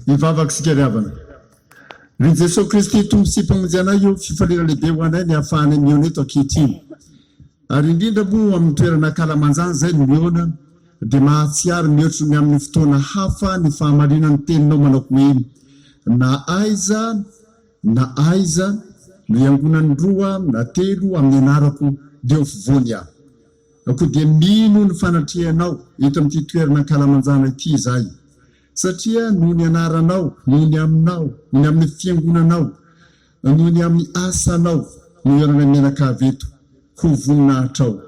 Ivavaka sikariavana. Ry Jesosy Kristy tompo sy mpamonjy anay io fifaliana lehibe ho anay ny ahafahany miona eto ankehitriny. Ary indrindra moa amin'ny toerana kalamanjana zay no miona dia mahatsiary mihoatra ny amin'ny fotoana hafa ny fahamarinany teninao manao hoe na aiza no iangonany roa na telo amin'ny anarako dia ofovoany aho. Ako dia mino ny fanatrihanao eto amin'ity toerana kalamanjana ity izahay. Satria noho ny anaranao, noho ny aminao, noho ny amin'ny fiangonanao, noho ny amin'ny asanao no ianana menakavy eto ho voninahitra ao.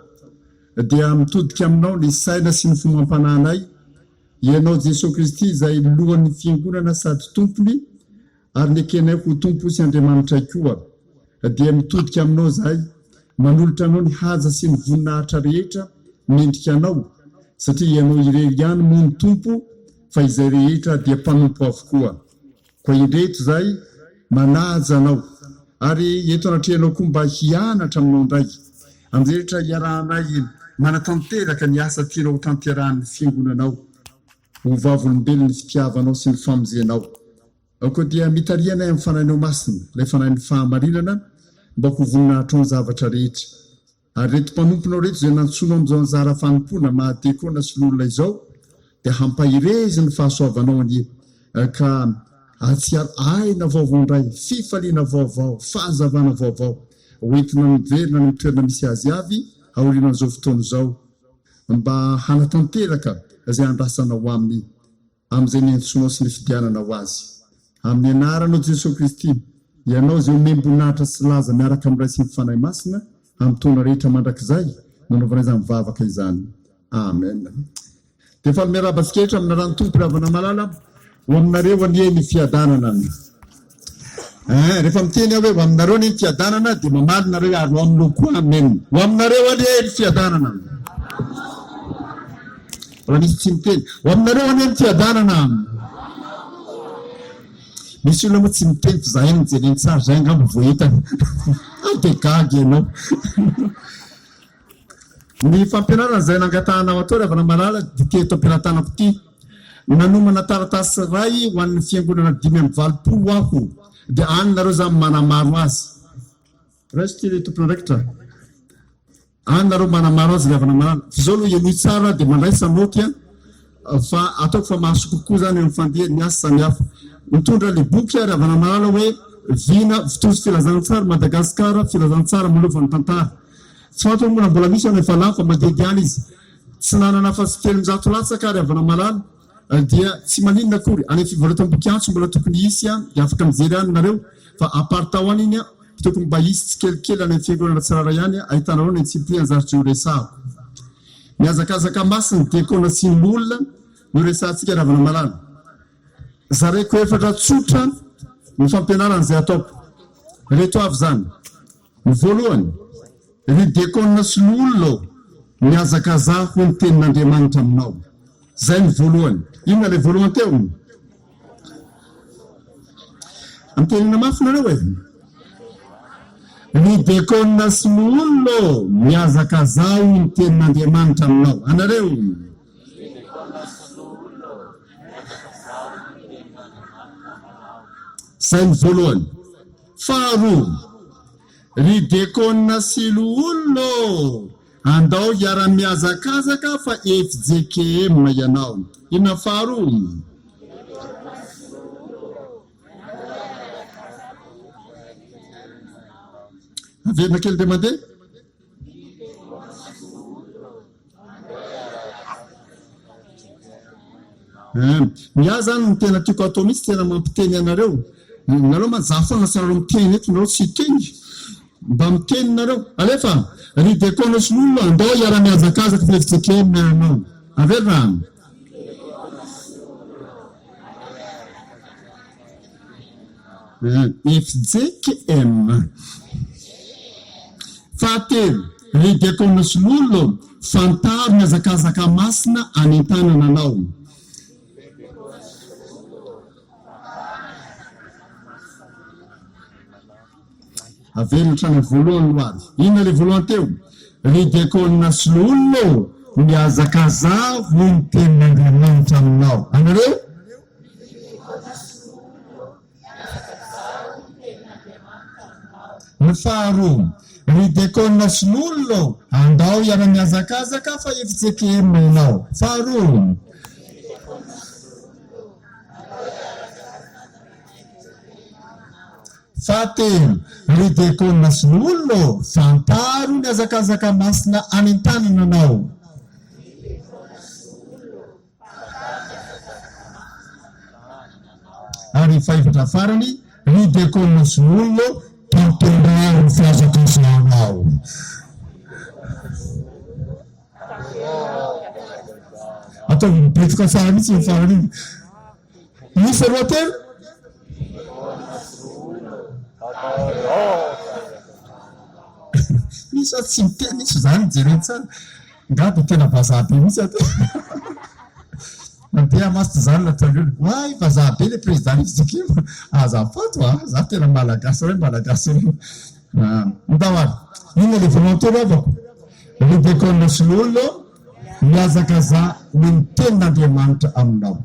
Dia mitodika aminao ny saina sy ny fomam-pananay, ianao Jesosy Kristy izay lohan'ny fiangonana sady tompony, ary ny ekenay ho tompo sy Andriamanitra koa. Dia mitodika aminao zahay, manolotra anao ny haja sy ny voninahitra rehetra mendrika anao, satria ianao irery ihany moa ny tompo, fa izay rehetra dia mpanompo avokoa. Koa indreto zay manaja anao, ary eto anatrehanao koa mba hianatra aminao indray. Amin'izay rehetra iarahanay manatanteraka ny asa tianao ho tanterahan'ny fiangonanao, ho vavolombelon'ny fitiavanao sy ny famonjenao. Koa dia mitarianay amin'ny fanahinao masina, ilay fanahin'ny fahamarinana, mba ho voninahitra ny zavatra rehetra. Ary reto mpanomponao reto izay nantsonao amin'izao anjara fanompona mahatekona sy lolona izao, dia hampahirezy ny fahasoavanao anie, ka atsiaro aina vaovao indray, fifaliana vaovao, fahazavana vaovao, hoentina miverina ny toerana misy azy avy aoriana an'izao fotoana izao, mba hanatanteraka izay andrasanao aminy, amin'izay niantsonao sy ny fidiananao azy. Amin'ny anaranao Jesosy Kristy, ianao izay omem-boninahitra sy laza miaraka amin'ray sy ny fanahy masina, amin'ny taona rehetra mandrakizay, nanaovanay izany mivavaka izany. Amen. Dia fa miaraba siketra amina rano tompo ravana malala ho aminareo anie ny fiadanana. Rehefa miteny aho hoe ho aminareo ny fiadanana dia mamaly nareo ary ho aminao koa amen. Ho aminareo anie ny fiadanana. Raha misy tsy miteny ho aminareo anie ny fiadanana. Misy olona moa tsy miteny fa zahay mijereny tsara zay angamba voahitany. Dia gagy ianao. Ny fampianarana izay nangatahanao atao ravana malala dia teto ampianatanako ity. Nanomana taratasy ray ho an'ny fiangonana 520 aho, dia any nareo zany manamaro azy. Resty le tompon'andraikitra. Any nareo manamaro azy ravana malala. Izao aloha ianohy tsara dia mandraisa moky fa ataoko fa mahasoko kokoa zany amin'ny fandeha ny asa samihafa. Mitondra le boky ravana malala hoe vina fitozy filazantsara Madagasikara, filazantsara malovany tantara. Tsy fatao moa mbola misy any efa lafa madediany izy. Tsy nanana fa sy 700 latsaka ravana malala, dia tsy maninona akory any fivarotam-boky antso mbola tokony isy dia afaka mijery any nareo, fa apartao any iny tokony mba isy tsy kelikely any fiangonana tsirara ihany ahitanareo ny antsipy anjaritra io resahako. Miazakazaka masina ny dekona sy ny olona no resahantsika ravana malala. Zareko efatra tsotra ny fampianarana izay ataoko. Reto avy zany. Ny voalohany, ry dekona sy ny olona miazakazaho ny tenin'Andriamanitra aminao. Zay ny voalohany. Inona ilay voalohany teo? Amin'ny tenina mafy nareo e. Ny dekona sy ny olona miazakazaho ny tenin'Andriamanitra aminao. Anareo? Zay ny voalohany. Faharoa, ry dekona sy ny olona andao hiara-miazakazaka fa FJKM ianao. Inona faharoa? Averina kely dia mandeha? Miahy zany ny tena tiako atao mitsy tena mampiteny anareo. Nareo manjary foana sy nareo miteny eto, nareo tsy teny. Mba miteny nareo. Alefa, ry dekona sy ny olona andao hiara-miazakazaka fa FJKM ianao. Averina? FJKM. Fahatelo, ry dekona sy ny olona fantaro miazakazaka masina any an-tanana anao. Averina trano voalohany loary. Inona le voalohany teo? Ry dekona sy ny olona miazakazaho ny tenin'Andriamanitra aminao. Anareo? Ny faharoa, ry dekona sy n'olona andao iara-miazakazaka fa efitsekemina ianao. Faharoa, fahatelo, ry dekona sy n'olona fantaro ny azakazaka masina any an-tanana anao. Ary faefatra farany, ry dekona sy n'olona tamtondraro ny fiazakasanao. Atao mipetroka tsara mihitsy ny farany. Misy aloha telo? Misy tsy miteny misy zany jereny tsara. Ngady tena vazaha be mihitsy ato. Mandeha masy zany latalio. Way vazaha be le président Tshisekedi. Azafato za tena malagasy reny malagasy reny. Ndawary. Inona le volonté avako? Le dekona sy n'olona miazakaza ny tenin'Andriamanitra aminao.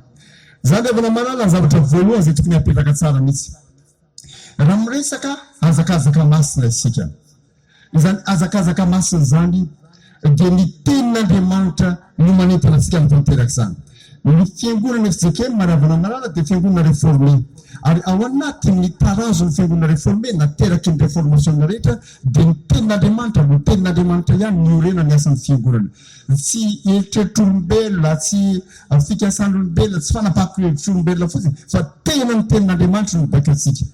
Zany efa namanala zavatra voalohany zay tokony hapetraka tsara mihitsy. Raha miresaka azakazaka masina isika. Izany azakazaka masina zany dia ny tenin'Andriamanitra no manentana antsika amin'ny tanteraka izany. Ny fiangonana Efitsekely maravana malala dia fiangonana réformé. Ary ao anatin'ny tarazon'ny fiangonana réformé nateraky ny réformation rehetra dia ny tenin'Andriamanitra no tenin'Andriamanitra ihany ny orena ny asan'ny fiangonana. Tsy eritreritryolombelona, tsy fikasan'olombelona, tsy fanapahan-kevitr'olombelona fotsiny fa tena ny tenin'Andriamanitra no mibaiko antsika.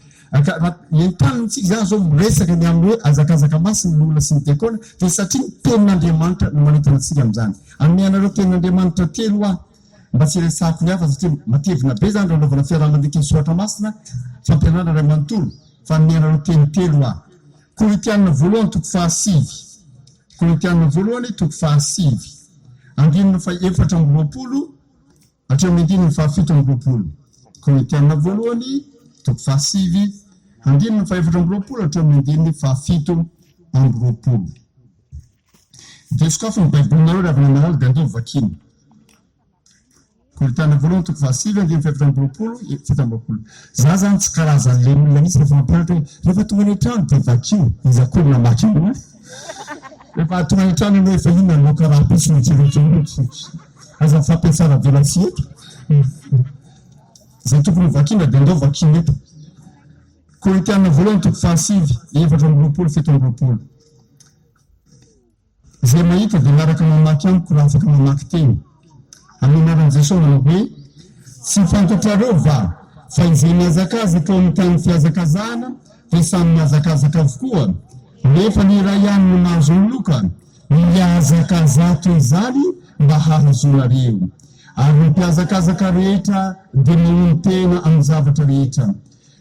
Entanitsika zany zao miresaka ny amin'ny hoe azakazaka masina ny olona sy ny dekona dia satria ny tenin'Andriamanitra no manentana antsika amin'izany. Amin'ny anareo tenin'Andriamanitra telo aho mba tsy resako ny hafa satria matevina be zany raha anaovana fiarahamandiky ny soatra masina fampianarana ray manontolo fa amin'ny anareo teny telo aho. Korinthianina voalohany toko fahasivy. Korinthianina voalohany toko fahasivy. Andininy fa efatra amby roapolo hatramin'ny andininy fahafito amby roapolo. Korinthianina voalohany toko fahasivy. Andininy fa efatra amby roapolo hatramin'ny andininy fahafito amby roapolo. Dia sokafo ny baibolinareo raha avy namanala dia andao vakiny. Korinthianina voalohany toko fahasivy andininy fa efatra amby roapolo fito amby roapolo. Za zany tsy karazan'ilay olona mihitsy rehefa mampianatra hoe rehefa tonga any an-trano dia vakio izakolo namaky io. Rehefa tonga any an-trano ianao efa inona no karaha pisy ny tseretra aza fampiasana velatsy eto. Zay tokony vakina dia andao vakina eto. Korinthianina voalohany toko fahasivy efatra amby roapolo fito amby roapolo. Zay mahita dia miaraka mamaky amiko raha afaka mamaky teny. Amin'ny anaran'i Jesosy manao hoe tsy fantatrareo va fa izay miazakazaka ao amin'ny tany fiazakazana dia samy miazakazaka avokoa. Nefa ny iray ihany no mahazo ny loka miazakaza toy izany mba hahazonareo. Ary ny mpiazakazaka rehetra dia mahony tena amin'ny zavatra rehetra.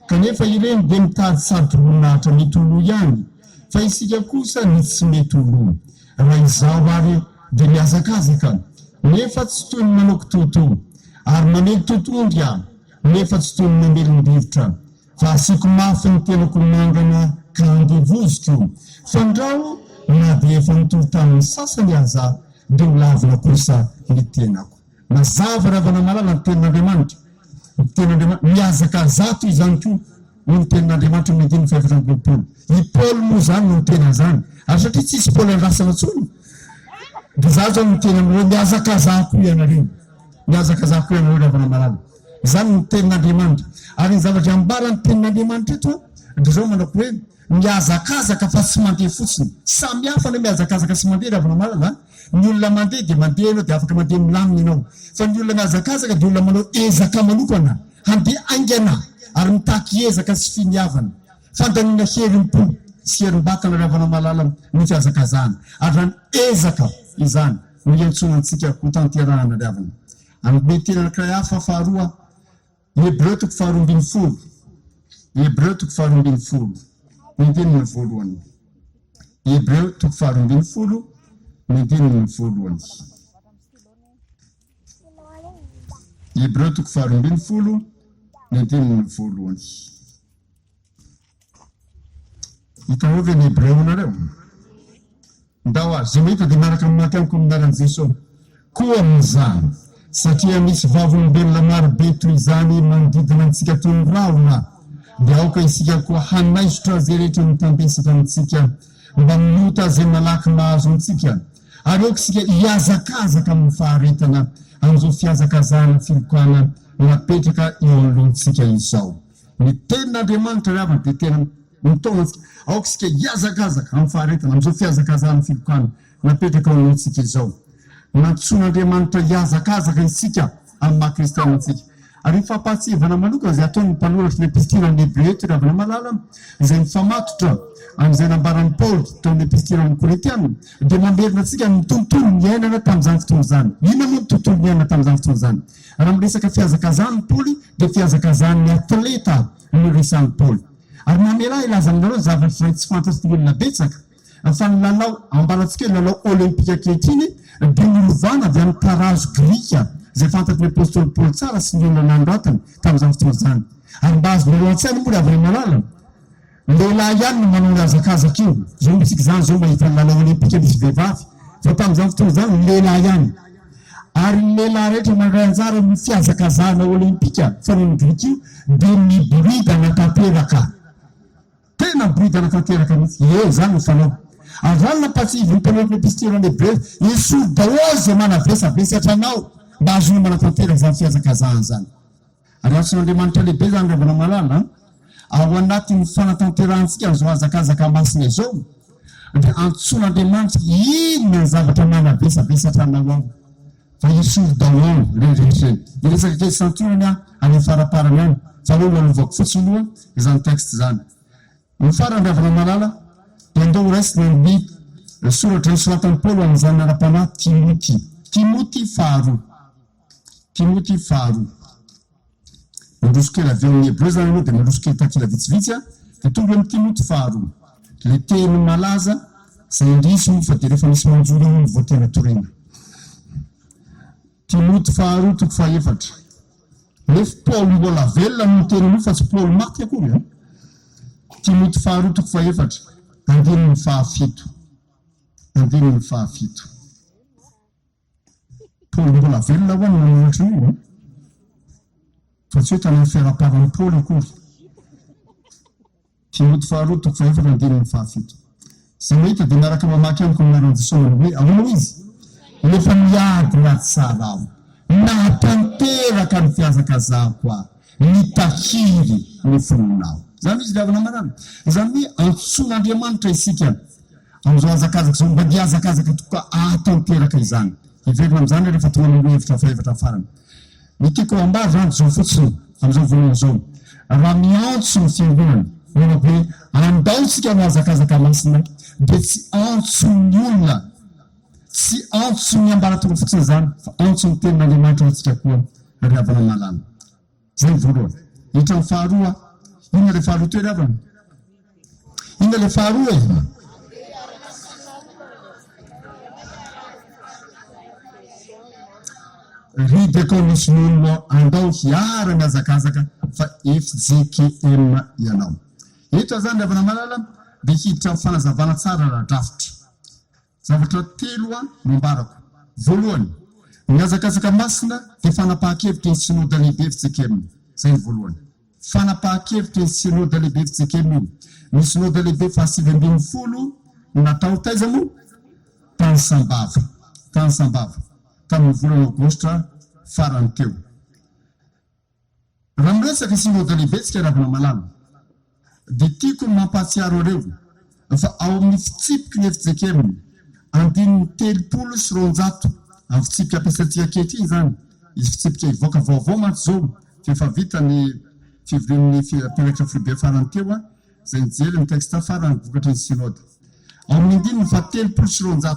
Kanefa ireny dia mitady sarotry voninahitra mety oloha ihany fa isika kosa ny tsy mety oloha. Raha izao ary dia miazakazaka nefa tsy toy ny manao kitoto ary mamely totondry aho nefa tsy toy ny mamelon-drivotra fa asiako mafy ny tenako mangana ka andevoziko fandrao na dia efa nitovy tamin'ny sasany aza dia ho lavina kosa ny tenako. Mazava raha vana malala ny tenin'Andriamanitra. Ny tenin'Andriamanitra miazakaza toy izany koa ny tenin'Andriamanitra ny andininy fa efatra amby roapolo. I Paoly moa zany no nitena zany ary satria tsisy Paoly andrasana intsony. Dia za zao ny tena amin'ireo miazakazako ianareo. Miazakazako ianareo raha vana malala. Izany ny tenin'Andriamanitra. Ary ny zavatra ambarany tenin'Andriamanitra eto dia zao manako hoe miazakazaka fa tsy mandeha fotsiny. Samy hafa ny miazakazaka sy mandeha raha vana malala. Ny olona mandeha dia mandeha ianao dia afaka mandeha milamina ianao. Fa ny olona miazakazaka dia olona manao ezaka manokana handeha aingana ary mitaky ezaka sy finiavana. Fandaniana herim-po sy herim-batana raha vana malala ny fiazakazana. Ary raha ny ezaka izany no iantsonantsika ho tanterahana riavana. Amin'ny teny anankiray hafa faharoa Hebreo toko faharoa ambin'ny folo. Hebreo toko faharoa ambin'ny folo. Ny andininy voalohany. Hebreo toko faharoa ambin'ny folo. Ny andininy voalohany. Hebreo toko faharoa ambin'ny folo. Ny andininy voalohany. Hitanao ve ny Hebreo nareo? Ndao azy, zay mahita dia miaraka mamaky amiko amin'ny anaran'i Jesosy. Koa amin'izany satria misy vavolombelona maro be toy izany manodidina antsika toy ny rahona dia aoka isika koa hanaisotra zay rehetra mitambesaka amintsika mba minota zay malaky mahazo antsika ary aoka isika hiazakazaka amin'ny faharetana amin'izao fiazakazana filokana napetraka eo anoloantsika izao. Ny tenin'Andriamanitra ry havana dia tena mitona antsika aoka isika hiazakazaka amin'ny faharetana amin'izao fiazakazana filokana napetraka eo anoloantsika izao. Nantsoan'Andriamanitra hiazakazaka isika amin'ny maha-kristiana antsika. Ary ny fampahatsivana manokana izay ataon'ny mpanoratra ny epistilany Hebreo ry havana malala izay mifamatotra amin'izay nambaran'i Paoly tao amin'ny epistilany Korintiana dia mamerina antsika ny tontolo ny iainana tamin'izany fotoana izany. Inona moa ny tontolo ny iainana tamin'izany fotoana izany? Raha miresaka fiazakazan'ny Paoly dia fiazakazan'ny atleta no resan'ny Paoly. Ary mamela ilaza aminareo zavatra izay tsy fantatry olona betsaka fa ny lalao ambarantsika lalao olimpika ankehitriny dia nilovana avy amin'ny tarazo grika zay fantatry ny apôstôly Paoly tsara sy ny olona nanoratany tamin'izany fotoana izany. Ary mba azo miloha an-tsaina moa ry havana malala lehilahy ihany no manao hazakazaka io. Zao mitsika izany zao mahita ny lalao olimpika misy vehivavy fa tamin'izany fotoana izany lehilahy ihany. Ary ny lehilahy rehetra mandray anjara ny fiazakazana olimpika fanao grika io dia miboridana tanteraka. Tena miboridana tanteraka mihitsy. Zany no fanao. Ary zany nampatsivy ny mpanoratra ny epistilany Hebreo isoro daholo zay manavesavesatra anao mba azony manatanteraka izany fiazakazana zany. Ary antsoan'Andriamanitra lehibe zany ry havana malala ao anatin'ny fanatanterantsika izao hazakazaka masina izao dia antsoan'Andriamanitra inona ny zavatra manavesavesatra anao ao fa isoro daholo rehetrarehetra. Ny resaka kely santionany any faraparany any fa aloha lalovako fotsiny aloha izany texte zany. Ny farany ry havana malala dia andao raisina ny soratra nosoratan'i Paoly amin'izany ara-panahy Timoty faharoa. Timoty faharoa. Mandroso-kely avy amin'ny Hebreo zany aloha dia mandroso-kely takila vitsivitsy dia tonga amin'ny Timoty faharoa. Le teny malaza izay indrisy moa fa dia rehefa misy manjoro io no voatena torena. Timoty faharoa toko fahaefatra. Nefa Paoly mbola velona no teny io fa tsy Paoly maty akory. Timoty faharoa toko fahaefatra. Andininy fahafito. Andininy fahafito. Paoly mbola velona ho any manoratra io. Fa tsy hoe tany fiaraparan'ny Paoly akory. Timoty faharoa toko fahaefatra andininy fahafito. Izay mahita dia miaraka mamaky amiko amin'ny Jesosy hoe ahoana izy? Rehefa miady raha tsara aho, natanteraka ny fiazakazako aho, nitahiry ny fononao. Zany izy ry havana malala. Izany hoe antsoan'Andriamanitra isika amin'izao hazakazaka izao mba diazakazaka tokoa atanteraka izany. Iverina amin'izany rehefa tonga amin'ny hevitra fahaefatra farany. Ny tiako ambary zany zao fotsiny amin'izao voalohany izao. Raha miantso ny fiangonana manao hoe andaotsika ny hazakazaka masina dia tsy antso ny olona, tsy antso ny ambaratonga fotsiny izany fa antso ny tenin'Andriamanitra antsika koa ry havana malala. Zay voalohany. Hitra ny faharoa. Inona le faharoa toery havana? Inona le faharoa e? Ry dia misy olona andao hiara ny hazakazaka fa FJKM ianao. Eto zany ry havana malala dia hiditra amin'ny fanazavana tsara raha-drafitra. Zavatra telo mambarako. Voalohany, ny hazakazaka masina dia fanapahan-kevitra ny synody lehibe FJKM. Zay ny voalohany. Fanapahan-kevitra ny synody lehibe FJKM io. Ny synody lehibe faha-20 natao taiza moa? Tany Sambava. Tany Sambava. Tamin'ny volana Aogositra farany teo. Raha miresaka synody lehibe tsika ry havana malala dia tiako mampahatsiaro ireo fa ao amin'ny fitsipiky ny FJKM andininy 300 amin'ny fitsipika ampiasantsika ankehitriny zany. Izy fitsipika hivoaka vaovao mantsy zao efa vita ny fivorian'ny mpianatra foibe farany teo izay nijery ny texte farany vokatry ny synody. Ao amin'ny andininy fa 300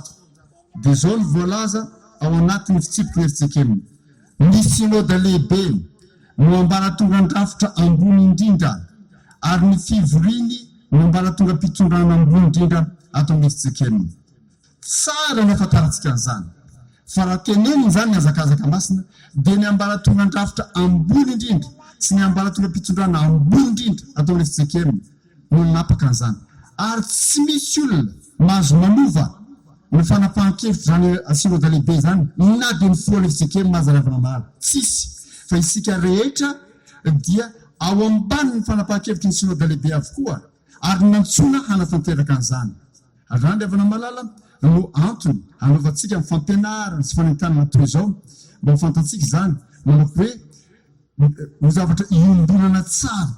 dia zao ny voalaza ao anatin'ny fitsipiky ny FJKM. Ny synody lehibe no ambaratonga andrafitra ambony indrindra ary ny fivoriany no ambaratonga mpitondrana ambony indrindra ato amin'ny FJKM. Tsara ny afantarantsika an'izany. Fa raha teneniny zany ny hazakazaka masina dia ny ambaratonga andrafitra ambony indrindra sy ny ambaratonga mpitondrana ambony indrindra atao amin'ny FJKM no napaka an'izany. Ary tsy misy olona mahazo manova ny fanapahan-kevitra zany synody lehibe zany na dia ny foan'ny FJKM mahazo ry havana malala. Tsisy. Fa isika rehetra dia ao ambaniny fanapahan-kevitry ny synody lehibe avokoa ary nantsona hanatanteraka an'izany ary raha andriavana malala no antony anaovantsika ny fampianarana sy fanentanana toy izao mba hofantatsika izany manako hoe ho zavatra iombonana tsara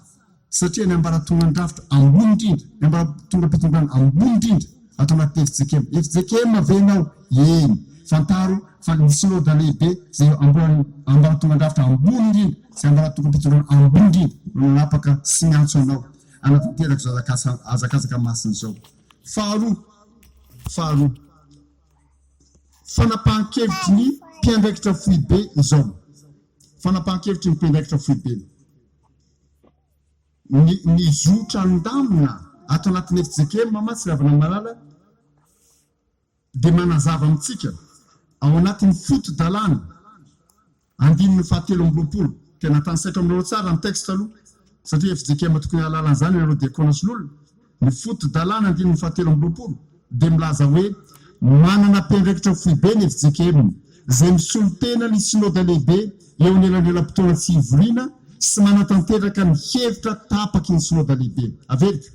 satria ny ambaratonga andrafitra ambony indrindra ny ambaratonga mpitondrana ambony indrindra atao anaty efijekema efijekema venao eny fantaro fa ny synody lehibe zay ambaratonga andrafitra ambony indrindra zay ambaratonga mpitondrana ambony indrindra no nanapaka sy miantso anao anatanteraka zao azakazaka masina zao faharoa fanapahan-kevitry ny mpiandraikitra foibe izao fanapahan-kevitry ny mpiandraikitra foibe ny zotra andamina ato anatin'ny efijekema matsy ravana malala dia manazava amintsika ao anatin'ny foto-dalàna 7:20 tena tansaitra amin'ireo tsara ny texte aloha satria efijekema tokony halalan'izany ireo diakona sy lolona ny foto-dalàna 7:20 dia milaza hoe manana mpiandraikitra foibe ny efijekema zay misolo tena ny synody lehibe eo ny elanelam-potoana tsy hivoriana sy manatanteraka ny hevitra tapaky ny synody lehibe averika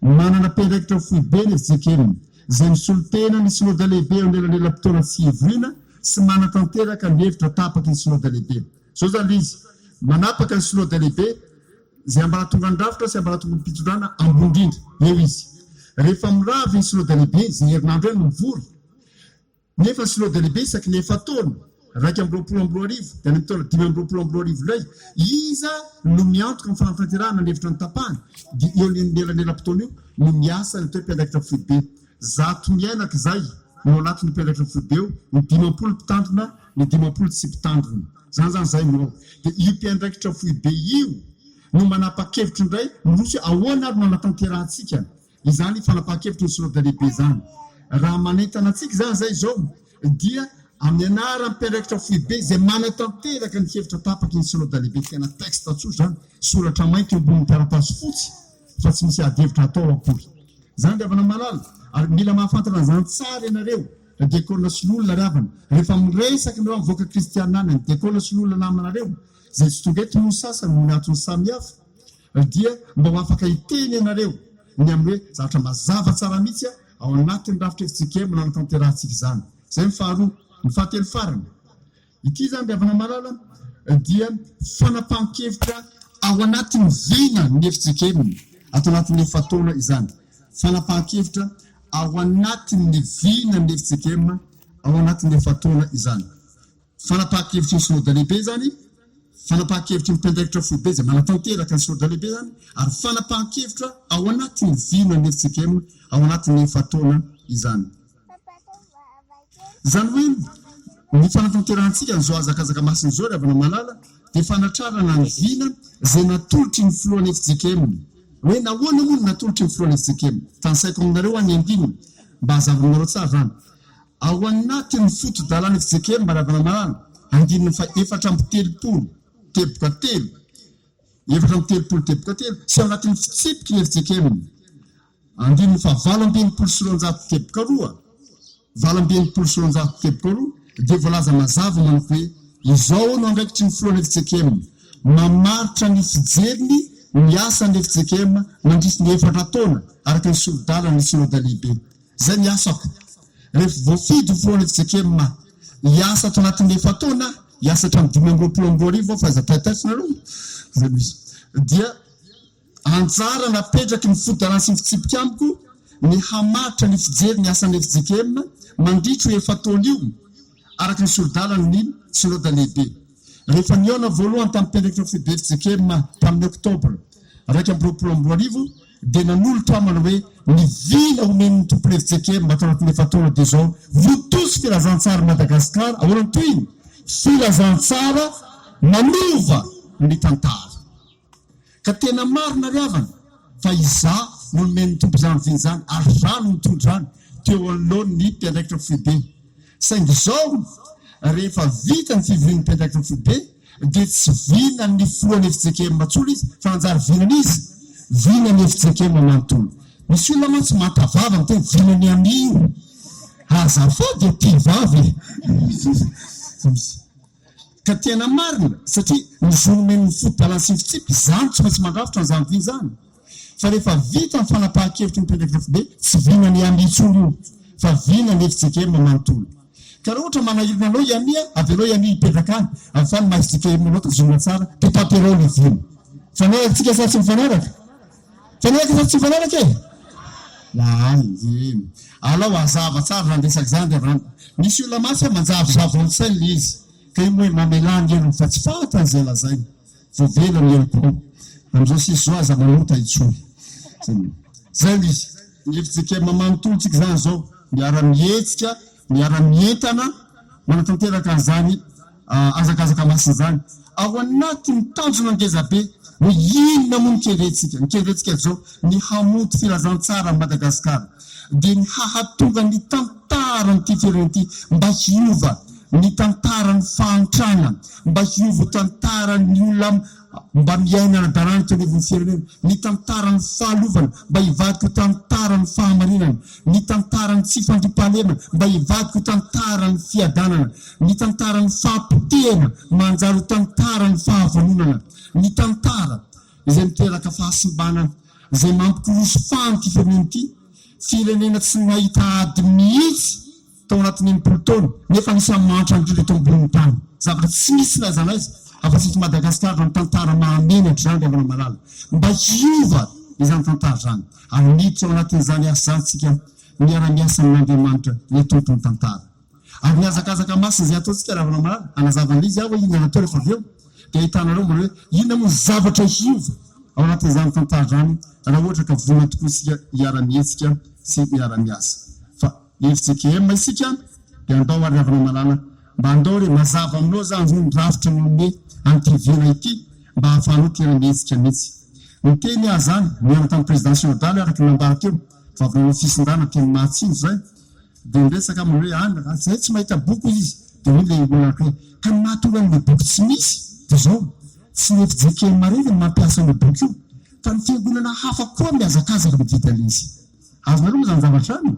manana mpiandraikitra foibe ny efijekema zay misolo tena ny synody lehibe eo ny elanelam-potoana tsy hivoriana sy manatanteraka ny hevitra tapaky ny synody lehibe zao zany izy manapaka ny synody lehibe zay ambaratonga andrafitra sy ambaratonga mpitondrana ambondrindra eo izy rehefa miravy ny synody lehibe zay herinandro eny mivory nefa ny synody lehibe isaky ny efataona 2:20 dia ny mitona 5:20 lay iza no miantoka ny fanatanterahana ny hevitra ny tapahana dia eo nelanela-potoana io no miasa ny toe mpiandraikitra foibe zato miainaka izay no anatin'ny mpiandraikitra foibe eo ny 50 mpitandrina ny 50 tsy mpitandrina zany zay no dia io mpiandraikitra foibe io no manapa-kevitry indray mirosy ahoana ary manatanterantsika izany fanapahan-kevitry ny synody lehibe zany raha manentana antsika zay zao dia amin'ny anarany mpiandraikitra foibe zay manatanteraka ny hevitra tapaky ny synody lehibe tena texte tsoa zany soratra mainty ambony taratasy fotsy fa tsy misy adihevitra atao akory zany riavana malala ary mila mahafantana zany tsara ianareo diakona sy lolona riavana rehefa miresaky nareo mivoaka kristianana ny diakona sy lolona namanareo zay tsy tonga eto no sasany no miantony samihafa dia mba ho afaka hiteny ianareo ny amin'ny hoe zavatra mazava tsara mihitsy ao anatin'ny rafitra efijekema nanatanterantsika izany zay ny faharoa ny fahatelo farany ity zany riavana malala dia fanapahan-kevitra ao anatin'ny vina ny efijekema atao anatin'ny efataona izany fanapahan-kevitra ao anatin'ny vina ny efijekema ao anatin'ny efataona izany fanapahan-kevitry ny synody lehibe zany fanapahan-kevitry ny mpiandraikitra foibe zay manatanteraka ny synody lehibe zany ary fanapahan-kevitra ao anatin'ny vina ny efijekema ao anatin'ny efataona izany zany hoe ny fanatanterantsika n'izao azakazaka masina zao riavana malala dia fanatrarana ny vina zay natolotry ny filohan'ny efijekema hoe nahoana moa no natolotry ny filohan'ny efijekema tansaiko aminareo any andininy mba hazavinareo tsara zany ao anatin'ny foto-dalàna efijekema riavana malala 7:30 teboka telo sy ao anatin'ny fitsipiky ny efijekema 7:20 teboka roa 7:20 teboka roa dia voalaza mazava manako hoe izao no andraikitry ny filohan'ny efijekema mamaritra ny fijeriny ny asany efijekema mandrisy ny 4 taona araka ny solidalana ny synody lehibe zay ny asako rehefa voafidy ny filohan'ny efijekema hiasa ato anatin'ny 4 taona hiasa hatramin'ny 5:20 fa zataitaitsinareo zay misy dia anjara napetraky ny foto-dalàna sy ny fitsipika amiko ny hamaritra ny fijery ny asan'ny efijekema mandritro 4 taona io araka ny solidalana ny synody lehibe rehefa niona voalohany tamin'ny mpiandraikitra foibe efijekema tamin'ny oktobra 2020 dia nanolotra amana hoe ny vina omen'ny tompony efijekema atao anatin'ny 4 taona dia zao votosy filazantsara Madagasikara ahoanany toy iny filazantsara manova ny tantara ka tena marina riavana fa iza no nomen'ny tompo izany vina zany ary rano nitondrany teo anoloany ny mpiandraikitra foibe saingy zao rehefa vita ny fivorian'ny mpiandraikitra foibe dia tsy vina ny filohan'ny efijekema matsolo izy fa nanjary vinany izy vinany efijekema manontolo misy olona mantsy matavava ny tena vinany an'io azafady aty vavy ka tena marina satria ny zonomen'ny fotobalansyfitsipy zany tsy maintsy mandrafitra ny zaniviny zany fa rehefa vita ny fanapahan-kevitra ny mpendrakirefobe tsy vina ny ambitsolo io fa vina ny efijekema manontolo ka raha ohatra manahirina anao iamia avy anao iamia hipetraka any avy fa ny mahizijekema tazomina tsara de papero ny vina fanaraka tsika sa tsy mifanaraka fanaraka sa tsy mifanaraka e alao azava tsara raha ndesaky zany de misy olona mafy manjavozavo antsainy le izy ka io moe mamelany elo fa tsy fata zay lazainy vovela ny eloko amizao sisy zao aza manota itsony zay izy ny efijekema manontolotsika zany zao miara-mietsika miara-mientana manatanteraka an'izany azakazaka masina zany ao anaty mitanjona angezabe hoe inona moa nikerentsika zao ny hamoty filazantsara ny Madagasikara dia ny hahatonga ny tantarany ty firenety mba hiova ny tantarany fahantrana mba hiova tantarany olona mba miainana darany tonevony firenena ny tantarany fahalovana mba hivadiko tantarany fahamarinana ny tantarany tsy fandripahalemana mba hivadiko tantarany fiadanana ny tantarany fahampitehana manjary tantarany fahavanonana ny tantara izay miteraka fahasimbana izay mampikoroso fany ty firenena ty firenena tsy nahita ady mihitsy tao anatin'ny enimpolo taona nefa nisy mantra indrindra tao ambony tany zavatra tsy misy lazana izy afa-tsika Madagasikara ny tantara mahamenatra zany avana malala mba hiova izany tantara zany ary miditra ao anatin'izany asa zany tsika miara-miasa amin'Andriamanitra ny tompony tantara ary miazakazaka masina izay ataontsika ravana malala anazavana izy aho hoe inona natao rehefa avy eo dia hitanareo mbola hoe inona moa zavatra hiova ao anatin'izany tantara zany raha ohatra ka vona tokoa isika hiara-mietsika sy miara-miasa fa efijekema isika dia andao ary ravana malala mba andao re mazava aminao zany ny rafitra nome antivena ity mba hahafahanao tena mietsika mihitsy ny teny ahy zany miana tamin'ny président synodale araky nambaraka eo fa avy nanao fisindana teny mahatsinjo zay dia niresaka aminy hoe zay tsy mahita boky izy dia hoe le olonaka hoe ka ny mahatonga an'le boky tsy misy dia zao tsy ny efijekema reny ny mampiasa an'le boky io fa ny fiangonana hafa koa miazakazaka mividy an'izy azonareo moa zany zavatra any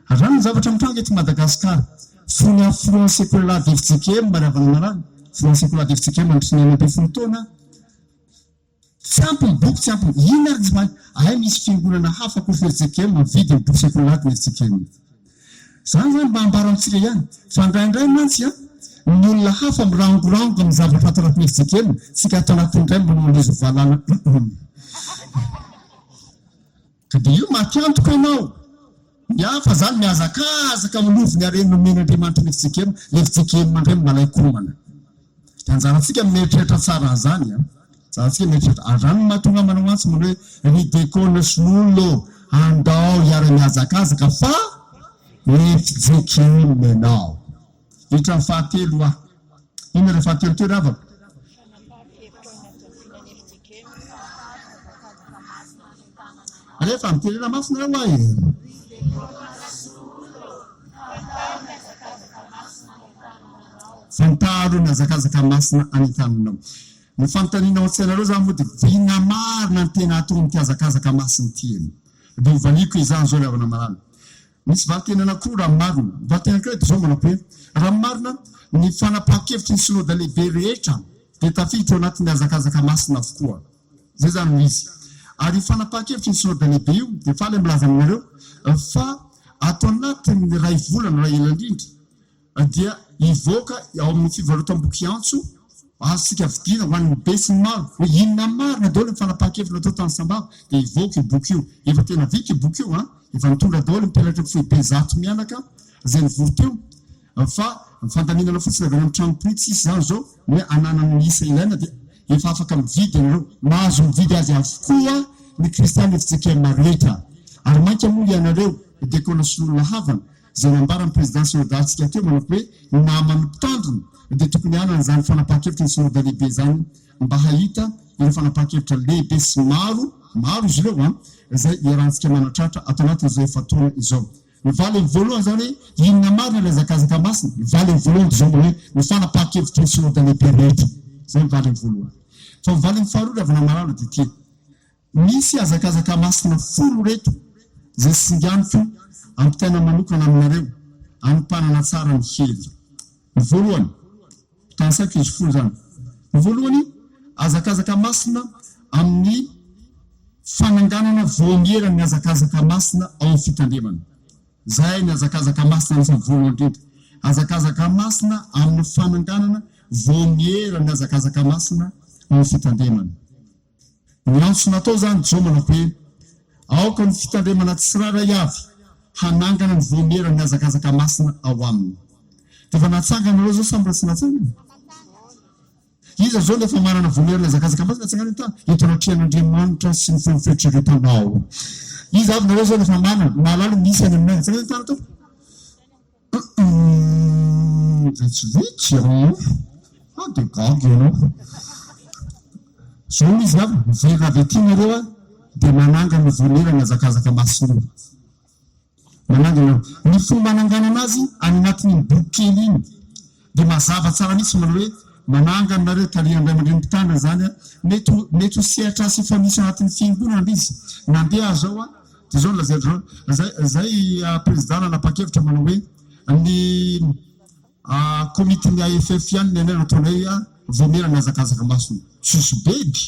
azany ny zavatra mitranga ety Madagasikara fony affluence sekolah d'efijekema mba ravana malala fony sekolah d'efijekema nitrinena be folo taona tsy ampy boky tsy ampy ino ary tsy ay misy fiangonana hafa koa efijekema mividy ny boky sekolah d'efijekema zany zany mba ambara amintsika ihany fa indraindray mantsy ny olona hafa mirangorango amin'ny zavatra atanatin'ny efijekema tsika atao anatin'indray manao an'izy valana ka dia io mahakiantoko ianao miafa zany miazakazaka milovy ny areny nomen'Andriamanitra ny efijekema le efijekema mandray malaikomana dia anjarantsika mieritreritra tsara zany anjarantsika mieritreritra azany mahatonga manao antsy manao hoe ridekona sonolo andao hiara-miazakazaka fa efijekema ianao hitra ny fahatelo ina re fahatelo teo ravaka rehefa miterena mafy nareo ahy fantaro miazakazaka masina anytaninao ny fanontanianao an-tsainareo zany moa dia vina marina ny tena atao mitiazakazaka masina tiany dia hovaliko izany zao ravana malala misy valitena anankiroa raha marina valitena anankiray dia zao manako hoe raha marina ny fanapahan-kevitry ny synode lehibe rehetra dia tafiditra ao anatin'ny azakazaka masina avokoa zay zany misy ary fanapahan-kevitry ny synode lehibe io dia faly milaza aminareo fa atao anatin'ny ray volana ray elandrindra dia ivoaka ao amin'ny fivarotam-boky antso azosika vidina ho an'ny be sy ny maro hoe inona marina daholo ny fanapahan-kevitra natao tany sambava dia ivoaka io boky io efa tena vika io boky io efa nitondra daholo mipelatra foibe zato mianaka zay nivory teo fa fandaminana fotsiny avy any amin'ny trano tsisy zany zao hoe ananany miisa ilaina dia efa afaka mividy ianareo mahazo mividy azy avokoa ny kristiany efijekema rehetra ary mainka moa ianareo dekona solona havana zay nambara ny président synodalitsika teo manao hoe namany mpitandrona dia tokony anana zany fanapahan-kevitra ny synode lehibe zany mba hahita ireo fanapahan-kevitra lehibe sy maro izy ireo zay iarahantsika manatratra atao anatin'izao efa taona izao ny valiny voalohany zany hoe inona marina le azakazaka masina ny valiny voalohany dia zao mba hoe ny fanapahan-kevitra ny synode lehibe rehetra zay ny valiny voalohany fa ny valiny faharoa ravana malala dia ty misy azakazaka masina folo reto zay singaniko ampitaina manokana aminareo ampanana tsara ny hely ny voalohany tansaiko izy folo zany. Ny voalohany azakazaka masina amin'ny fananganana voamierany ny azakazaka masina ao amin'ny fitandremana. Zay ny azakazaka masina ny voalohany indrindra. Azakazaka masina amin'ny fananganana voamierany azakazaka masina ao amin'ny fitandremana. Ny antso natao zany zao manao hoe aoka ny fitandremana tsiraray avy hanangana ny voamierany azakazaka masina ao aminy. Efa natsangana reo zao samby tsy natsangana. Iza zao nefa manana voamierana azakazaka masina tsangana ny tany hitonatrehan'Andriamanitra sy ny fenofeitreretanao. Iza avy nareo zao nefa manana malalo misy any aminay tsangana ny tany atao. Tsy vitsy de gagy ianao. Zao izy avy miverina avy aty nareo de manangana ny voamierana azakazaka masina. Manangana ny fomba manangana anazy any anatin'ny boky kely iny de mazava tsara mihitsy manao hoe manangana nareo taliandray aman-dreny mpitandrina zany mety ho sehatra sy efa misy anatin'ny fiangonana izy nandeha zao de zao lazay zay président nanapa-kevitra manao hoe ny comité ny AFF ihany ny nataonay voamierana azakazaka masina. Tsisy bedy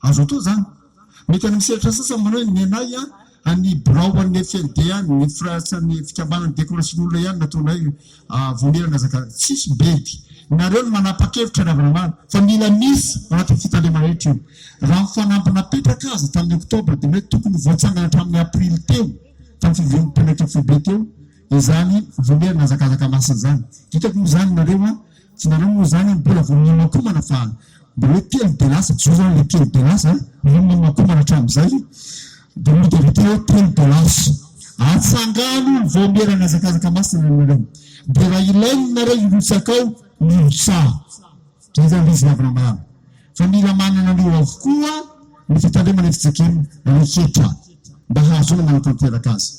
azo atao zany. Mety any misehatra sasany manao hoe ny anay any brao an'ny FLD ny frasany fikambanany décoration'olona ihany nataonay voamierana azakazaka. Tsisy bedy. Nareo no manapa-kevitra ravana maro fa mila misy anatin'ny fitandremana rehetra io. Raha mifanampina petraka azy tamin'ny oktobra de mety tokony voatsangana hatramin'ny aprily teo tamin'ny fivenim-penaitra fibe teo izany voamierana azakazaka masina zany. Hitako moa zany nareo tsy nareo moa zany mbola voamierana fa mbola telo de lasa jo zany le telo de lasa voamierana hatramin'izay de modérité hoe telo de lasa atsangano ny voamierana azakazaka masina nareo. De raha ilainy nareo irotsakao mirotsah. Zay zany izy lavina maro. Fa mila manana an'io avokoa ny fitandremana fitsekena rehetra mba hahazoana manatanteraka azy.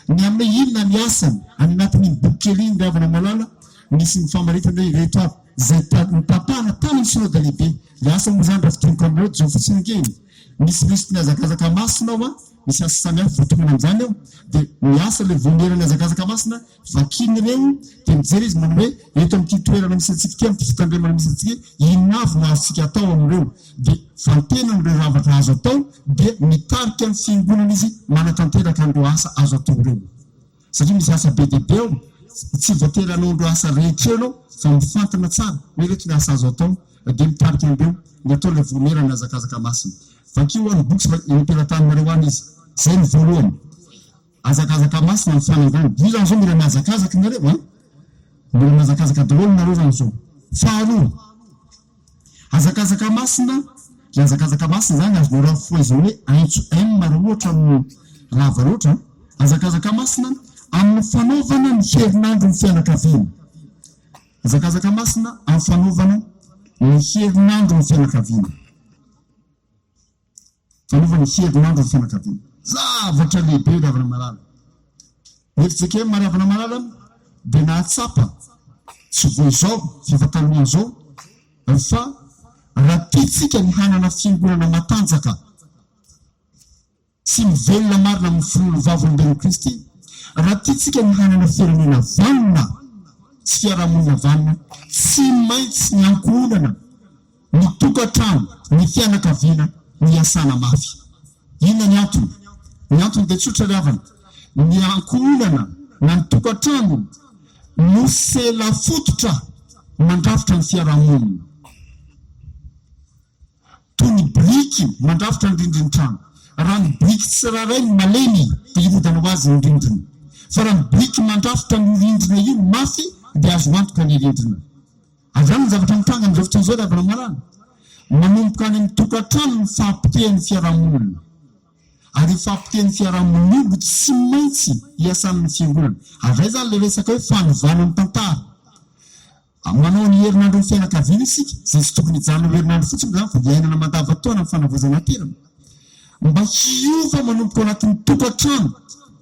Ny amin'ny inona ny asany any anatin'ny boky kely iny ravana malala misy ny famaritana hoe rehetra avy zay tapahana tany ny synode lehibe. Le asa moa zany raha fitoniko aminareo zao fotsiny kely misy listiny azakazaka masina ao misy asa samihafa voatomana amin'izany ao de ny asa le voamierana azakazaka masina vakiny reo de mijery izy manao hoe eto amin'ity toerana misy antsika ty amin'ity fitandremana misy antsika inavy no azontsika atao amin'ireo de fantena amin'ireo zavatra azo atao de mitarika amin'ny fiangonana izy manatanteraka an'ireo asa azo atao ireo. Satria misy asa be dehibe ao tsy voatery anaondro asa rehetra anao fa mifantana tsara hoe reto ny asa azo atao de mitarika an'ireo ny atao le voamierana azakazaka masina. Vakio any boky impelatany any izy. Zay ny voalohany. Azakazaka masina ny fanangana. Io zany zao mila mazakazaka nareo mila mazakazaka daholo nareo zany zao. Faharoa. Azakazaka masina, le azakazaka masina zany azo raha foizao hoe aintso raha ohatra amin'ny lava loatra. Azakazaka masina amin'ny fanaovana ny herinandro ny fianakaviana. Azakazaka masina amin'ny fanaovana ny herinandro ny fianakaviana. Fanaovana ny herinandro ny fianakaviana. Zavatra lehibe ravana malala. Efitsika maravana malala de nahatsapa tsy voa zao fifatalohan zao fa raha tiatsika ny hanana fiangonana matanjaka sy mivelona marina amin'ny filovavon'Andriamanitra Kristy, raha tiatsika ny hanana firenena vanona sy fiarahamonina vanona tsy maintsy ny ankohonana ny tokantrano ny fianakaviana ny asana mafy. Inona ny antony? Ny antony dia tsotra ry havana. Ny ankohonana na ny tokantrano no sela fototra mandrafitra ny fiarahamonina. Toy ny biriky mandrafitra ny rindriny trano. Raha ny biriky tsiraray ny malemy dia hirodana ho azy ny rindrina. Fa raha ny biriky mandrafitra ny rindrina io mafy dia azo antoka ny rindrina. Azany ny zavatra mitanga ny zavatra izao ravana malala. Manomboka any amin'ny tokantrano ny fahampitehan'ny fiarahamonina. Ary fahampitehan'ny fiarahamonina tsy maintsy hiasan'ny fiangonana. Ary zany le resaka hoe fanovana ny tantara. Manao ny herinandro ny fianakaviana isika, zay tsy tokony hijanona ny herinandro fotsiny zany fa hiainana mandavan-taona amin'ny fanovozana terana. Mba hiova manomboka ao anatin'ny tokantrano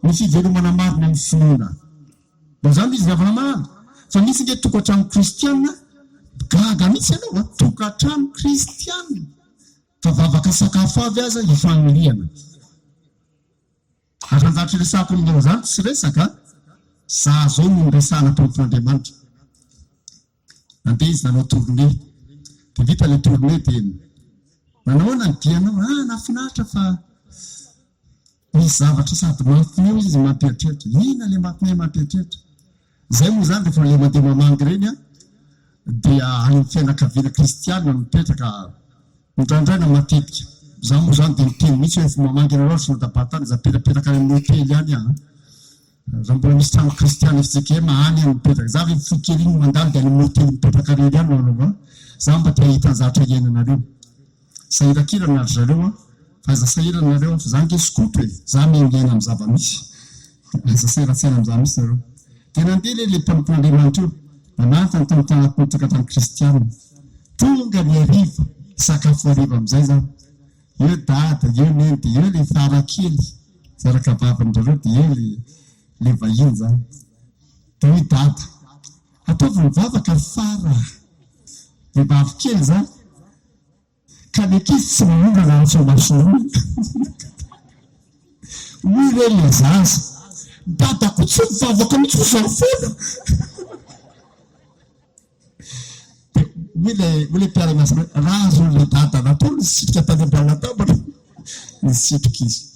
ny fivelomana marina amin'ny finoana. Zany izy ravana malala. Fa misy nge tokantrano kristianina gaga mitsy ianao tokantrano kristianina fa vavaka sakafo avy aza hifaniriana. Aranjatra resako aminao zany tsy resaka za zao no resahana tompon'Andriamanitra. andeha izy nanao tourné de vita le tourné de nanao nandianao nafinahitra fa misy zavatra sady mampineo izy mampieritreritra ina le mampinay mampieritreritra zay moa zany rehefa le mandeha mamangy reny dia any fianakaviana kristiana mipetraka mitrandraina matetika za moa zany de miteny mihitsy hoe efa mamangy anareo sy natabatany za petrapetraka any amin'ny hotely any raha mbola misy trano kristiana efitsika mahany any mipetraka za ve fikely iny mandalo de any amin'ny hotely mipetraka rery any nanao za mba te ahita zavatra iainanareo sahirakirana ary zareo fa za sahiranareo fa za ngesokoto hoe za miaingaina amin'ny zava-misy za seratsena amin'ny zava-misy zareo de nandeha le mpampon'andriamanitra io nanantany tamin'ny tanatin'ny tokantrano kristiana tonga ny ariva sakafo ariva amin'izay zany eo dada eo neny de eo le farakely zaraka vavan'izareo de eo le vahiny zany de hoe dada ataovy mivavaka fara le vavikely zany ka ny ankizy tsy mamonga zany somasoro hoy re le zaza dadako tsy mivavaka mitsy zarofona le mpiara-miasa raha azo le dada natao nisitrika tany ambalatabatra nisitrika izy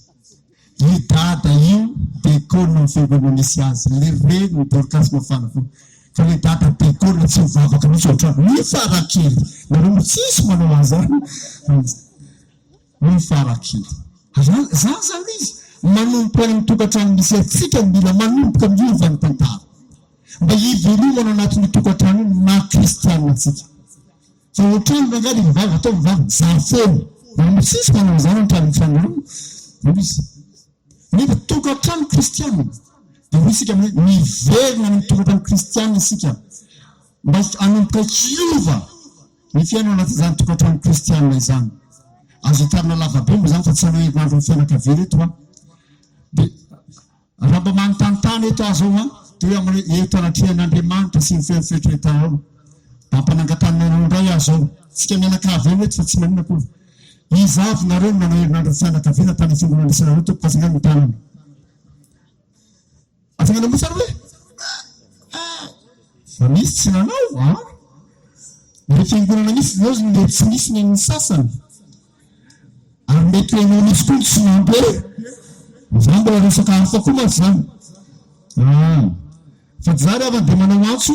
io dada io bekona ny fiangonana misy azy le reny ny dorikasy mafana fo fa le dada bekona tsy mivavaka misy ohatrano ny farakely nareo tsisy manao azy any ny farakely za zany izy manomboka any mitokantrano misy atsika mila manomboka miova ny tantara mba hivelomana anatin'ny tokantrano iny makristianina atsika fa ohatrano mangady mivavaka atao mivavaka za fono nareo tsisy manao zany antrano mifanareo izy nefa tokantrano kristianina de hoy isika hoe miverina ny tokantrano kristianina isika mba anomboka hiova ny fiainana anaty zany tokantrano kristianina izany azo hitarina lavabe moa zany fa tsy hanao herinandro ny fianakaviana eto de raha mba manontanytany eto azo de hoe amin'ny eto anatrihan'andriamanitra sy ny fiainfeitretanao ampanangatanina ndray azo tsika mianakavy eny eto fa tsy manina koa izavy nareo nanao herinandro ny fianakaviana tany fiangonana isareo toko fasangany ny tanana afangana moa tsara hoe fa misy tsy nanao le fiangonana misy zao le tsy misy ny amin'ny sasany ary mety enao misy koa tsy mambe zany mbola resaka hafa koa maty zany fa zary avy de manao antso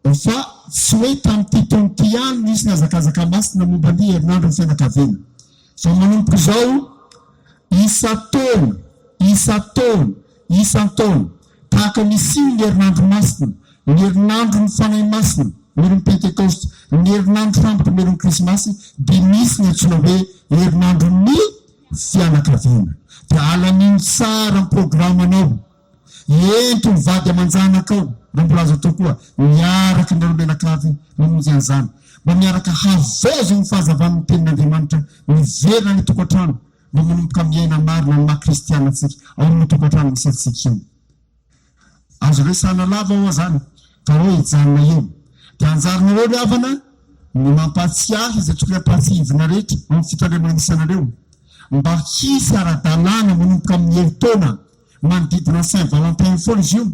fa tsy hoe tamin'ity taon'ity ihany misy ny azakazaka masina momba ny herinandro ny fianakaviana fa manomboka zao isan-taona tahaka misy ny herinandro masina ny herinandro ny fanahy masina merony pentecoste ny herinandro fambatra merony krismasy de misy ny antsona hoe herinandro ny fianakaviana de alan'iny tsara ny programanao ento mivady amanjanakao raha mbola azo atao koa miaraka nareo menakavy mamonjy an'izany mba miaraka havozo ny fahazavan'ny tenin'andriamanitra miverina ny tokantrano mba manomboka miaina marina ny maha-kristiana atsika ao amin'ny tokantrano misy atsika io azo resana lava ao zany ka hoe hijanona eo de anjarinareo le havana ny mampatsiahy izay tokony hampatsihivina rehetra amin'ny fitandremana misy anareo mba hisy ara-dalàna manomboka amin'ny heritaona manodidina Saint Valentin foana izy io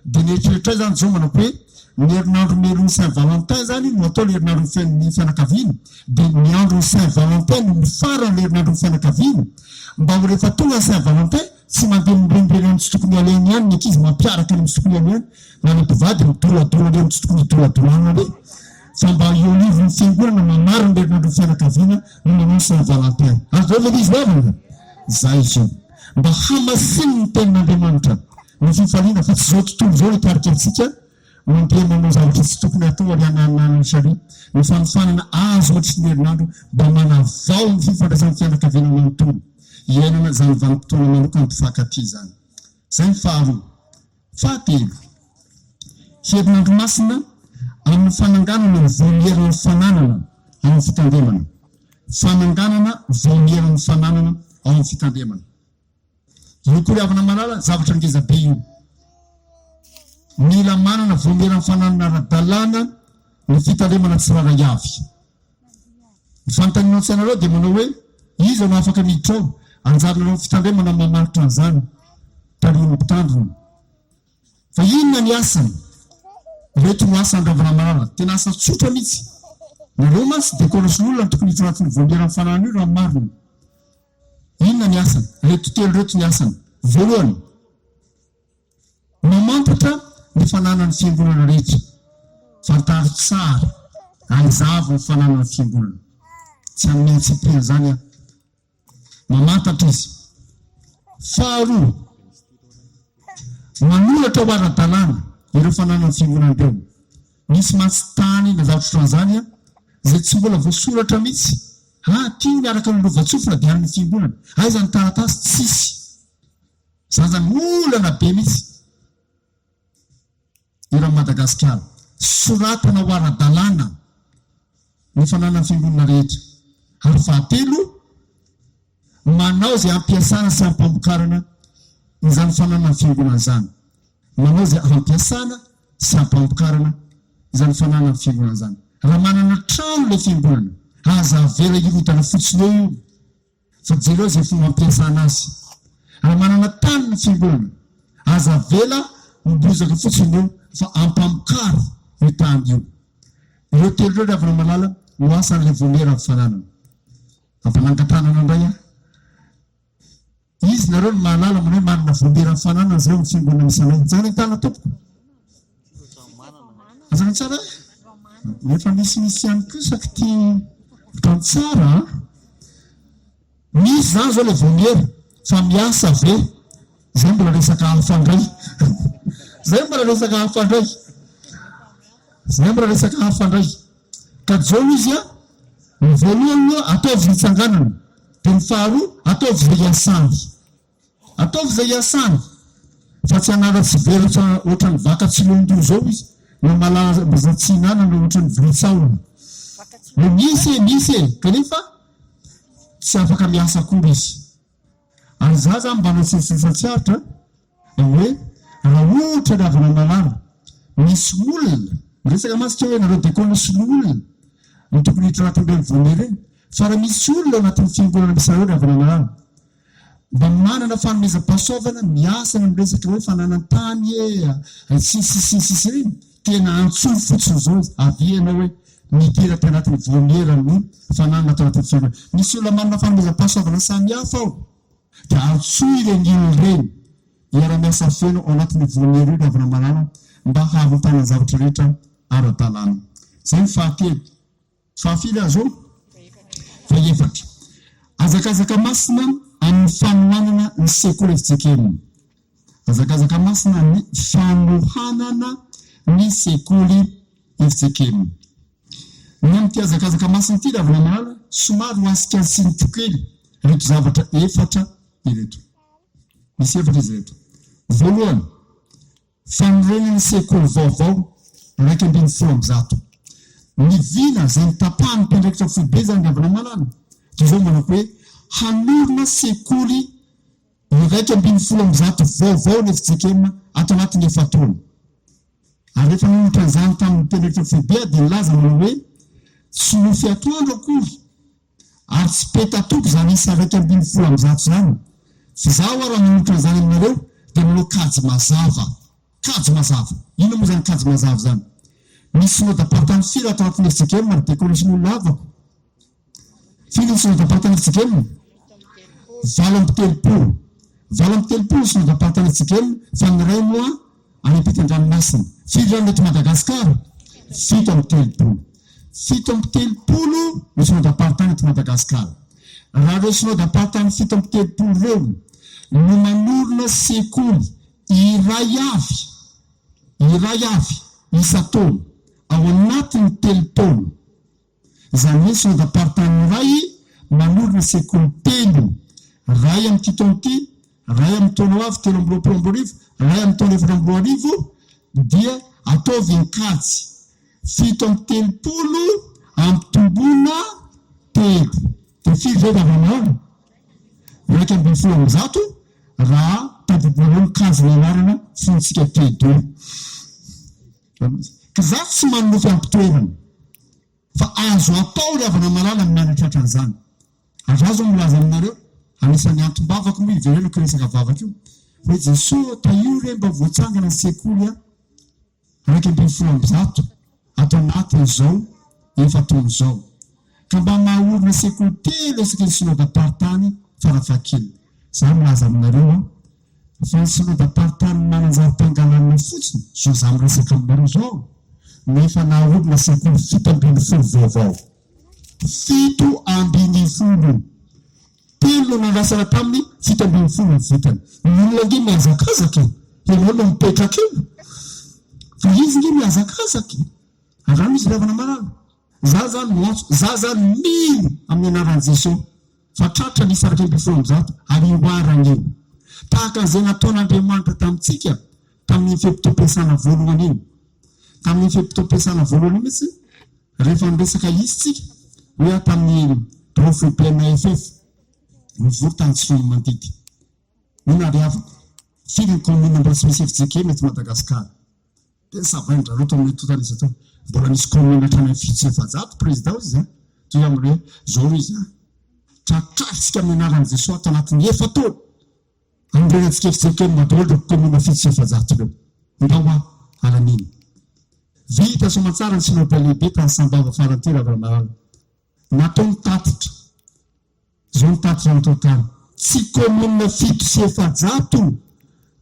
de ny eritreritray zany zao manako hoe ny herinandro merony Saint Valentin zany no atao le herinandro ny fianakaviana de ny andro Saint Valentin no farany le herinandro ny fianakaviana mba ho rehefa tonga Saint Valentin tsy mandeha mirenireny ny tsy tokony alainy ihany ny ankizy mampiaraka ny tsy tokony alainy ihany na ny mpivady midoladolana le ny tsy tokony hidoladolana le fa mba iolivo ny fiangonana mamariny le herinandro ny fianakaviana no manao Saint Valentin azao le izy lavana zay izy io mba hamasiny ny tenin'andriamanitra ny fifaliana fa tsy zao tontolo zao hitarika antsika mandeha manao zavatra tsy tokony atao aliananany sary ny fanofanana azo ohatry ny herinandro mba manavao ny fifandraisan'ny fianakaviana manontolo iainana zany vanim-potoana manokana mpifankaty zany zay ny faharoa fahatelo herinandro masina amin'ny fananganana ny voamierana ny fananana ao amin'ny fitandremana fananganana voamierana ny fananana ao amin'ny fitandremana io koa avana manala zavatra ngezabe io mila manana voamierana ny fananana ara-dalàna ny fitandremana tsiraray avy ny fanontaniana tsy anareo de manao hoe izy anao afaka miditra ao anjarinareo ny fitandremana mamaritra an'izany talohan'ny mpitandrina fa inona ny asany reto no asa andravana marana tena asa tsotra mihitsy nareo mantsy de kolosin'olona ny tokony hitratiny voanera ny fanahana io raha marina. Inona ny asany? Reto telo reto ny asany. Voalohany, mamantatra ny fananana ny fiangonana rehetra, fantaro tsara aizavo ny fananana ny fiangonana, tsy amin'ny antsipina zany a, mamantatra izy. Faharoa, manolotra ho ara-dalàna ireo fananana ny fiangonana ireo. Misy matsy tany na zavatra ohatran'izany a zay tsy mbola voasoratra mihitsy. Tia miaraka ny lova-tsofina dia amin'ny fiangonana. Aiza ny taratasy? Tsisy. Zany zany olana be mihitsy. Ira Madagasikara, soratana ho ara-dalàna ny fananana ny fiangonana rehetra. Ary fahatelo, manao izay ampiasana sy ampamokarana izany fananana ny fiangonana izany. Manao izay ampiasana sy ampamokarana izany fananana ny fiangonana izany. Raha manana trano ilay fiangonana, aza avela irotana fotsiny eo io, fa jereo izay fomba ampiasana azy. Raha manana tany ny fiangonana, aza avela mibozaka fotsiny eo, fa ampamokary io tany io. Ireo telo ireo ravina malala no asan'ilay vonera ny fananana. Ampanangatanana indray a. Izy nareo no mahalala manao manana vonera ny fananana zay ny fiangonana misy anay. Zany tana tompoko. Azany tsara e? Nefa misy ihany kosa tia tany tsara. Misy zany zao ilay vonera fa miasa ve? Zay mbola resaka hafandray. Zay mbola resaka hafandray. Zay mbola resaka hafandray. Ka zao izy a, ny voalohany ataovy hitsanganana, dia ny faharoa ataovy izay iasany. Ataovy izay iasany. Fa tsy hanara tsy vera ohatra ny vaka tsy lomdo zao izy, na malaza tsy hinanana ohatra ny vilitsaona. No misy kanefa tsy afaka miasa akory izy. Ary za zany mba natsitsatsiaritra hoe raha ohatra ny avana malala misy olona resaka masika hoe nareo dekona sy olona ny tokony hitratindre ny vonera eny, fa raha misy olona anatin'ny fiangonana misy reo ny avana malala mba manana fanomezam-pahasoavana miasana miresaka hoe fananantany sisy reny, tena antsoy fotsiny zao aviana hoe miteraka anatin'ny vonera ny fananana atao anatin'ny fiangonana. Misy olona manana fanomezam-pahasoavana samy hafa ao dia antsoy ireny olona ireny hiara-miasa feno ao anatin'ny vonera io ny avana malala mba hahavitana zavatra rehetra ara-dalàna. Zay ny fahatelo. Fahafily azo faefatra, azakazaka masina amin'ny fanohanana ny sekoly fitsekemina. Azakazaka masina ny fanohanana ny sekoly fitsekemina. Ny amin'ity azakazaka masina ity ravina malala somary ho asika sy ny tokely reto zavatra efatra ireto. Misy efatra izy reto. Voalohany, fanorenana ny sekoly vaovao raiky ambin'ny folo amby zato. Ny vina izay nitapahany mpendraikitra foibe zany ny avana malala dia zao manako hoe hanorina sekoly raiky ambin'ny folo amby zato vaovao ny fitsekemina ato anatin'ny efataona. Ary rehefa nanolotra izany tamin'ny mpendraikitra foibe dia nilaza manao hoe tsy nofy atoandro akory ary tsy petatoky zany isa raiky ambin'ny folo amby zato zany. Fa zaho raha nanolotra izany aminareo dia manao kajy mazava. Kajy mazava. Ino moa zany kajy mazava zany? Misy synodam-paritany firy atao anatin'ny fitsekemina ny dekôrasion'olona avako. Firy ny synodam-paritany fitsekemina? 80. 80 synodam-paritany fitsekemina fa ny ray moa any ampitan-dranomasina. Firy rano eto Madagasikara? 70. 70 ny synodam-paritany eto Madagasikara. Raha reo synodam-paritany 70 reo no manorina sekoly iray avy isa-taona ao anatin'ny 3 taona. Izany hoe synodam-paritany iray manorina sekoly 3, ray amin'ity taona ity, ray amin'ny taona ho avy 2024, ray amin'ny taona 2024, dia ataovy ny kajy 70 ampitombona 3. Dia firy zay ravana raiky ambin'ny folo amby zato raha tadidinareo ny kajy ny anarana fontsika tedo. Ka za tsy manonofy ampitoerana fa azo atao ry avana malala mianatra an'izany. Ary azo milaza aminareo anisan'ny antom-bavaka moa iverenako resaka vavaka io hoe Jesosy taio re mba voatsangana ny sekoly raiky ambin'ny folo amby zato atao anatiny zao efa taony zao ka mba mahaorina sekoly telo esaky ny synodam-paritany farafakely za milaza aminareo fa ny synodam-paritany mananjary-pangalanana fotsiny zo za miresaka aminareo zao nefa nahaorina sekoly fito ambin'ny folo vaovao fito ambin'ny folo telo nandrasana taminy fito ambin'ny folo ny vitany ny olona nge miazakazaky ianao no mipetraka io fa izy nge miazakazaky arano izy ravana marano za zany moantso za zany mino amin'ny anaran'i Jesosy fa tratra nisy raiky ambin'ny folo amby zato ary oarana io tahaka an'izay nataon'Andriamanitra tamintsika tamin'ny fepitoam-piasana voalohany iny tamin'ny fepitoam-piasana voalohany iny mihitsy rehefa niresaka izy tsika hoe tamin'ny profeta NFF mivory tany tsy folo mandidy ino ary afaka firy commune mbola tsy misy FJK mety Madagasikara tena savaindrareo to amin'ny totanisy atao mbola misy commune hatrany fito sy efajato président izy toy amin'ireo zao izy tratratsika amin'ny anaran'i Jesosy ato anatin'ny efataona amrenatsika FJK madôlra commune fito sy efajato ireo ndao alaniny vita somatsara ny synodal lehibe tany sambava farany ravana marana natao nitatitra zao nitatitra natao tany tsy commune fito sy efajato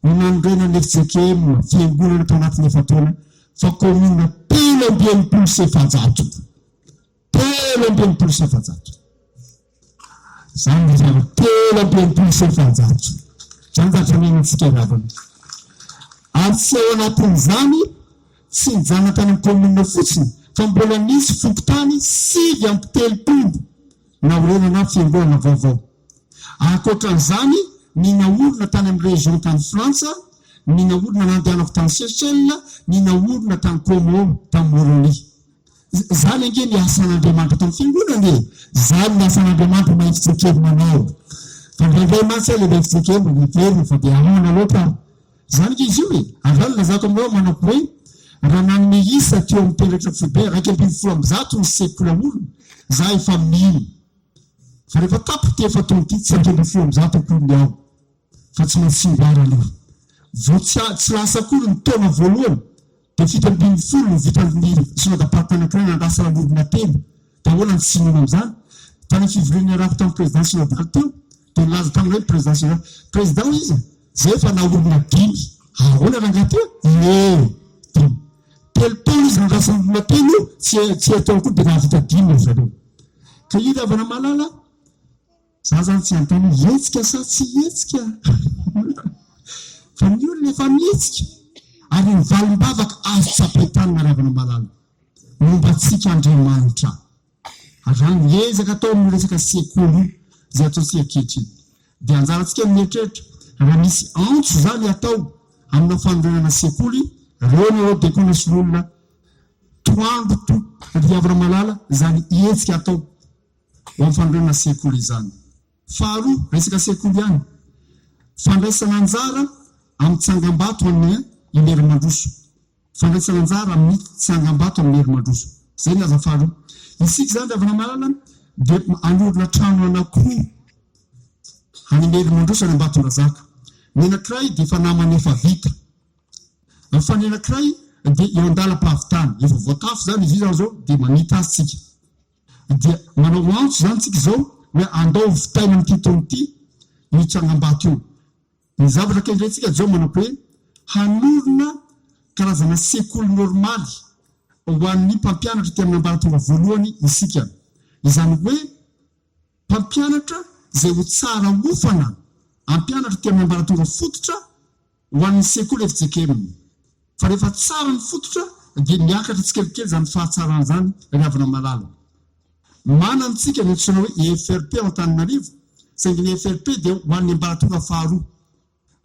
no nanondrenany FJKM fiangonana atao anatin'ny efataona fa commune telo amby enimpolo sy efajato telo amby enimpolo sy efajato zany zany telo amby enimpolo sy efajato zany zatraminitsika ravana ary tsy ao anatin'izany tsy nijana tany amin'ny commune fotsiny fa mbola nisy fokontany sivy ampy telopolo naorenana fiangonana vaovao ankoatran'izany ny naorina tany amin'ny région tany Frantsa ny naorina nandehanako tany Seychelles ny naorina tany Como tany Moroni zany ange ny asan'Andriamanitra tany fiangonana zany ny asan'Andriamanitra ma FJK manao fa ndraindray mantsy le FJK miverina fa dia ahona loatra zany nge izy io e azany lazako aminao manako hoe raha nanome isa teo amin'ny peratra foibe raiky ambin'ny folo amby zato ny sekola olona za efa mino fa rehefa tapo ty efa tonty tsy raiky ambin'ny folo amby zato akory ao fa tsy maintsy singara aloha vo tsy lasa akory ny taona voalohany dia fito ambin'ny folo ny vitany synodam-paritany ankiray nandasa lamorona telo dahoana ny sinoana am'izany tany fivoriana arako tamin'ny président synodal teo dia nilaza tamin'ireo président président izy zay efa naorona dimy ahoana rangaha teo dimy telopolo izy nandasa lamorona telo tsy atao koa dia nahavita dimy ry zareo ka io ravana malala za zany tsy antany hetsika sa tsy hetsika fa ny olona efa mihetsika ary ny valim-bavaka azo tsapahitanina ravana malala momba tsika Andriamanitra azany ezaka atao amin'ny resaka sekoly zay ataontsika ankehitriny dia anjarantsika mieritreritra raha misy antso zany atao amina fanorenana sekoly reo ny eo dekona sy olona toandro to riavana malala zany hetsika atao ho amin'ny fanorenana sekoly izany faharoa resaka sekoly ihany fandraisana anjara amin'ny tsangam-bato amin'ny imery mandroso fandraisana anjara amin'ny tsangam-bato amin'ny imery mandroso zay ny aza faharoa isika zany ravana malala dia anorina trano anankiroa hanimery mandroso any Ambatondrazaka ny anankiray dia efa namana efa vita fa ny anankiray dia eo andalam-pahavitany efa voatafo zany izy zao zao dia manita azy tsika dia manao antso zany tsika zao hoe andao vitaina amin'ity taon'ity ny tsangam-bato io ny zavatra kendrentsika zao manako hoe hanorina karazana sekoly normaly ho an'ny mpampianatra ty amin'ny ambaratonga voalohany isika izany hoe mpampianatra zay ho tsara ofana ampianatra ty amin'ny ambaratonga fototra ho an'ny sekoly FJK fa rehefa tsara ny fototra dia miakatra tsikelikely zany fahatsarana zany ravana malala manantsika ny antsoina hoe EFRP ao Antananarivo saingy ny EFRP dia ho an'ny ambaratonga faharoa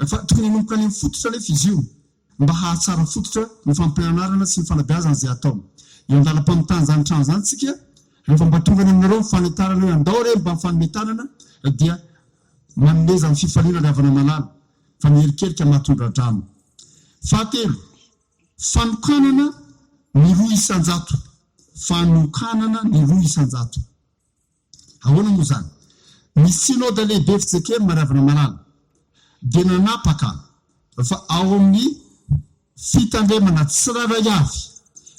fa tokony hanomboka any amin'ny fototra nefa izy io mba hahatsara fototra ny fampianarana sy ny fanabeazana zay atao eo andalam-pamitana zany trano zany tsika rehefa mba tonga any aminareo mifanetarana hoe andao re mba mifanometanana dia manome zany fifaliana ravana malala fa mierikerika mahatondra-drano fahatelo fanokanana ny roa isan-jato fanokanana ny roa isan-jato ahoana moa zany ny synode lehibe FJK maravana malala dia nanapaka fa ao amin'ny fitandremana tsiraray avy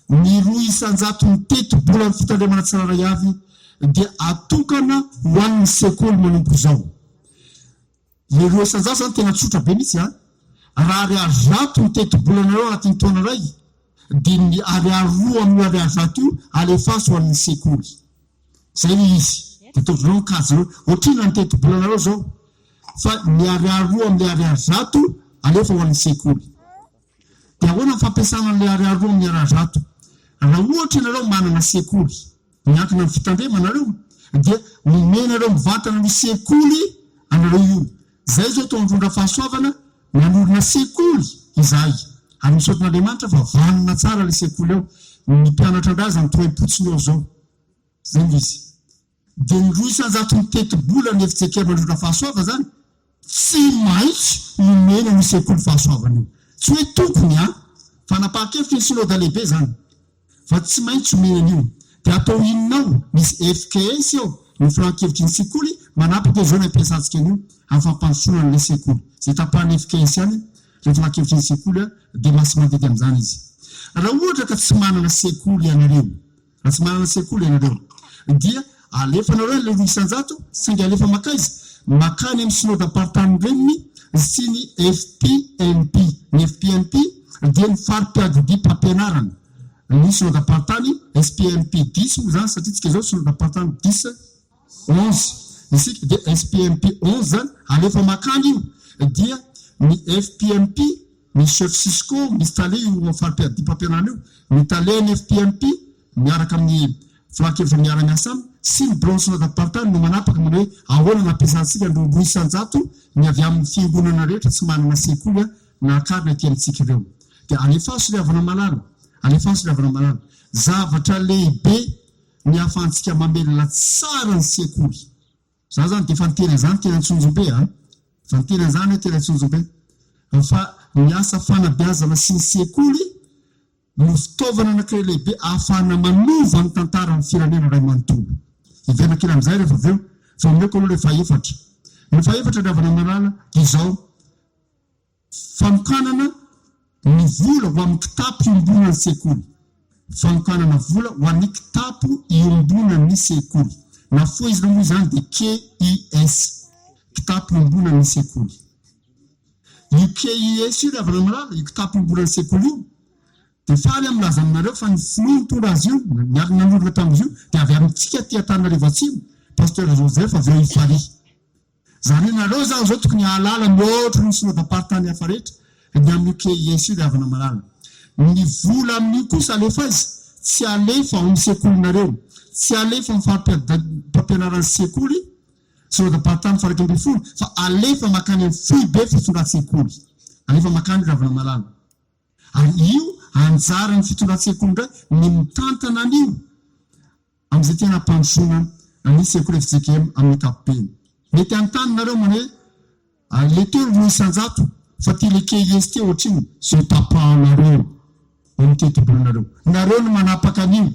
ny 200 miteti-bola ny fitandremana tsiraray avy dia atokana ho an'ny sekoly manompo zao. Le 200 zany tena tsotra be mihitsy a. Raha ariary 100 miteti-bolanareo anatin'ny taona ray dia ny ariary 2 amin'ny ariary 100 io alefaso ho an'ny sekoly. Zay izy. Dia tokony mikajy ohatrina ny teti-bolanareo zao fa ny ariary 2 amin'ny ariary 100 alefa ho an'ny sekoly. Dia ahoana ny fampiasana an'ilay ariary 2 amin'ny ariary 100? Raha ohatra ianareo manana sekoly miankina amin'ny fitandremanareo dia omenareo mivantana ny sekoly anareo io. Zay zao tao androndra fahasoavana nanorina sekoly izahay. Ary misaotin'Andriamanitra fa vanina tsara le sekoly eo. Ny mpianatra andrazy ny toe-potsiny eo zao. Zay izy. Dia ny 200 miteti-bola ny efitsekera mandrondra fahasoava zany tsy maintsy omena ny sekoly fahasoavana io. Tsy hoe tokony fanapahakevitra ny synode lehibe zany fa tsy maintsy omena an'io. Dia atao inonao misy FKS eo ny firan-kevitry ny sekoly manapaka zao ny ampiasantsika an'io amin'ny fampandrosoana n'ilay sekoly. Zay tapahany FKS ihany le firan-kevitry ny sekoly dia masy mandeha amin'izany izy. Raha ohatra ka tsy manana sekoly ianareo, raha tsy manana sekoly ianareo dia alefanareo ilay 200 saingy alefa makaizy makany amin'ny synode apartany reniny sy ny FPNP. Ny FPNP dia ny farim-piadidia mpampianarana. Ny synode apartany SPNP 10 moa zany satria tsika zao synode apartany 10 11 isika dia SPNP 11 zany alefa makany io dia ny FPNP ny chef Cisco misy tale io farim-piadidia mpampianarana io ny tale ny FPNP miaraka amin'ny firan-kevitra miara-miasa aminy sy ny bureau synode apartany no manapaka mana hoe ahoana nampiasantsika ny 200 ny avy amin'ny fiangonana rehetra tsy manana sekoly nakarina aty amintsika ireo. Dia alefaso le havana malala, alefaso le havana malala. Zavatra lehibe ny ahafahantsika mamelona tsara ny sekoly. Za zany dia fanterana zany tena ntsonjombe fanterana zany tena ntsonjombe. Fa ny asa fanabeazana sy ny sekoly no fitaovana anankiray lehibe ahafahana manova ny tantara ny firenena ray manontolo. Ivena kely amin'izay rehefa avy eo fa omeko aloha le faefatra. Ny faefatra le havana malala izao fanokanana ny vola ho amin'ny kitapo iombona ny sekoly. Fanokanana vola ho amin'ny kitapo iombona ny sekoly. Na foizina moa izany dia KIS, kitapo iombona ny sekoly. Io KIS io le havana malala, io kitapo iombona ny sekoly io dia faly amin'laza aminareo fa ny filoha mitondra azy io, nanorina tamin'izy io dia avy amintsika ty Antananarivo Atsimo, pasteur Joseph avy eo Ivaly. Zany ianareo zao tokony hahalala mihoatra ny synode apartany hafa rehetra dia amin'ny KIS io le havana malala. Ny vola amin'io kosa alefa izy tsy alefa amin'ny sekolinareo, tsy alefa amin'ny farim-pampianaran'ny sekoly synode apartany faharoa ambin'ny folo fa alefa makany amin'ny foibe fitondran-tsekoly, alefa makany le havana malala. Ary io anjara ny fitondran-tsekoly ndray ny mitantana an'io amin'izay tena ampandrosoana ny sekoly FJKM amin'ny ankapobeny. Mety antanonareo mana hoe le teo 200 fa ty le KIS ty ohatriny zay tapahanareo amin'ny teti-bolanareo. Nareo no manapaka an'io.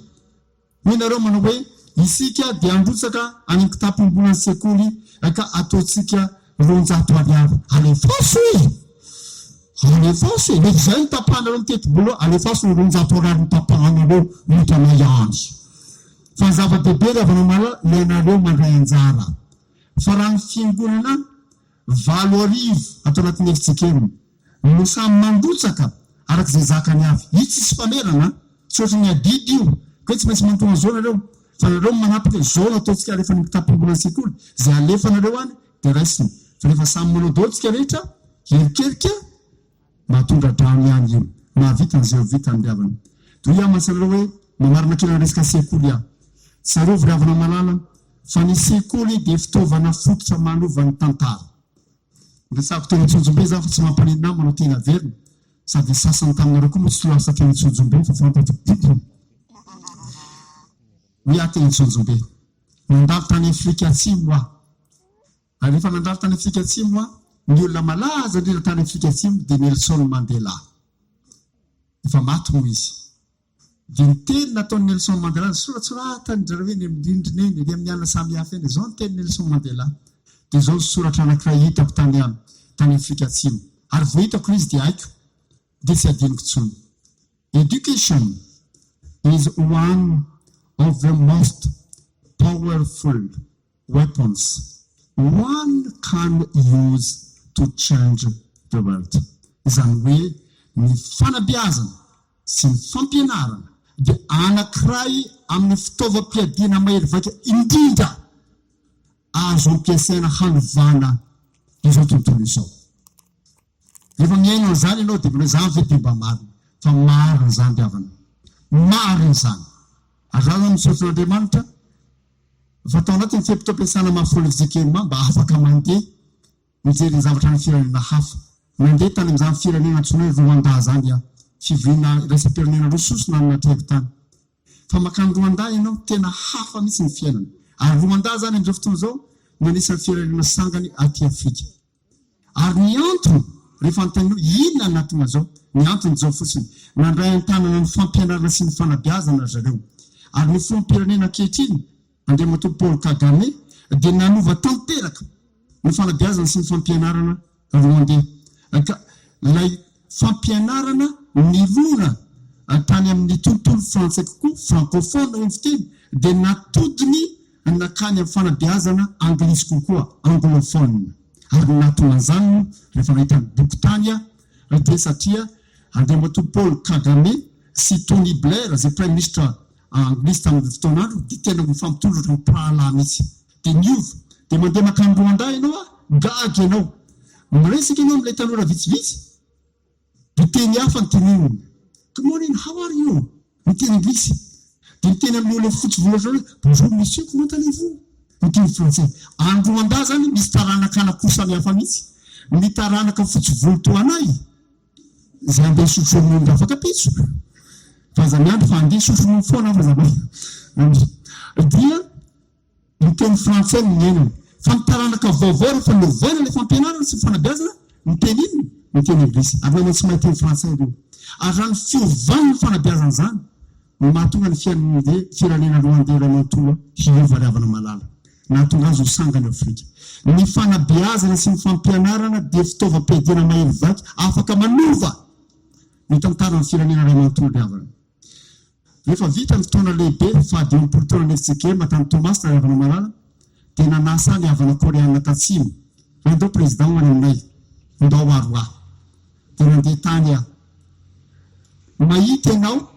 Hoe nareo manao hoe isika dia androtsaka any amin'ny kitapo iombona ny sekoly ka ataontsika 200 ariary. Alefaso alefaso mety zay ny tapahanareo amin'ny teti-bola alefaso 200 ariary ny tapahanareo mitrana ihany. Fa zava-dehibe le havana malala le nareo mandray anjara. Fa raha ny fiangonana 7 arivo atao anatin'ny FJKM no samy mandrotsaka arak'izay zakany avy. Io tsisy famerana, tsy ohatry ny adidy io. Ka tsy maintsy manontona zao nareo fa nareo manapaka zao ataontsika alefa ny kitapo iombona ny sekoly. Zay alefanareo any dia raisiny. Fa rehefa samy manao daholo tsika rehetra herikerika mahatondra drano ihany io. Mahavita n'izay vita ny riavana. Toy iaho mansanareo hoe mamarina kely ny resaka sekoly iaho. Tsareo viravana malala fa ny sekoly dia fitaovana fototra manova ny tantara. Resako tena tsonjombe za fa tsy mampanina manao tena verina sady sasany taminareo koa tsy lasa tena tsonjombe fa fantatro hoe aho tena tsonjombe. Nandalo tany Afrika Atsimo aho. Ary rehefa nandalo tany Afrika Atsimo aho, ny olona malaza indrindra tany Afrika Atsimo dia Nelson Mandela. Efa maty moa izy. Dia ny teny nataon'ny Nelson Mandela soratsoratany zareo hoe ny rindrina eny dia amin'ny alina samihafa eny izao ny teny Nelson Mandela. Dia izao soratra anankiray hitako tany Afrika Atsimo. Ary vao hitako izy dia haiko. dia tsy adiniko tsony. Education is one of the most powerful weapons one can use to change the world. Izany hoe ny fanabeazana sy ny fampianarana dia anankiray amin'ny fitaovam-piadiana mahery vaika indrindra azo ampiasaina hanovana izao tontolo izao. Rehefa miaina an'izany ianao dia mbola zany ve dia mba marina fa marina zany diavana, marina zany. Ary raha zany misaotran'Andriamanitra fa tao anatin'ny fiampitoam-piasana mahafolo fizikely mba afaka mandeha mijery ny zavatra ny firenena hafa. Mandeha tany amin'izany firenena antsoina hoe Rwanda zany a fivoriana raisam-pirenena rososona anatrehako tany. Fa makany Rwanda ianao tena hafa mihitsy ny fiainana. Ary Rwanda zany amin'izao fotoana izao no anisan'ny firenena sangany aty Afrika. Ary ny antony rehefa antanao inona nahatonga izao, ny antony izao fotsiny nandray an-tanana ny fampianarana sy ny fanabeazana zareo. Ary ny filoham-pirenena ankehitriny Andriamatoa Paul Kagame dia nanova tanteraka ny fanabeazana sy ny fampianarana Rwandais. Ilay fampianarana nirona tany amin'ny tontolo frantsay kokoa francophone ny fiteny dia natodiny nakany amin'ny fanabeazana anglisy kokoa anglophone. Ary natonga izany rehefa nahita ny boky tany dia satria Andriamatoa Paul Kagame sy Tony Blair izay prime ministre anglisy tamin'ny fotoana andro dia tena mifampitondra ny prahala mihitsy. Dia niova dia mandeha makany Rwanda ianao gaga ianao miresaka ianao amin'ilay tanora vitsivitsy dia teny hafa ny teneniny. Good morning, how are you? Miteny anglisy. Dia miteny amin'olona fotsy volatra hoe bonjour monsieur, comment allez-vous? Miteny français. Any Rwanda zany misy taranaka anakory samihafa mihitsy. Ny taranaka fotsy volo toa anay izay andeha sotro ronono afaka pitso. Fa za miandro fa andeha sotro ronono foana fa zany. Dia miteny français ny nenany. Fa ny taranaka vaovao rehefa novaina ilay fampianarana sy fanabeazana miteny inona? Miteny anglisy. Ary namany tsy mahay teny français ireo. Ary raha ny fiovana ny fanabeazana zany no mahatonga ny fiainan'ilay firenena Rwandais Rwandais hiova ravana malala. Nahatonga azy ho sangany Afrika. Ny fanabeazana sy ny fampianarana dia fitaovam-piadiana mahery vaika afaka manova ny tantaran'ny firenena Rwandais ravana. Rehefa vita ny fotoana lehibe fahadimy-polo taona nefitsika matany Tomasina ravana malala dia nanasa ny havana Koreana tatsimo. Andao président ho any aminay ndao aroa dia nandeha tany aho. Mahita ianao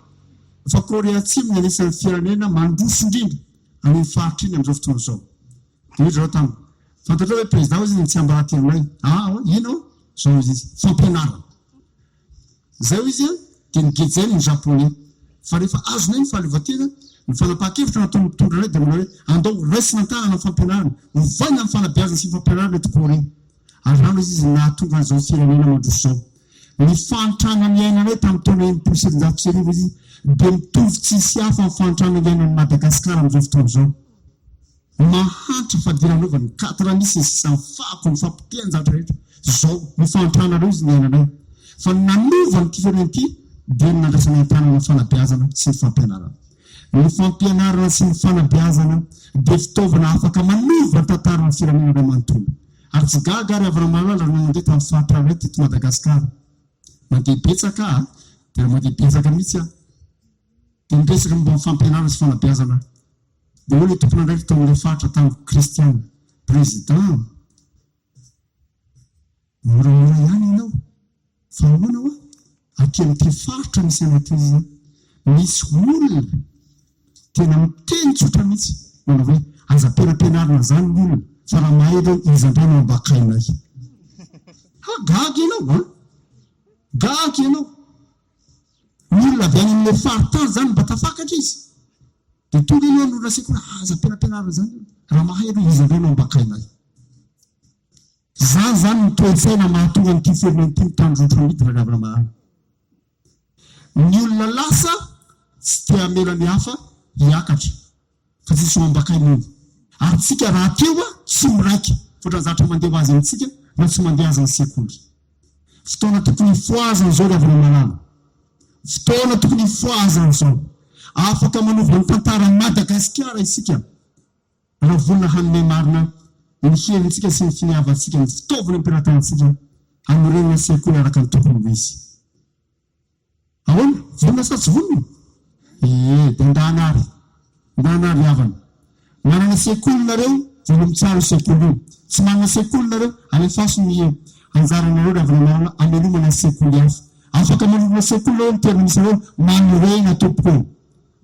fa Korea Atsimo ny anisan'ny firenena mandroso indrindra amin'ny faritra iny amin'izao fotoana izao. Dia hoe zareo taminy fantatra hoe président izy tsy ambaraty aminay. Inao zao izy fampianarana. Zay izy dia nigejainy ny japonais. Fa rehefa azonay ny fahaleovan-tena ny fanapahan-kevitra nataony mitondra anay dia manao hoe andao raisina an-tanana ny fampianarana, hovaina ny fanabeazana sy ny fampianarana eto Korea. Ary rano izy nahatonga an'izao firenena mandroso zao. Ny fanitrana miainanay tamin'ny taona 1970 izy dia mitovy tsisy hafa amin'ny fanitrana miainan'ny Madagasikara amin'izao fotoana izao. Mahantra fadiranova ny 4 misy sy fako ny fampiteny zavatra rehetra. Zao ny fanitrana reo izy miainanay. Fa nanova ny firenena ity dia nandraisana an-tanana ny fanabeazana sy ny fampianarana. Ny fampianarana sy ny fanabeazana dia fitaovana afaka manova ny tantaran'ny firenena iray manontolo. Ary tsy gaga ary avy malala no mandeha tamin'ny faritra iray teto Madagasikara. Mandeha betsaka dia mandeha betsaka mihitsy dia miresaka momba ny fampianarana sy fanabeazana. Dia hoe ilay tompona ndraiky tao amin'ilay faritra tamin'ny Kristiana président moramora ihany ianao fa ahoana aty amin'ity faritra misy anaty izy misy olona tena miteny tsotra mihitsy manao hoe aza-penampianarana zany ny olona fa raha mahay ireo izy indray no ambakainay. Gaga ianao gaga ianao. Ny olona avy any amin'ilay faritra zany mba tafakatra izy dia tonga ianao no naseko hoe aza-penampianarana zany raha mahay ireo izy indray no ambakainay. Zany ny toe-tsaina mahatonga nyity firenena ity mitandrotra mity raha ravina mahana. Ny olona lasa tsy te hamela ny hafa hiakatra fa tsisy ho ambakain'olo. Ary tsika raha teo tsy miraiky fotrany zavatra mandeha ho azy amintsika na tsy mandeha azy ny sekoly. Fotoana tokony foazana izao ravina malala. Fotoana tokony foazana izao. Afaka manova ny tantara Madagasikara isika. Raha volona hanome marina ny helintsika sy ny finiavantsika ny fitaovana ampiaratantsika amin'ny renina sekoly araka ny tokony ho izy. vonona sa tsy vonona dia ndahanary havana manana sekolinareo vono mitsaro sekoly io tsy manana sekolinareo alefaso ny anjaranareo ravina marana amelomana sekoly hafa afaka manomana sekoly eo mitoerana misy reo manorena tompoko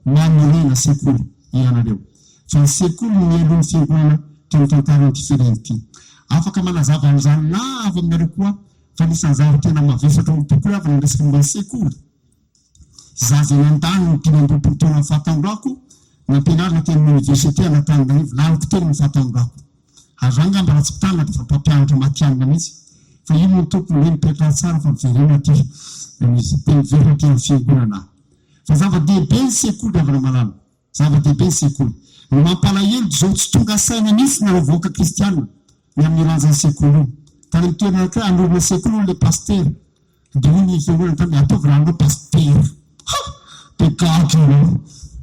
manorena sekoly ianareo fa ny sekoly ny alohan'ny fiangonana teny tantarany difereny ty afaka manazava an'izany na avy aminareo koa fa nisy anjara tena mavesatra tokoa avy ny resaka momba ny sekoly zaza eny an-tany ny 5 taona fahatanjorako nampianarina teny université anatananarivo laloko teny fahatanjorako ary raha ngamba raha tsy pitana dia fa mpampianatra matianina mihitsy fa ino no tompony hoe mipetrara tsara fa miverena ty misy teny verina ty amin'ny fiangonana fa zava-dehibe ny sekoly avana malala zava-dehibe ny sekoly ny mampalahelo zao tsy tonga saina mihitsy nareo voaka kristianina ny amin'ny lanjan'ny sekoly io tany mitoerana anakira anorina sekoly le paster dia hoy ny fiangonana tany ataovy ranonao paster pekatra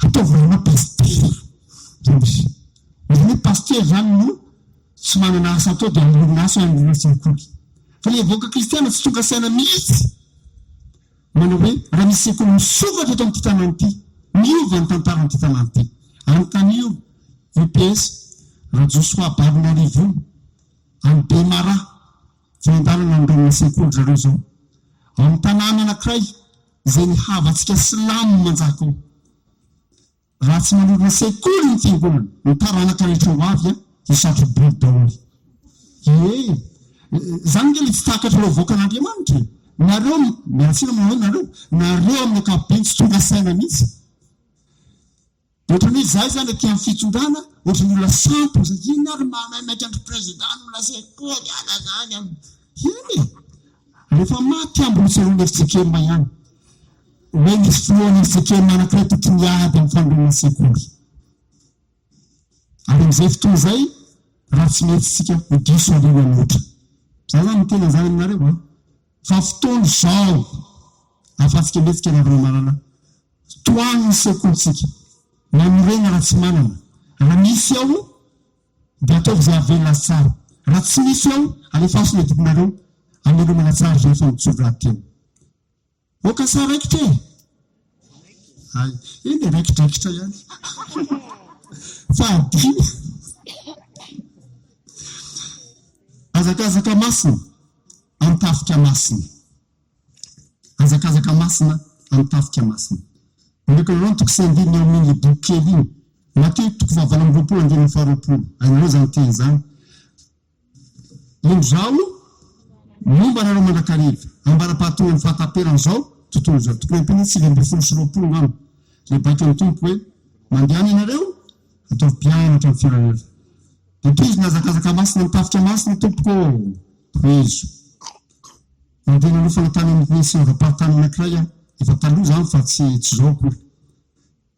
ataovy ranonao paster hoe paster zany no tsy manana asa atao dia anorina asa anorina sekoly fa le voaka kristiana tsy tonga saina mihitsy manao hoe raha misy sekoly misokatra eto amin'ity tanàna ity miova ny tantara n'ity tanàna ity anontany io UPS Rajosoa Barinarivo amin'ny Bemara fiandarana andromina sekoly zareo zao ao amin'ny tanàna anankiray izay ny havantsika silamo manjaka ao raha tsy manorina sekoly ny fiangonana ny taranaka rehetra ho avy isatro bolo daholy zany nge le tsy takatra reo voaka an'Andriamanitra nareo miaratsina manao nareo amin'ny ankapobeny tsy tonga saina mihitsy ohatrany hoe zay zany aty amin'ny fitsondrana ohatrany olona sampo zay iny ary maimaiky andro président olona sekoly ana zany iny rehefa maty ambolotsarony eritsekema ihany hoe misy filohan'ny eritsekema anankiray tokony ady amin'ny fandroana sekoly ary amin'izay fotoana zay raha tsy mety tsika ho diso alina loatra za zany mitena zany aminareo fa fotoana zao afatsika metsika ravina marana toaniny sekolitsika manorena raha tsy manana raha misy ao dia ataovy zay avelona tsara raha tsy misy ao alefaso le diponareo amelomana tsara zay efa mitsory raha teo oka sa raikitra eny raikitraikitra ihany fa adiny azakazaka masina antafika masina azakazaka masina antafika masina ndreka nareo toko sy andiny amin'ny boky kely iny mateo toko fahavalo amby roapolo andiny faharoapolo ainareo zany teny zany ino zao momba nareo mandrakariva ambara-pahatonga ny fahataperana zao tontolo zao tokony ampiny 920 ngano le baiko ny tompo hoe mandehana ianareo ataovy mpianatra amin'ny firenena dia toizy nazakazaka masina mitafika masina tompoko toizo mandeha nalofa natany amin'ny syvaparitany anankiray efa taloha zany fa tsy zao kory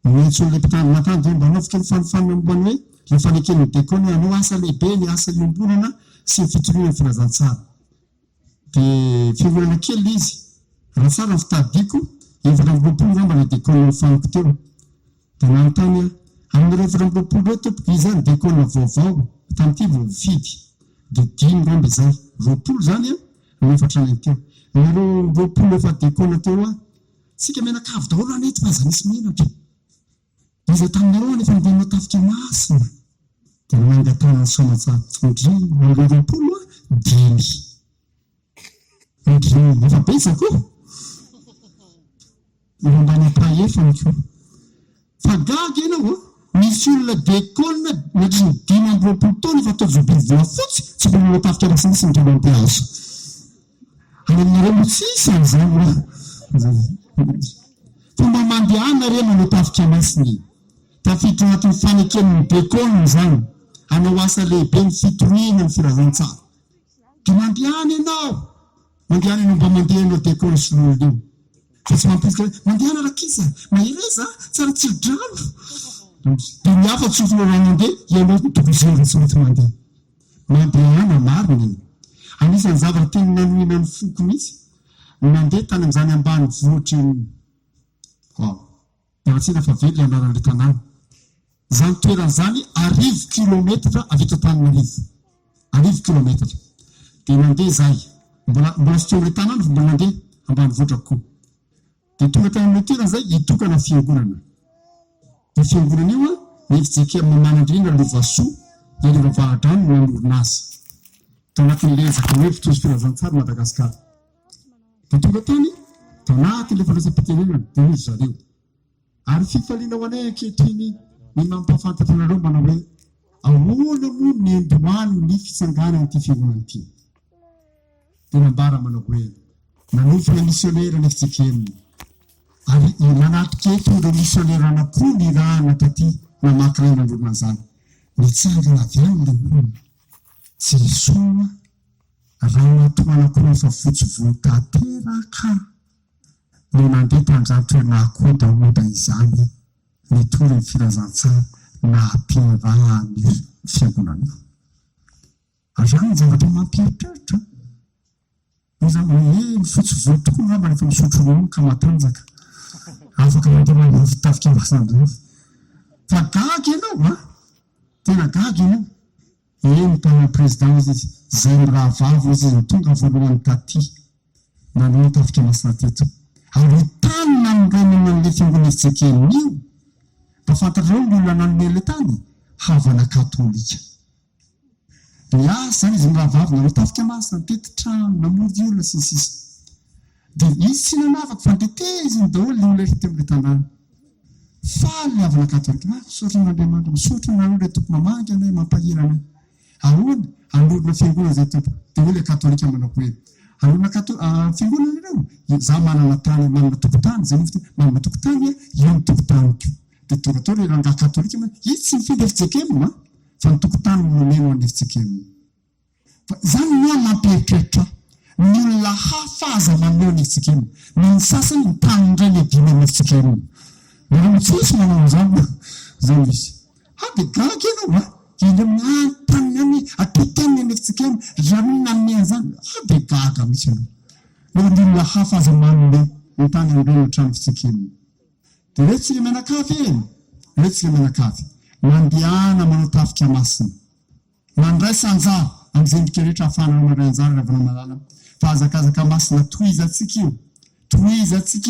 mihitsy le mpitany natany dia mba anaovika ny fanofanina mombany hoe le fanekeny dekony anao asa lehibe ny asa iombonana sy ny fitoriana ny firazantsara dia fiangonana kely izy raha tsara ny fitadiko 20 ngamba le dekony fanoko teo dia nanontany amin'ny 20 reo tompoko izy zany dekony vaovao tamity vao fidy dia 10 ngamba izay 20 zany nefatra any teo nareo 20 efa dekony teo tsika menakavy daholo anety fa za nisy menatra izy taminareo anefa mideny matafika masina dia mangatana somatsara ndry mandre 20 ndry efa betsako nombany praefany ko fa gaga ianao misy olona dekona natry ny 20 taona efa ataovy zobily vola fotsy tsy mbola matafika masina sy ndreo mampiazo any aminareo mo tsisy an'izany fomba mandehana reo manao tafika masina tafiditra anatin'ny faneken'ny dekona zany anao asa lehibe ny fitoriana ny firazantsara dia mandehana ianao mba mandehanao dekona sy lolo io fa tsy mampisika mandehana rakiza mahireza tsara tsidrano dia mihafa tsofinao raha mandeha ianao tokozery tsy mety mandehana marina anisan'ny zavatra teny nanoina ny foko mihitsy mandeha tany amin'izany ambany vohitry rahatsina fa vely andaran'le tanàna zany toeran'izany 10 kilometra avitra tanina 10 kilometra dia mandeha zay mbola sy teon'le tanàna fa mbola mandeha ambany vohitra koa dia tonga tamin'ilay toerana zay hitokana fiangonana. Dia fiangonana io a nefijekea mamanandrina lovasoa ilova vahadrano no anorina azy tao anatin'ilay zaka hoe fitozy firazantsary Madagasikara. Dia tonga tany tao anatin'ilay fandraisam-pitenenana dia hoy zareo ary fifaliana ho anay ankehitriny ny mampahafantatra anareo manao hoe ahoana moa ny androany ny fitsanganana ity fiangonana ity. Dia nambara manao hoe nanofina misionera nefijekea ary nanatrika eto ireo misionera anankiroa ny raha nataty namaky ray aman'olona zany. Nitsangana avy any ilay olona tsy risoa raha natoa anankiroa efa fotsy voatanteraka no nandeha tandratra hoe nakoda oda izany nitory ny firazantsary nampiraha ny fiangonana. Azany ny zavatra mampieritreritra izany hoe ny fotsy voa tokoa ngamba rehefa misotro ronono ka matanjaka afaka mandeha mandeha fitafika ambasandreo fa gaga ianao a tena gaga ianao. Eny tana président izy zay raha vavo izy tonga voalohany taty nanao tafika masina teto ary tany nanonganana an'ilay fiangonana fijekeny io mba fantatrareo ny olona nanome an'ilay tany havana katolika. Niasa zany izy raha vavo nanao tafika masina teto trano namory olona sisisy. Dia izy tsy nanavaka fa ndeteziny daholo ny olona rehetra amin'ilay tanàna. Faly havana katolika misaotra n'Andriamanitra misaotra nareo ilay tompo mamangy anay mampahira anay. Ahoana anorina fiangonana zay tompo. Dia hoe ilay katolika manao hoe anorina fiangonana ireo za manana tany manana tokotany zay manana tokotany io ny tokotaniko. Dia tonga tao ilay rangahy katolika izy tsy mifidy fijekemina fa ny tokotany nomeno an'ilay fijekemina. Zany no mampieritreritra ny olona hafa aza maneo ny fijekemina. Ny sasany ny tany indray lehibe amin'ny fijekemina. Ny tsisy manao zany zany izy. Dia gaga ianao a iny amin'ny tany any atotany any fijekemina ranona amin'ny zany dia gaga mihitsy ianao. Ny olona hafa aza maneo ny tany indray ny trano fijekemina. Dia rehetra menakavy eny rehetra menakavy mandehana manao tafika masina mandray sanjara amin'izay endrika rehetra ahafahana mandray anjara ravana malala fa azakazaka masina tohizatsika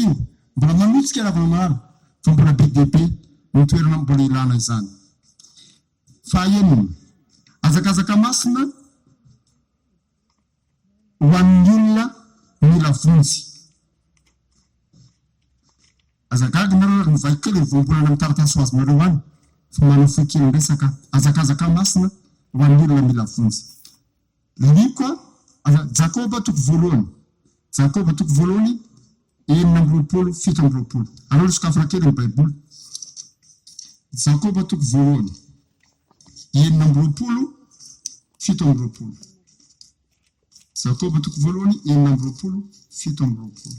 io mbola manotsika ravana malala fa mbola be dia be ny toerana mbola ilana izany. Fa enina azakazaka masina ho an'ny olona mila vonjy. Azagaga nareo nivaky kely ny voambolana amin'ny taratasy ho azonareo any fa manao fokely resaka azakazaka masina ho an'ny olona mila vonjy. Liko Jakoba toko voalohany 7:20. Aleo sokafana kely ny Baiboly. Jakoba toko voalohany 7:20. Jakoba toko voalohany 7:20.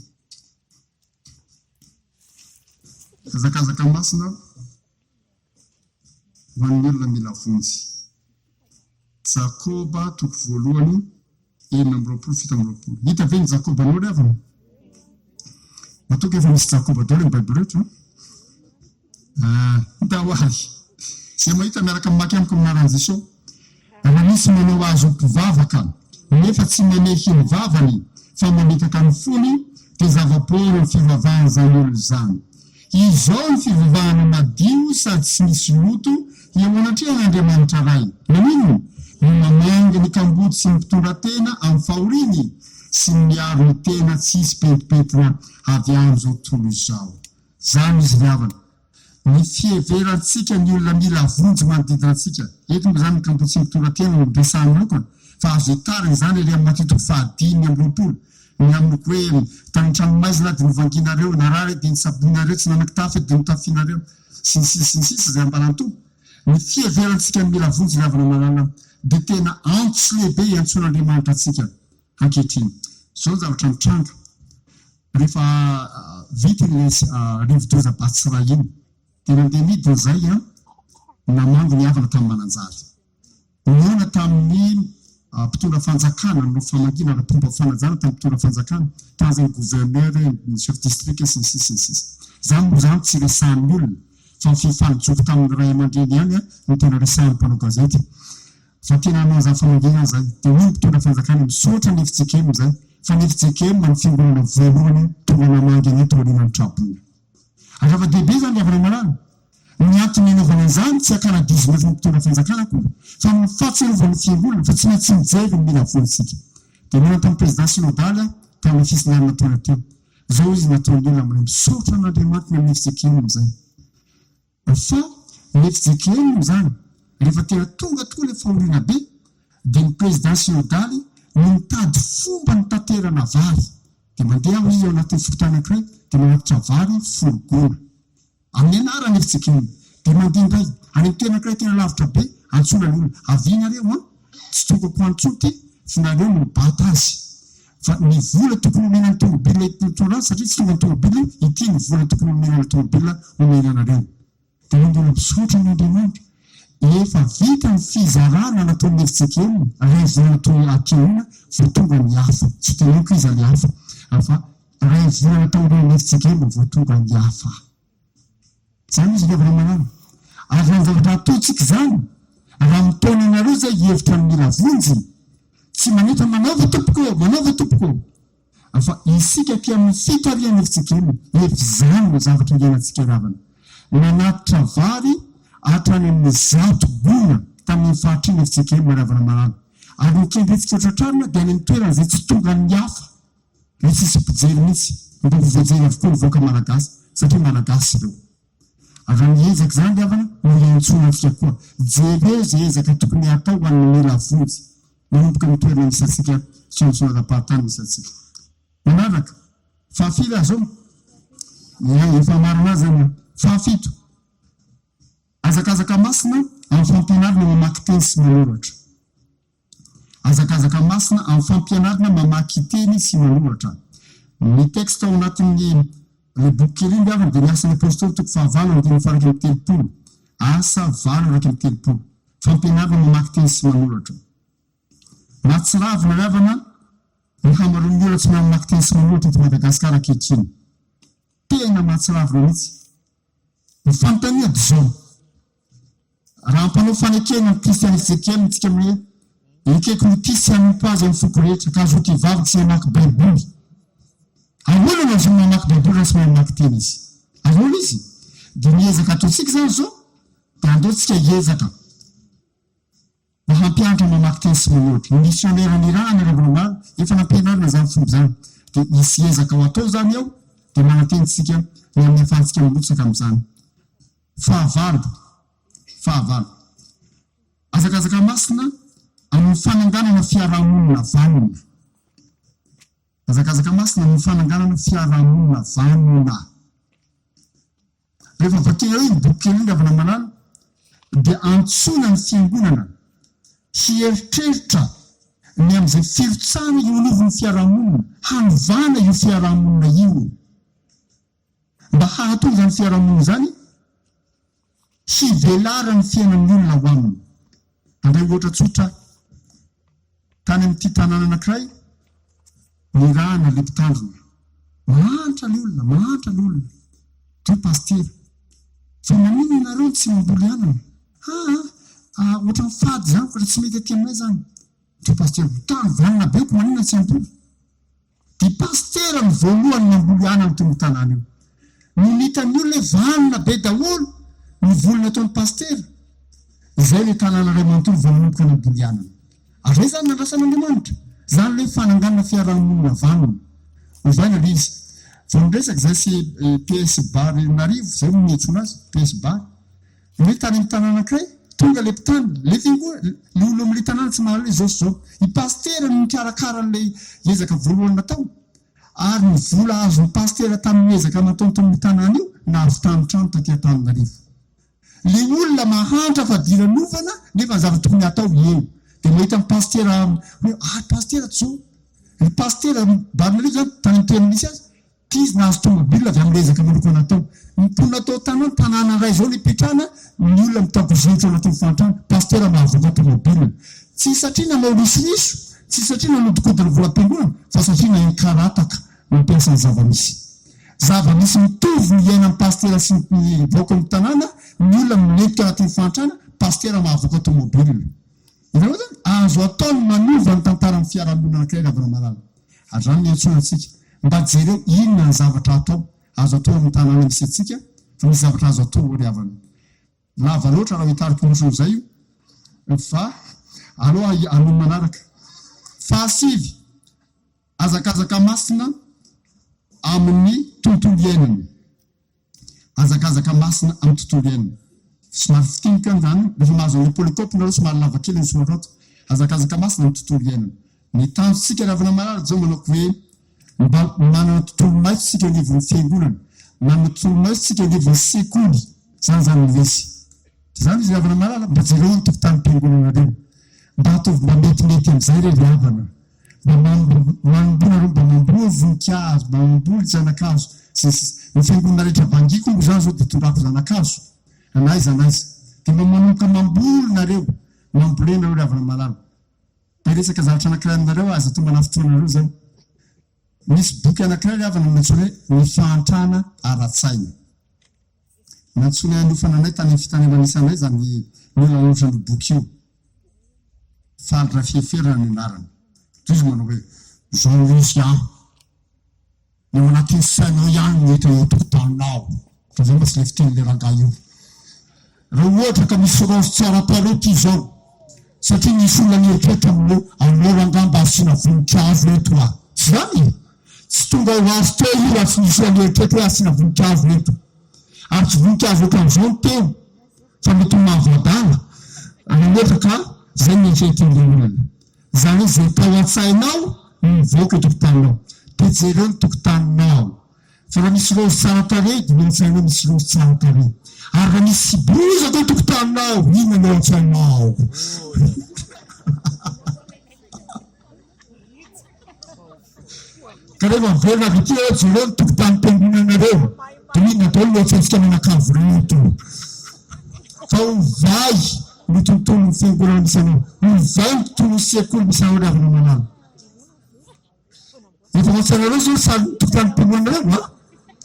Azakazaka masina ho an'ny olona mila vonjy. Jakoba toko voalohany 7:20. Hita ve ny Jakoba anao ry avana? Matoka efa misy Jakoba daholo ny Baiboly rehetra. Hita ho azy zay mahita miaraka mamaky amiko aminaran'i Jesosy. Raha misy manao azy ho mpivavaka nefa tsy manehy ny vavany fa manekaka ny fony dia zava-poana ny fivavahana zany olona zany. Izao ny fivavahana madio sady tsy misy loto eo anatrehan'Andriamanitra ray. Nanino? Ny mamanga ny kambody sy ny mpitondra tena amin'ny fahoriany sy ny miaro ny tena tsisy petipetina avy amin'izao tontolo izao. Zany izy riavana. Ny fieverantsika ny olona mila vonjy manodidina antsika. Eto moa zany ny kambody sy ny mpitondra tena no resahany lokana fa azo hitariny zany ilay amin'ny matitoko 5:20. Ny amin'ny hoe tany tranomaizina dia novanginareo narary dia nitsabonareo tsy nanak-tafy dia nitafinareo sy ny sisa zay ambalanto. Ny fieverantsika mila vonjy riavana malala dia tena antso lehibe iantson'Andriamanitra antsika ankehitriny. Zao ny zavatra mitranga rehefa vita ilay rivo-doza Batsira iny dia nandeha midina zay namango ny havana tamin'ny Mananjary. Niona tamin'ny mpitondra fanjakana no famangina na mpomba fanajana tamin'ny mpitondra fanjakana tazany gouverneur ny chef district sy ny sisa. Zany moa zany tsy resahan'ny olona fa fifanijoko tamin'ny ray aman-dreny ihany no tena resahan'ny mpanao gazety fa tena hanao zany famangina zay dia hoy mpitondra fanjakana misaotra ny fijekemina zay fa ny fijekely ny fiangonana voalohany tonga namangy any toariana ny trabona zava-dehibe zany lavana malala ny antony anaovana an'izany tsy akana 19 ny mpitondra fanjakanako fa ny fahatsiarovany fiangonana fa tsy maintsy mijery ny mila voantsika dia nana tamin'ny président synodale tamin'ny fisinarina taona teo zao izy nataon'olona amin'ny misaotra an'Andriamanitra amin'ny fijekely amin'izay fa ny fijekely zany rehefa tena tonga tokoa ilay fahoriana be dia ny président synodaly no mitady fomba ny tanterana vary dia mandeha aho izy ao anatin'ny fotoana anankiray dia manatitra vary fologona amin'ny anarany fijekely dia mandeha indray any amin'ny toerana anankiray tena lavitra be antsoina ny olona avianareo a tsy tokako antsoty fa nareo no mibata azy fa ny vola tokony omena ny tomobila itondrany satria tsy tonga ny tomobila ity ny vola tokony omena ny tomobila omena anareo dia mandeha misotra n'Andriamanitra efa vita ny fizarana nataon'ny fijekely ray volana toy akeona vao tonga ny hafa tsy teneko izy ny hafa fa ray volana taon'ny fijekely vao tonga ny hafa zany izy levana manano ary raha zavatra ataontsika zany raha mitaona anareo zay hevitra amin'ny mila vonjy tsy manefa manaova tompoko fa isika ty amin'ny fitarian'ny fijekely zany no zavatra ingenantsika ravana nanatitra vary atrany amin'ny zato gona tamin'ny fahatriny fijekely maravana manano ary nikendre fitsotratrarina dia any amin'ny toerana zay tsy tonga ny hafa le tsisy mpijery mihitsy mba voajery avokoa nivoaka malagasy satria malagasy ireo ary miezaka zany diavana miantsona antsika koa jereo zay ezaka tokony atao amin'ny mila vonjy manomboka ny toerana misy atsika tsy antsona ra-pahatany misy atsika manaraka fahafila zao efa maro anazy zany fahafito azakazaka masina amin'ny fampianarana mamaky teny sy manoratra azakazaka masina amin'ny fampianarana mamaky teny sy manoratra ny texte ao anatin'ny le boky kely iny avana dia miasan'ny apôstôly toko fahavalo andiny faraka amin'ny telopolo asa valo araka amin'ny telopolo fampianarana mamaky teny sy manoratra mahatsiravina ravana ny hamaroan'ny olona tsy mamaky teny sy manoratra eto Madagasikara ankehitriny tena mahatsiravina mihitsy ny fanontaniady zao raha mpanao fanekena ny kristiany fijekely ntsika hoe ekeko ny tisy amimpo azy amin'ny foko rehetra ka azo tivavaka sy mamaky baiboly aolana azo mamaky baiboly raha sy mamaky teny izy aola izy dia miezaka ataontsika zany zao dia andeotsika hiezaka mba hampianatra mamaky teny sy manoratra ny missionnaire irany ravana maro efa nampianarina zany fomba zany dia misy ezaka ho atao zany ao dia manatentsika ny amin'ny afahantsika milotsaka amin'izany fahavalo azakazaka masina amin'ny fananganana fiarahamonina vanona azakazaka masina amin'ny fananganana fiarahamonina vanona rehefa vakena hoe ny boky kely iny ravana manano dia antsona ny fiangonana hieritreritra ny amin'izay firotsana ionovon'ny fiarahamonina hanovana io fiarahamonina io mba hahatonga zany fiarahamonina zany hivelara ny fiainan'ny olona ho aminy andray ohatra tsotra tany amin'ity tanàna anankiray ny rahana le mpitandrina mahantra le olona reo pastera fa manino ianareo tsy mamboly anana ohatra mifady zany fa tsy mety aty aminay zany reo pastera tany vanina be ko manina tsy amboly dia pastera ny voalohany mamboly anana to ny tanàna io no nitan'ny olona vanina be daholo ny volona ataon'ny pastera izay le tanàna ray manontolo vao manomboka ny ambolianana ary ray zany nandrasan'Andriamanitra zany le fananganana fiarahamonina vanona ovaina le izy vao miresaka zay sy PS bar narivo zay no mietsona azy PS bar hoe tany amin'ny tanàna anankiray tonga le mpitany le fingoa le olo amin'le tanàna tsy mahala zao sy zao i pastera no mikarakara an'ilay ezaka voalohany natao ary ny vola azon'ny pastera tamin'ny ezaka nataony tamin'ny tanàna io na azo tamitrano taty Antananarivo le olona mahantra fa diranovana nefa ny zavatra tokony atao eo dia mahita ny pastera hoe pastera tsao ny pastera barnarivo zany tany toerana misy azy ty izy nahazo tomobila avy amin'ny ezaka manokana atao mipona atao tanàna ray zao le petrana ny olona mitakozehitra anatin'ny fantrana pastera mahavoaka tomobila tsy satria nanao risoriso tsy satria nanodikodiny volam-piangonana fa satria nainkarataka mampiasa ny zava-misy mitovy ny iaina amin'ny pastera sy mivoaka amin'ny tanàna ny olona minetika anatin'ny fantrana pastera mahavoaka tomobila ianao zany azo ataony manova ny tantara amin'ny fiarahamonina anankiray ravana malala adrano miantsona antsika mba jereo inona ny zavatra atao azo atao amin'ny tanàna misy atsika fa misy zavatra azo atao ry havana lava loatra raha hitariko nosony zay io fa aloha ano manaraka fahasivy azakazaka masina amin'ny tontolo iainana azakazaka masina amin'ny tontolo iainana somary fitinika an'izany rehefa mahazo ny polycope nareo somary lava kely ny soratrato azakazaka masina amin'ny tontolo iainana ny tanjonsika ravana marary zao manako hoe mba manana tontolo maitso sika anivon'ny fiangonana manana tontolo maitso sika anivon'ny sekoly zany lesy zany izy ravana marary mba jereo ny tokotany mpiangonana reo mba ataovy mba metimety am'izay re ravana mba manombola mba mamboa voninkazo mba mamboly zanakazo ny fiangonana rehetra vangiko ngo zany zao dia tondrako zanakazo anaiza dia mba manomboka mamboly nareo mambolena reo ravana marary resaka zavatra anankiray aminareo aza atao mbanafy fotoanareo zao misy boky anankiray ravana mantsony hoe ny fahantrana ara-tsaina mantsony anofana anay tany fitaneana misy anay zany milaotra ny boky io faldra fieferana ny anarany izy manao hoe zao izy ny manatin'ny sainao ihany mety eo tokotaninao fa zay mba tsy le fitenyle ranga io raha ohatra ka misy roso tsara paroty zao satria nisy olona mieritreta aminao anao rangamba asina voninkazo eto tsy zany tsy tonga ho azo teo io raha tsy nisy olona mieritreta hoe asina voninkazo eto ary tsy voninkazo ohatran'izao ny teo fa mety mahavoadana raha ohatra ka zay mieritretileolana zany hoe zay tao an-tsainao mivoaka tokotaninao dia jereo ny tokotaninao fa raha misy roso tsara tare dia an-tsainao misy roso tsara tare ary raha misy boza tao tokotaninao inona no an-tsainao ka rehefa miverina avy ity hoe jereo ny tokotany mpiangonanareo dia inona daholo no atsentsika manakavo reto fa ovay ny tontolo ny fiangonana misy anao ovay ny tontolo ny sekoly misy anao ravana manano efa matsanareo zao sary tokotany mpiangonanareo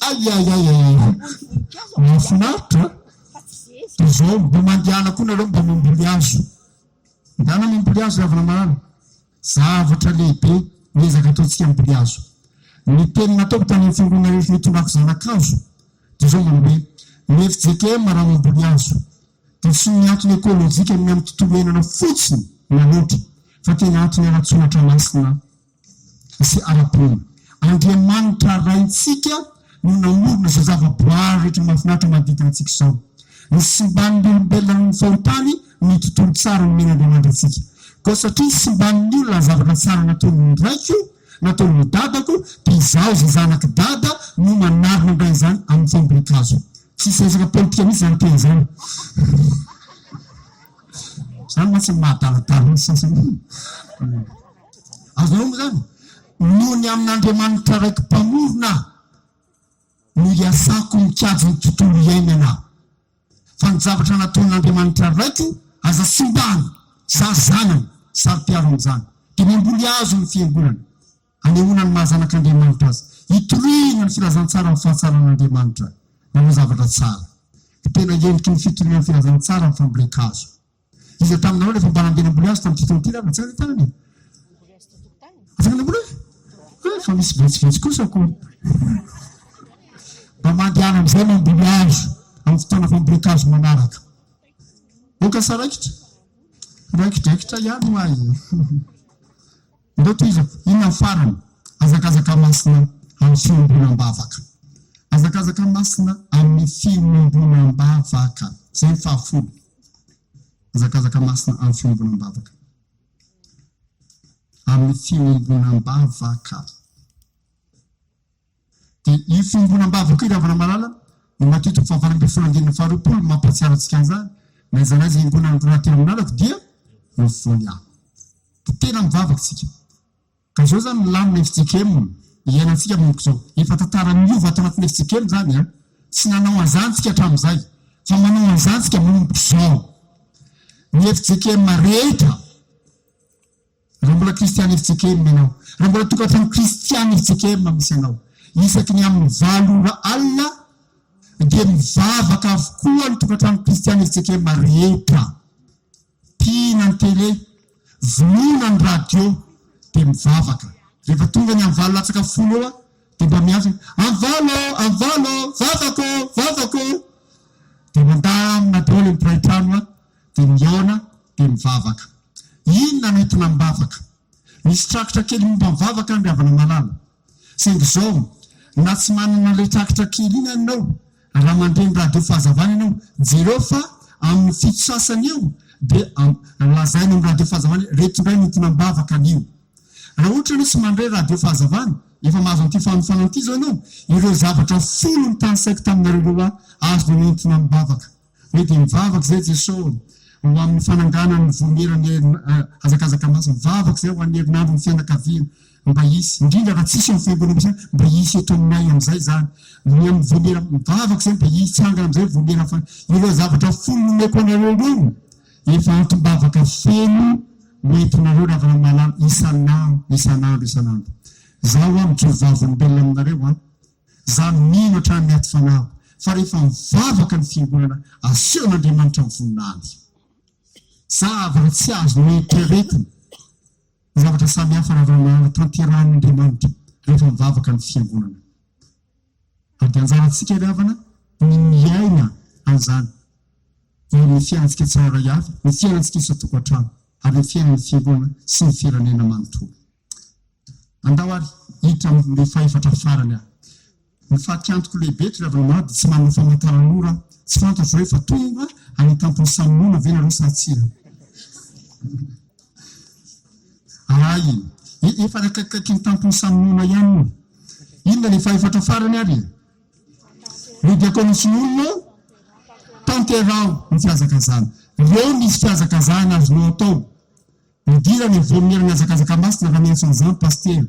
ayayayay mahafinaritra dia zao mba mandiana koa nareo mba mamboly azo ndana mamboly azo ravana manano zavatra lehibe miezaka ataontsika mamboly azo ny tenina ataoko tany amin'ny fiangonana rehetra mitondrako zanakazo dia zao manao hoe ny FJKM raha mamboly azo dia tsy miantony ekôlôjika amin'ny amin'ny tontolo iainana fotsiny naloatra fa tena antony ara-tsoratra masina sy ara-pona Andriamanitra raintsika no namorona izay zava-boary rehetra mahafinaritra manodidina antsika izao ny simban'ny olombelona ny fahotany ny tontolo tsara ny men'Andriamanitra antsika koa satria simban'ny olona zavatra tsara nataon'ny raiko nataon'ny dadako dia izaho izay zanaky dada no manarina indray izany amin'ny fambolikazo tsisy resaka politika misy zany teny zany zany matsy mahadaladala ny sasany azonao moa zany noho ny amin'Andriamanitra raiky mpamorona no iasako mikajy ny tontolo iainana fa ny zavatra nataon'Andriamanitra raiky aza simbany sa zanany sary-piaro amin'izany dia mamboly azo ny fiangonana anehoana ny mahazanak'Andriamanitra azy hitoriana ny filazantsara amin'ny fahatsaran'Andriamanitra manao zavatra tsara tena endriky ny fitoriana ny filazantsara amin'ny fambolekazo izy taminareo rehefa mba nandeha namboly azo tamin'ny titonoty raha tsaka tany afaka namboly fa misy vetsivetsy kosa ko mba mandiana amin'izay mamboly azo amin'ny fotoana fambolekazo manaraka oka sa raikitra ihany ho azy ndao toy izako inona farany azakazaka masina amin'ny fiombonam-bavaka azakazaka masina amin'ny fiombonam-bavaka zay ny fahafolo azakazaka masina amin'ny fiombonam-bavaka amin'ny fiombonam-bavaka dia io fiombonam-bavaka io ravana malala no matetiky fahavarambin'ny folo andininy faharoapolo mampatsiaro antsika an'izany naizana azy ingonana rahatelo aminalako dia mivonya dia tena mivavaka tsika ka zao zany milamina FJKM iainantsika monko zao efa tantara miova ato anatin'ny FJKM zany a tsy nanao an'izany tsika hatramin'izay fa manao an'izany tsika manomboka zao ny FJKM rehetra raha mbola kristiany FJKM ianao raha mbola tokatrano kristiany FJKM misy anao isaky ny amin'ny 7 ora alina dia mivavaka avokoa ny tokatrano kristiany FJKM rehetra mpihina ny tele vonoina ny radio dia mivavaka rehefa tonga ny am'valo latsaka folo eo a de mba miafy avalo vavako de mandamina daholo mpiray trano a de miona de mivavaka. Inona nentina mibavaka? Misy trakotra kely momba mivavaka ny avana malala. Saingy zao na tsy manana le trakotra kely iny anao, raha mandreny radio fahazavana ianao, jereo fa amin'ny fito sasany eo de lazainy amin'ny radio fahazavana reto indray nentina mibavaka an'io. Raha ohatra hoe tsy mandray radio fahazavana, efa mahazo an'ity fanofanana ity zao ianao, ireo zavatra folo ny tanysaiko taminareo a azo nentina mibavaka. Hoe de mivavaka zay Jesosy ho amin'ny fanangana ny vomerany azakazaka masina, mivavaka zay ho an'ny herinandro ny fianakaviana mba hisy, indrindra raha tsisy amin'ny fiangonana misy mba hisy eto aminay amin'izay zany, ny amin'ny vomera mivavaka zay mba hisy tsangana amin'izay vomera fa ireo zavatra folo nomeko anareo reo efa antombavaka feno hoentinareo ravana malala isan'andro. Zaho a mijoro vavolombelona aminareo a, za mino hatrany aty fanahy fa rehefa mivavaka ny fiangonana aseon'Andriamanitra ny voninahiny. Zavatra tsy azo noeritreretiny, zavatra samy hafa ravana tanteran'Andriamanitra rehefa mivavaka ny fiangonana. Ary anjarantsika ravana ny miaina an'izany. Ny fiainantsika tsara hafa, ny fiainantsika isan-tokantrano, ary ny fiainan'ny fiangonana sy ny firenena manontolo. Andao ary hiditra amin'ny faefatra farany aho. Ny fahakiantoko lehibe ravana maro dia tsy manana famantaran'ora, tsy fantatro rehefa tonga any tampony Samoana ve nareo satsira. Ay, efa rakakaiky ny tampony Samoana ihany. Inona ny faefatra farany ary? Ny diakona sy ny olona tanterao ny fiazakazana. Reo misy fiazakazana azonao atao. Midira ny voamerany azakazaka masina raha miantso an'izany paster.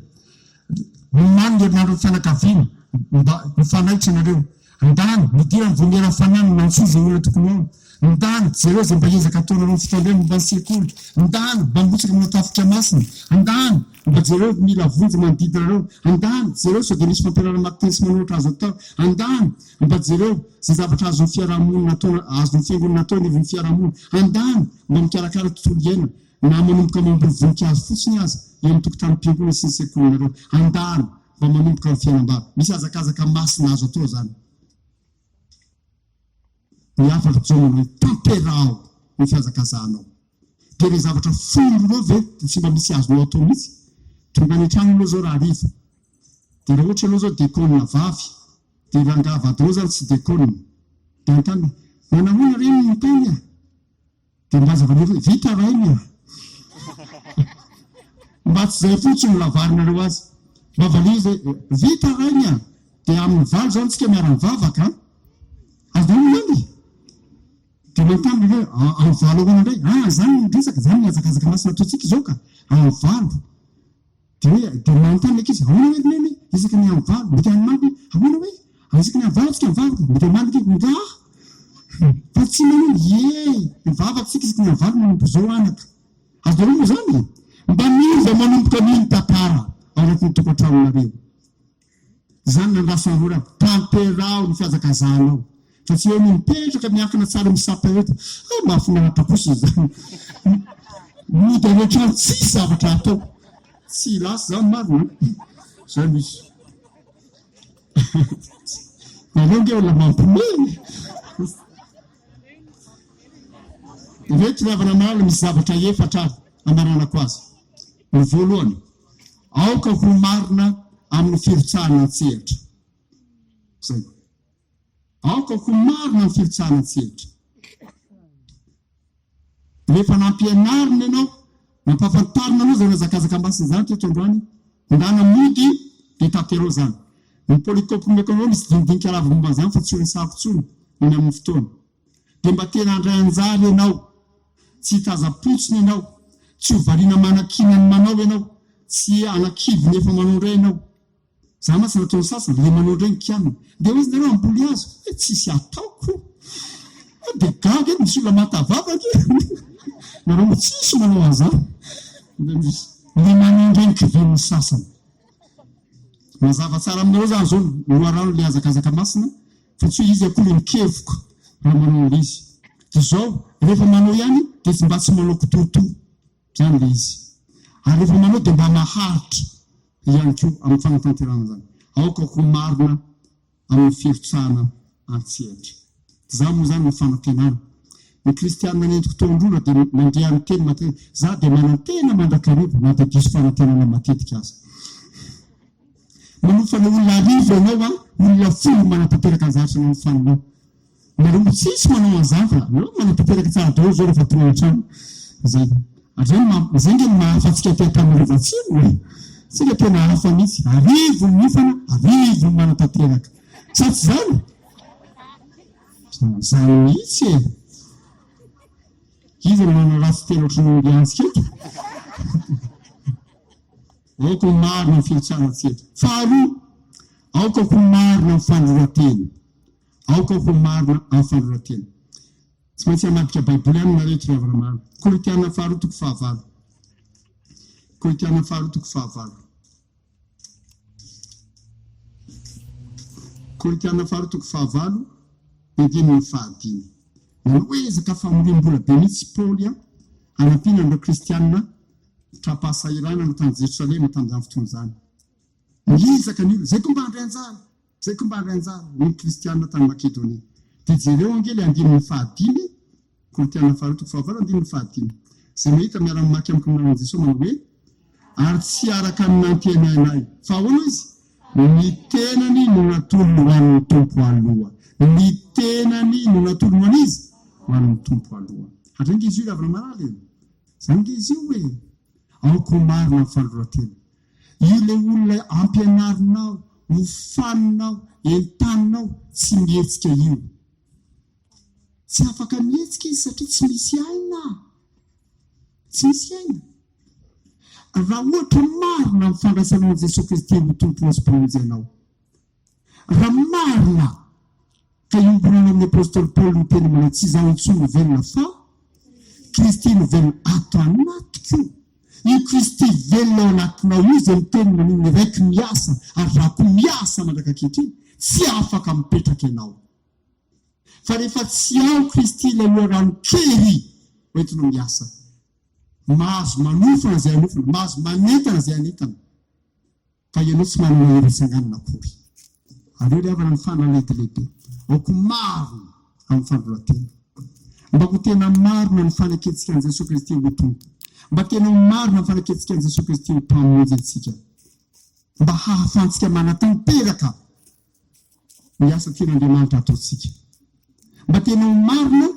Nomany ny herinandro fianakaviana mba mifanaitra nareo. Andany midira ny voamera fanany mantsozy ny olona tokony ao. Andany jereo zay mba ezaka ataonareo fitandremo mba ny sekoly. Andany mba mbotsaka amin'ny tafika masina. Andany mba jereo mila vonjy manodidinareo. Andany jereo sao dia misy fampianarana makteny sy manoatra azo atao. Andany mba jereo zay zavatra azon'ny fiarahamonina atao, azon'ny fiangonana atao ny fiarahamonina. Andany mba mikarakara tontolo iainana na manomboka mamboly voninkazo fotsiny aza eo amin'ny tokotanim-piangonana sy ny sekolinareo. Andany mba manomboka ny fiainam-bava. Misy azakazaka masina azo atao zany. Ny afaka jonona hoe tanterao ny fiazakazanao. Dia ny zavatra folo reo ve tsy mba misy azonao atao mihitsy. Tonga ny trano aloha zao raha riva. Dia raha ohatra aloha zao dekonina vavy, dia rangaha vadinao zany tsy dekonina. Dia antany manahoana reny ny tany a. Dia mbazavana hoe vita rainy a. Mba tsy zay fotsiny lavarinareo azy. Mba valia zay vita rainy a. Dia amin'ny valo zao tsika miara-mivavaka azonao dia mantany hoe amin'ny valo ahoana indray. Zany ny resaka, zany ny azakazaka masina ataontsika izao ka amin'ny valo. Dia mantany ankizy ahoana hoe neny isaka ny amin'ny valo mety hanimandy ahoana hoe isaka ny amin'ny valo tsika mivavaka mety hanimandy nga fa tsy manao mivavaka tsika isaka ny amin'ny valo manompo zao anaka. Azonareo moa zany mba miova manomboka miny tantara ao anatin'ny tokantranonareo. Zany nandrasan'ora tanterao ny fiazakazanao. Fa tsy hoe mipetraka miankina tsara misapa eto. Mahafinaritra kosa zany. Mody any an-trano tsisy zavatra atao. Tsy lasy zany marina. Zay misy. Nareo nge olona mampimeny. Reto ravana maro misy zavatra efatra amaranako azy. Ny voalohany, aoka ho marina amin'ny firotsahana an-tsehatra. Zay. Aoka ho marina amin'ny firotsahana an-tsehatra. Rehefa nampianarina ianao, nampafantarina anao zay nazakazaka masina zany teto androany, ndana mody dia tanterao zany. Ny polikopy mekonao misy dindinika ravy momba zany fa tsy hoe sako tsony eny amin'ny fotoana. Dia mba tena andray anjara ianao, tsy taza-potsiny ianao, tsy ho variana manakinany manao ianao, tsy anakivony efa manao indray ianao. Za masina ataon'ny sasany, le manao indray ny kianina. Dia hoizy nareo amboly azo, tsisy ataoko. Dia gaga misy olona matavavaka. Nareo mo tsisy manao an'izany. Le manao indray ny kivin'ny sasany. Mazava tsara aminareo zany zao loharano le azakazaka masina, fa tsy hoe izy akory mikevoka raha manao izy. Dia zao, rehefa manao ihany, dia mba tsy manao kitoto. Zany le izy. Ary rehefa manao dia mba maharitra. ihany koa amin'ny fanatanterana zany. Aoka ho marina amin'ny firotsahana antsehatra. Za moa zany fanantenana. Ny kristianina nentiko toandrona dia mandrea amin'ny teny matetika. Za dia manantena mandrakarivo na dia diso fanantenana matetika aza. Manofana olona arivo ianao olona folo manatanteraka anzatra na nofaninao. Nareo tsisy manao anzava, manatanteraka tsara daholo zao rehefa tonga an-trano. Zay. Zay nge mahafatsika ty Antananarivo atsimo hoe. Tsika tena hafa mihitsy. Arivo nifana, arivo manatanteraka. Sa tsy zany? Zany mihitsy e. Izy manana ratsy tena ohatran'ny antsika eto. Aoka ho marina ny firotsahana antsehatra. Faharoa, aoka ho marina amin'ny fandroratena. Aoka ho marina amin'ny fandroratena. Tsy maintsy hamadika baiboly ihany nareo ty ravana marina. Korintiana faharoa toko fahavalo. Korintiana faharoa toko fahavalo. Korintiana faharoa toko fahavalo, andininy fahadimy. Nanao hoe ezaka famorim-bola be mihitsy Paoly anampiana andreo kristianina trapahasahirana no tany Jerosalema tamin'izany fotoana zany. Nizaka ny olona, zay koa mba handray anjara, zay koa mba handray anjara ny kristianina tany Makedonia. Dia jereo angely andininy fahadimy, Korintiana faharoa toko fahavalo andininy fahadimy. Zay mahita miara-mamaky amiko amin'n'an'i Jesosy manao hoe ary tsy araka ny nantenainay. Fa ahoana izy? Ny tenany no natolony ho an'ny tompo aloha. Ny tenany no natolony ho an'izy ho an'ny tompo aloha. Hatranga izy io ravana marala io. Zany izy io hoe aoka ho marina amin'ny fandroratena. Io le olona ampianarinao, hofaninao, entaninao, tsy mihetsika io. Tsy afaka mihetsika izy satria tsy misy aina. Tsy misy aina. Raha ohatra marina amin'ny fandraisanao Jesosy Kristy ho tompo sy mpamonjy anao. Raha marina ka iombonana amin'ny apôstôly Paoly ny teny mana tsy izaho intsony no velona fa Kristy no velona ato anatiko. Io Kristy velona ao anatinao io izay miteny maniny raiky miasa ary raha ko miasa mandrakaketry tsy afaka mipetraka ianao. Fa rehefa tsy ao Kristy ilay loharano kely hoentinao miasa. Mahazo manofana izay anofana, mahazo manentana izay anentana. Fa ianao tsy manana hery-tsanganana akory. Aleo le havana ny fanalehibe. Aoka marina amin'ny fandroratena. Mba ho tena marina ny faneketsika an'i Jesosy Kristy ho tompo. Mba tena marina ny faneketsika an'i Jesosy Kristy ho mpamonjy antsika. Mba hahafahantsika manatanteraka ny asa tian'Andriamanitra ataontsika. Mba tena marina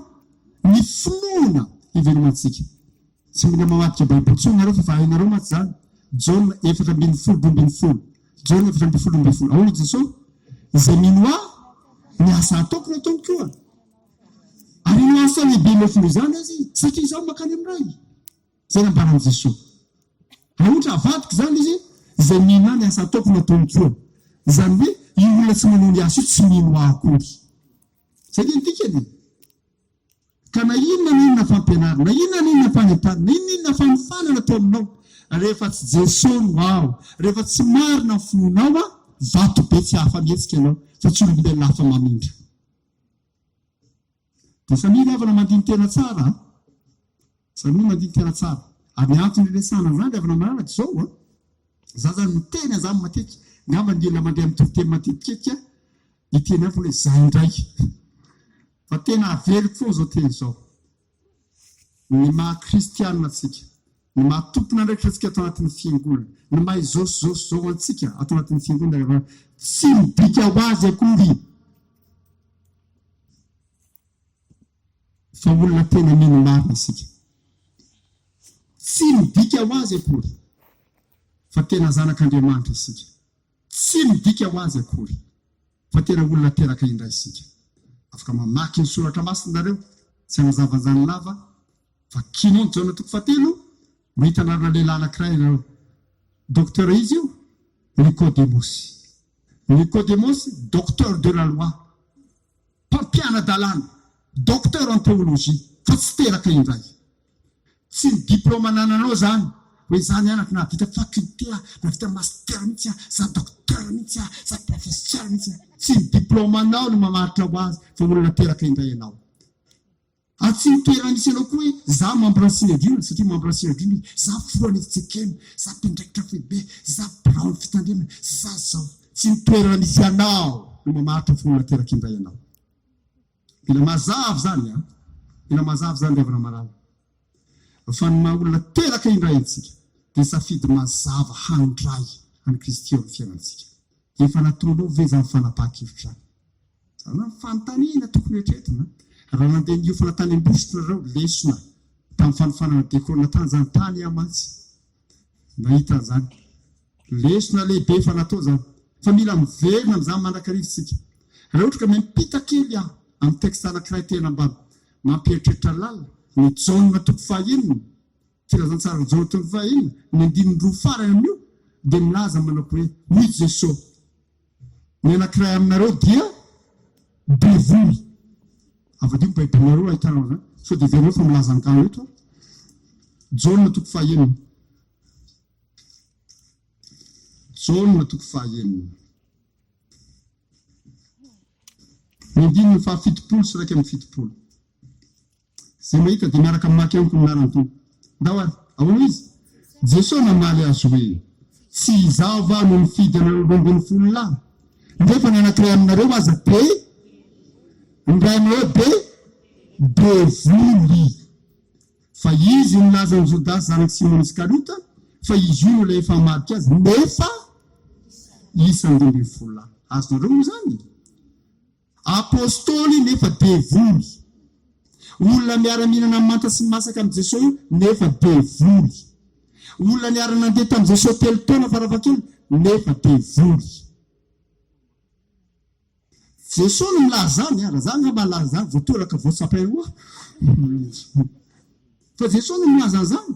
ny finoana hivelomantsika. Tsy mila mamadika baiboly tsony nareo fa hainareo maty zany. Jaune 4:12. Jaune 4:12. Ahoana Jesosy? Izay mino ny asa ataoko no ataony koa. Ary ny asa lehibe nofony izany azy satria izaho makany amin'ray. Zay nambaran'i Jesosy. Raha ohatra avadika zany izy, izay mino ny asa ataoko no ataony koa. Zany hoe io olona tsy manao ny asa io tsy mino akory. Zay dia ntikany. Ka na inona fampianarana, na inona fanentanana, na inona fanofanana atao aminao. Rehefa tsy Jesosy no ao, rehefa tsy marina ny finoanao vato be tsy hafa mihetsika ianao, fa tsy olombelona hafa mamindra. Dia samia havana mandiny tena tsara, samia mandiny tena tsara. Ary ny antony resana zany havana malalaka izao, za zany miteny zany matetika, ngamba ny olona mandeha amin'ny teny matetika, iteny hafa hoe za indray. Fa tena avery fo zao teny zao. Ny maha-kristianina atsika, ny mahatompona ndraikitra atsika atao anatin'ny fiangonana, ny mahizosizosy zao antsika atao anatin'ny fiangonana, tsy midika ho azy akory. Fa olona tena mino marina isika. Tsy midika ho azy akory. Fa tena zanak'Andriamanitra isika. Tsy midika ho azy akory. Fa tena olona teraka indray isika. Afaka mamaky ny soratra masinareo, tsy hanazava-zany lava, fa kinony Jaune 4:7, mahita anarana lehilahy anankiray ianareo. Docteur izy io, Nicodémosy. Nicodémosy, docteur de la loi, mpampiana-dalàna, docteur en théologie, fa tsy teraka indray. Tsy ny diplôme anananao zany, hoe zany anako na vita faculté, na vita master mihitsy, za docteur mihitsy, za professeur mihitsy. Tsy ny diplôme anao no mamaritra ho azy, fa olona teraka indray ianao. Atsy mitoerana misy anao koa hoe za mampirantsiny adriana satria mampirantsiny adriana za foroany fitsekemy za mpendraikitra febe za birao fitandremana za zao tsy mitoerana misy anao no mamaritra fonona teraka indray ianao. Mila mazava zany a, mila mazava zany revana marana fa ny maha-olona teraka indray antsika dia safidy mazava handray any Kristy eo amin'ny fiainantsika. Efa nataonao ve zany fanapaha-kevitra zany zany fanontaniana tokony retretina raha nandeha nio fanatany ambositra rao lesona tamin'ny fanofanana dekorona tany zany tany amatsy nahita zany lesona lehibe fa natao zany fa mila miverina amin'izany mandrakarivotsika. Raha ohatra ka miampita kely aho amin'ny texte anankiray tena mba mampieritreritra lalina ny jaune toko fahaenina filazantsara jaune toko fahaenina ny andininy roa farany amin'io dia milaza manao hoe hoy Jesosy ny anankiray aminareo dia devoly. Avadio baibolnareo ahitana zany so dia vereo fa milaza an-kano eto jaune toko fahaenina jaune toko fahaenina ny andininy fahafitopolo sy raika amin'ny fitopolo zay mahita dia miaraka mamaky amiko minarany tony ndao ary ahoana izy Jesosy namaly azy hoe tsy izaho va no mifidy anareo 12 lahy nefa ny anankiray aminareo aza be ny ray aminareo be devoly. Fa izy nilaza ny Jodasy zanaky Simon Iskariota fa izy io no ilay efa marika azy nefa isany 12 lahy. Azonareo moa zany apôstôly nefa devoly, olona miara-mihinana manta sy masaka amin'ny Jesosy nefa devoly, olona niara-nandeha tamin'i Jesosy 3 taona faravakely nefa devoly. Jesosy no milaza zany raha zany nga malaza zany voatoraka voatsapainoa fa Jesosy no milaza zany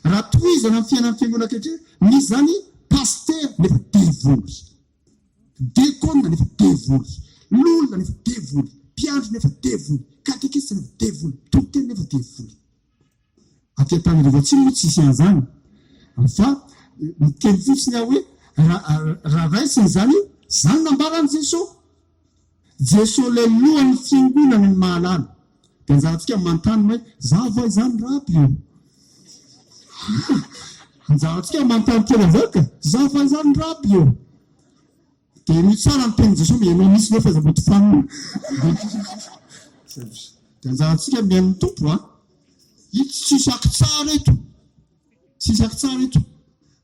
raha tohizana amin'ny fiainan'ny fiangonana kehitriny misy zany paster nefa devoly, dekona nefa devoly, lolona nefa devoly, mpiandry nefa devoly, katekista nefa devoly, tokoteny nefa devoly. Atỳ tany revatsiny moa tsisy an'izany fa miteny fotsiny aho hoe raha raisiny zany zany nambarany Jesosy. Jesosy le lohan'ny fiangonana ny mahalala dia anjarantsika manontany hoe za va izany raby io anjarantsika manontany kely avaka za va izany raby io dia ny tsara ny teny Jesosy mihainao misy nefa za mety fanona dia anjarantsika mihaino ny tompo a ito tsisy aky tsara eto, tsisy aky tsara eto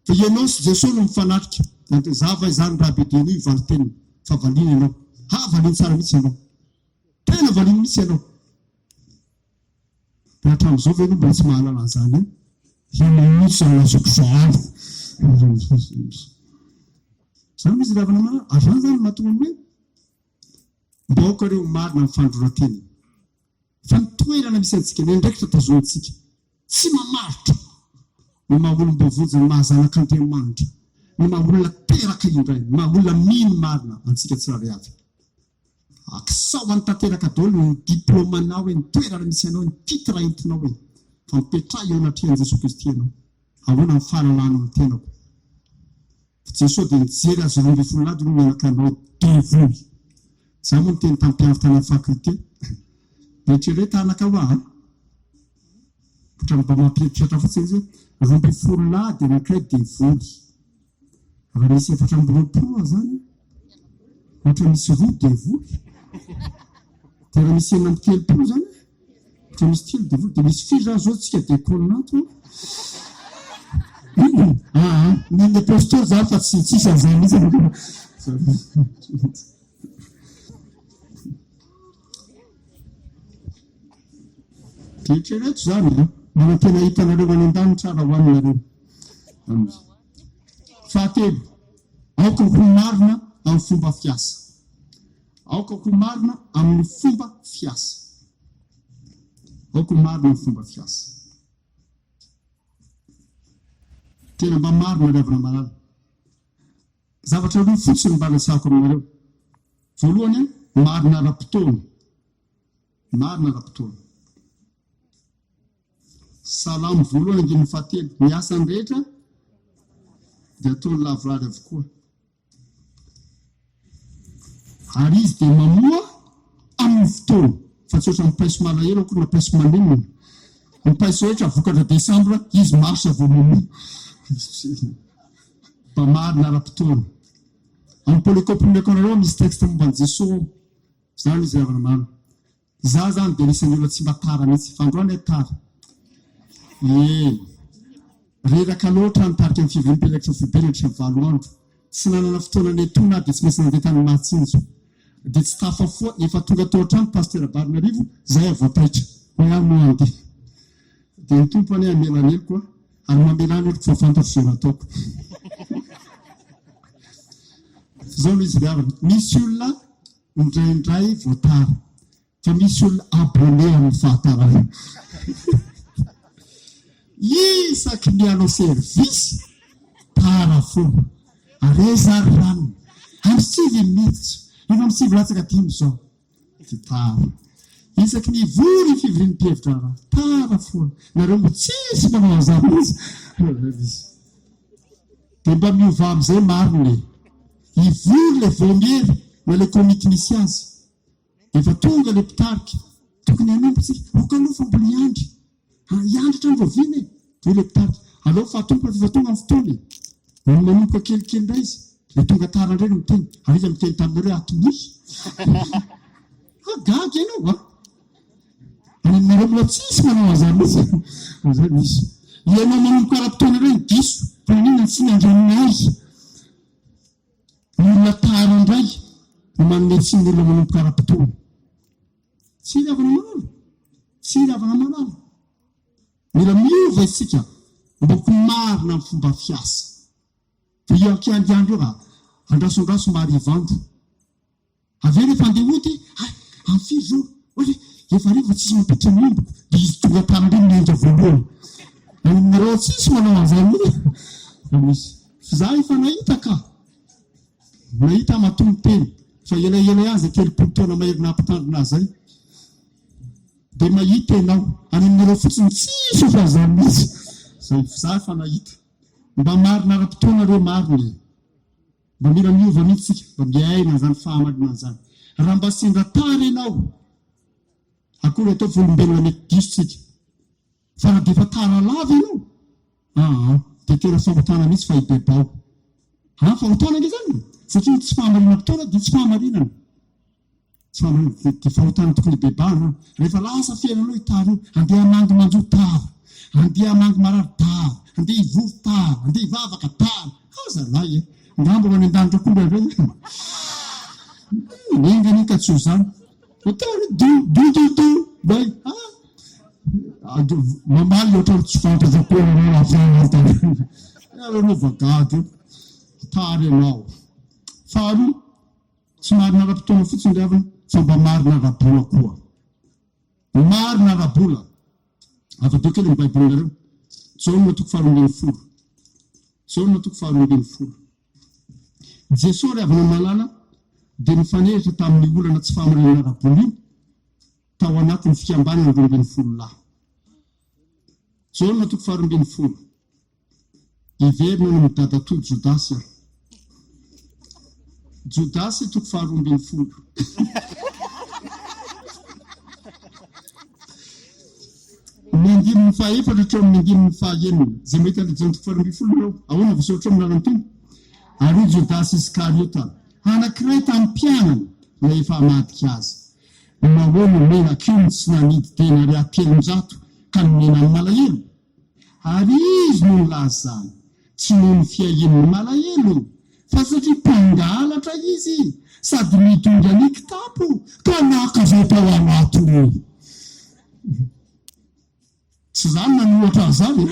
fa ianao sy Jesosy no mifanatrika za va izany raby dia io ivaliteniny fa valiana ianao valiny tsara mihitsy ianao, tena valiny mihitsy ianao. Dia hatramin'izao ve no mbola tsy mahalala an'izany ianao mihitsy anazoko zany zany misy ravana mana azany zany mahatonga hoe mbaoka ireo marina amin'ny fandrorateny fa ny toerana misy antsika ny ndraikitra tazonantsika tsy mamaritra ny maha-olom-bavojo ny mahazanak'Andriamanitra ny maha-olona teraka indray ny maha-olona mino marina antsika tsirairay avy akisao any tanteraka daholo ny diplomanao hoe ny toerana misy anao ny titre entinao hoe fa mipetraha eo anatrihan'i Jesosy Kristy ianao ahoana ny fahalalana amin'ny tenako. Jesosy dia nijery azy 12 lahy no mianaka anao devoly. Za moa no teny tamin'ny mpianatra tany amin'ny fakulté rehetrereta anaka ho aho ohatra mba mampieritreritra fotsiny izy hoe 12 lahy dia anankiray devoly. Raha misy 4 zany ohatra misy 2 devoly dia raha misy 9 zany ohatra misy 3 devoly dia misy 4 zao tsika dekolinato ny apôstôly zany fa tsisy an'izany mihitsy rehetrareto zany mana tena hitanareo any an-danitra raha hoaninareo. Fahatelo aoka ho marina amin'ny fomba fiasa, aoka ho marina amin'ny fomba fiasa, aoka ho marina amin'ny fomba fiasa. Tena mba marina ravina malala zavatra roa fotsiny mba lasako aminareo. Voalohany marina ara-potoana, marina ara-potoana. Salamo voalohany 1:7 ny asany rehetra dia ataony lavorary avokoa ary izy dia mamoa amin'ny fotoana fa tsy oatra mipaiso malahelo ako napaiso maninona mipaiso ohatra vokatra desambra izy marsa voamono mpamarina ara-potoana amin'ny polycopie nareo misy texte momba ny Jesosy zany izy zavana maro za zany de nisan'ny olona tsy matara mihitsy fandroany atara reraka loatra nitarika amin'ny fivoriam-pelatra fibelatra ny valo andro tsy nanana fotoana ny tona de tsy maintsy nandeha tany Mahatsinjo de tsy tafafoa efa tonga tao an-trano pasteur Barinarivo zay avoataitra hoe any no andeha de ny tompony amelaneloko ary mamelany eloko fa fantatra zay nataoko zao no izy viavana misy olona indraindray voatara fa misy olona abonné amin'ny fahatarana isaky ny anao servisy tara foana arezary rano amin'ny sivy miditra efa amin'ny sivy latsaka dimy zao ty tara isaky ny vory fivoriam-pevitra raha tara foana nareo mbo tsisy manao an'izany izy de mba miova am'izay mariny ivory le vomery na le komity misy azy efa tonga le mpitarika tokony anompotsika okalofa mbola iandry iandry trano voaviny de le mpitarika aleo fa tompoka fa tonga amin'ny fotoana ny manompoka kelikely ndray izy le tonga tara indray no miteny ariza miteny taminareo atomoy agagy ianao nareo mbola tsisy manao an'izany izy zany izy ianao manompoka ara-potoana ireo ny diso fa ninona tsy nandranonay ny olona tara indray no manome tsy ny olona manompoka ara-potoana tsy ravana manala tsy ravana manala mila miova isika mboko marina amin'ny fomba fiasa fa iankiandiandro eo raha andrasondraso mary ivandro aveo rehefa andeha oty amin'ny firy zao oe efa rivo tsisy mampitra miomboko de izy tonga tara ndray minendra voalohany nareo tsisy manao an'izany misy fa za efa nahita matombo teny fa elaela azy telopolo taona maherina ampitandrina zay de mahita ianao any aminareo fotsiny tsisy fa zany mihitsy zay za efa nahita mba marina ara-potoana reo mariny mba mila miova mihitsy tsika mba miaina zany fahamalina zany raha mba sendra tara ianao akory atao volombelona mety diso tsika fa raha de efa tara lava ianao de tena fahotana mihitsy fa ibebao fahotana nge zany satria tsy fahamalina fotoana de tsy fahamalinana tsy fahamalina de fahotana tokony bebana rehefa lasa fiainanao itara io andeha amangy manjo tara andeha amangy marary tara andeha ivory tara andeha ivavaka tara zalahy ngambo ho any an-danitra kombra ndray engany ka tsy ho zany otany dododo bay mamaly oatra tsy fantazakoanao vagady tara ianao faharoa tsy marina ara-potoana fotsiny ravana fa mba marina ara-bola koa marina ara-bola afa-deo kely ny baibolinareo Jaona toko faharoambin'ny folo Jaona toko faharoambin'ny folo Jesosy ry avana malala de nifaneritra tamin'ny olana tsy fahamarinana ara-bola io tao anatin'ny fikambanana roambin'ny folo lahy Jaona toko faharoambin'ny folo iverina no midadatoy Jodasy Jodasy toko faharoambin'ny folo mindininy fahaefatra hatreo amin'ny mindininy fahaenina zay mahita le toko faharoambin'ny folo reo ahoana vosaotra amin'ny lalantony ary Jodasy Iskariota anankiray tamin'ny mpianany na efa hamadika azy nahoana menakio ny tsy nanidy tena ary atelonjato ka nomenany malahelo ary izy no nilaza zany tsy noho ny fiahen'ny malahelo fa satria mpangalatra izy sady mitondra ny kitapo ka naka zay tao anatiny tsy zany nanohatra zany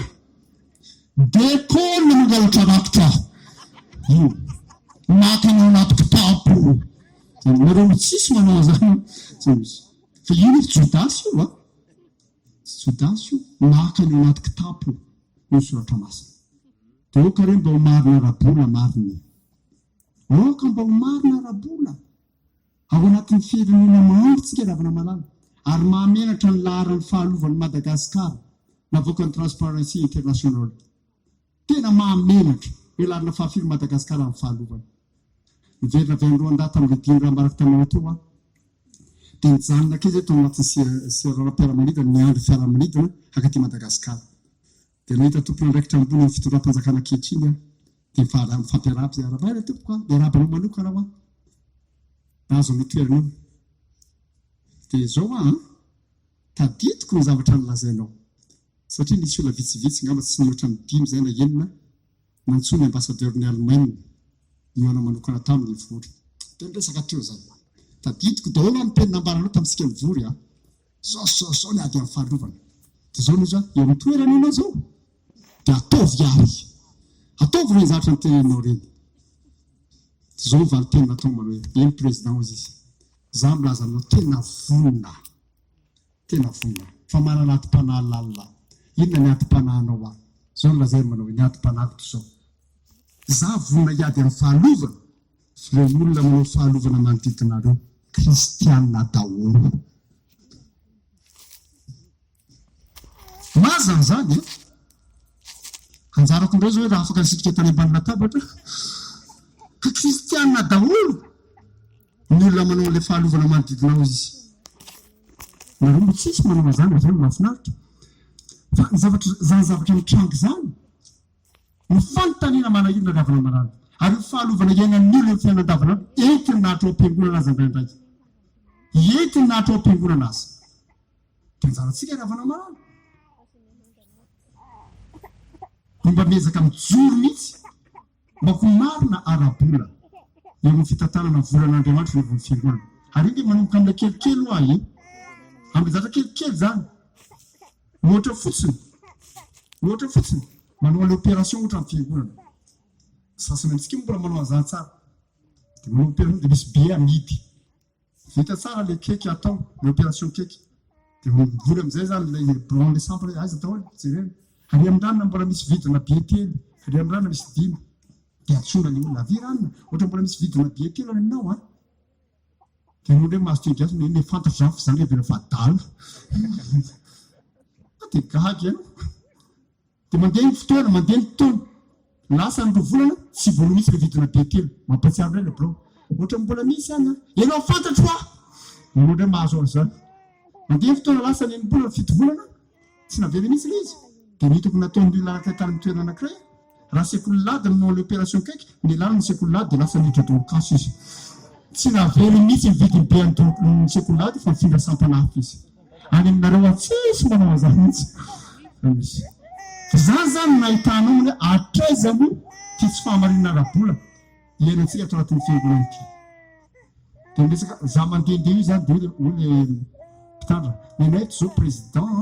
de kôna mangalatra rakotra io naka ny anaty kitapo nareo tsisy manao zany fa io Jodasy io Jodasy io naka ny anaty kitapo no soratra masina de oka reo mba ho marina ara-bola mariny oka mba ho marina ara-bola ao anatin'ny firenena mahangotsika ravana malala ary mahamenatra ny laharan'ny fahalovany Madagasikara navoaka ny Transparency International tena mahamenatra elarina fahafiry Madagasikara amin'ny fahalovany miverina avy androan-data amin'ny dimy raha mbaraka taminao teo dia nijanona kely zay tao anatin'ny serara-piaramanidina niandry fiaramanidina akaty Madagasikara. Dia nahita tompona ndraikitra ambony ny fitoram-panjakana ankehitriny a dia mifampiarahaba zay arabay tompoko a dia arabanao manokana ho a nahazo amin'ny toerana io. Dia zao a tadidiko ny zavatra nilazainao satria nisy olona vitsivitsy ngamba tsy nihoatra ny 5 zay na enina nantsony ambassadeurny Allemagne niona manokana tamin'ny vory. Dia niresaka teo zay tadidiko daholo amin'ny teny nambaranao tamintsika mivory a zao ny ady amin'ny fahalovana. Dia zao noza eo amin'ny toerana ianao zao dia ataovy ary ataovy reny zavatra ny tenenao reny. Zao valy teny natao manao hoe eny président ozy izy za milaza anao tena vonona fa manana atim-panahy lalina inona ny atim-panahinao a zao nolazay manao hoe ny atim-panahiko to zao za vonona hiady amin'ny fahalovana fa ireo olona manao fahalovana manodidinareo kristianina daholo. Mazana zany anjarako indray zao hoe raha afaka nisika tany ambany latabatra ka kristianina daholo ny olona manao an'ilay fahalovana manodidinao izy. Nareo moa tsisy manao zany zao no mahafinaritra fa ny zavatra mitrangy zany ny fanontaniana manahirana ravana marany ary ny fahalovana iainan'ny olona ny fiainana andavanandro entiny nahatra ao am-piangonana azy indraindray entiny nahatra ao am-piangonana azy dia anjarantsika ravana marany mba miezaka mijoro mihitsy mba ho marina arabola eo amin'ny fitantanana volan'Andriamanitra ny fiangonana. Ary iny dia manomboka amin'ilay kelikely ho ahy amin'ny zatra kelikely zany ohatra fotsiny manao an'ilay opération ohatra amin'ny fiangonana. Sasany amintsika mbola manao an'izany tsara dia manao opération dia misy be amidy vita tsara ilay keky atao ilay opération keky dia mivory amin'izay zany ilay blanc le sample azy atao jerena ary amin'ny mbola misy vidina be telo ary amin'ny misy 5 dia atsona ny olona aviranina ohatra mbola misy vidina be telo any aminao a dia ny olona hoe mahazo teny ny fantatra zany fa zany evena vadalo dia gagy ianao dia mandeha ny fotoana mandeha ny fotoana lasa ny volana tsy voalo misy le vidina be telo mampatsiaro ilay le blanc ohatra mbola misy any ianao fantatro a ny olona hoe mahazo an'izany mandeha ny fotoana lasa ny enimbolana 7 volana tsy navela misy le izy dia nitoko nataon'ny olona anankiray tany amin'ny toerana anankiray raha sekololady manao le opération kaiky ny lany ny sekololady dia lasa niditra donkaso izy tsy navely mihitsy mividy be ny sekololady fa mifindra sampanahafa izy any aminareo atsisy manao an'izany mihitsy misy fa zany zany nahitanao hoe atraiza moa ty tsy fahamarinana arabola iainantsika ato anatin'ny fiangonana ity. Dia miresaka za mandehandeha io zany dia hoe mpitandra nenay zao président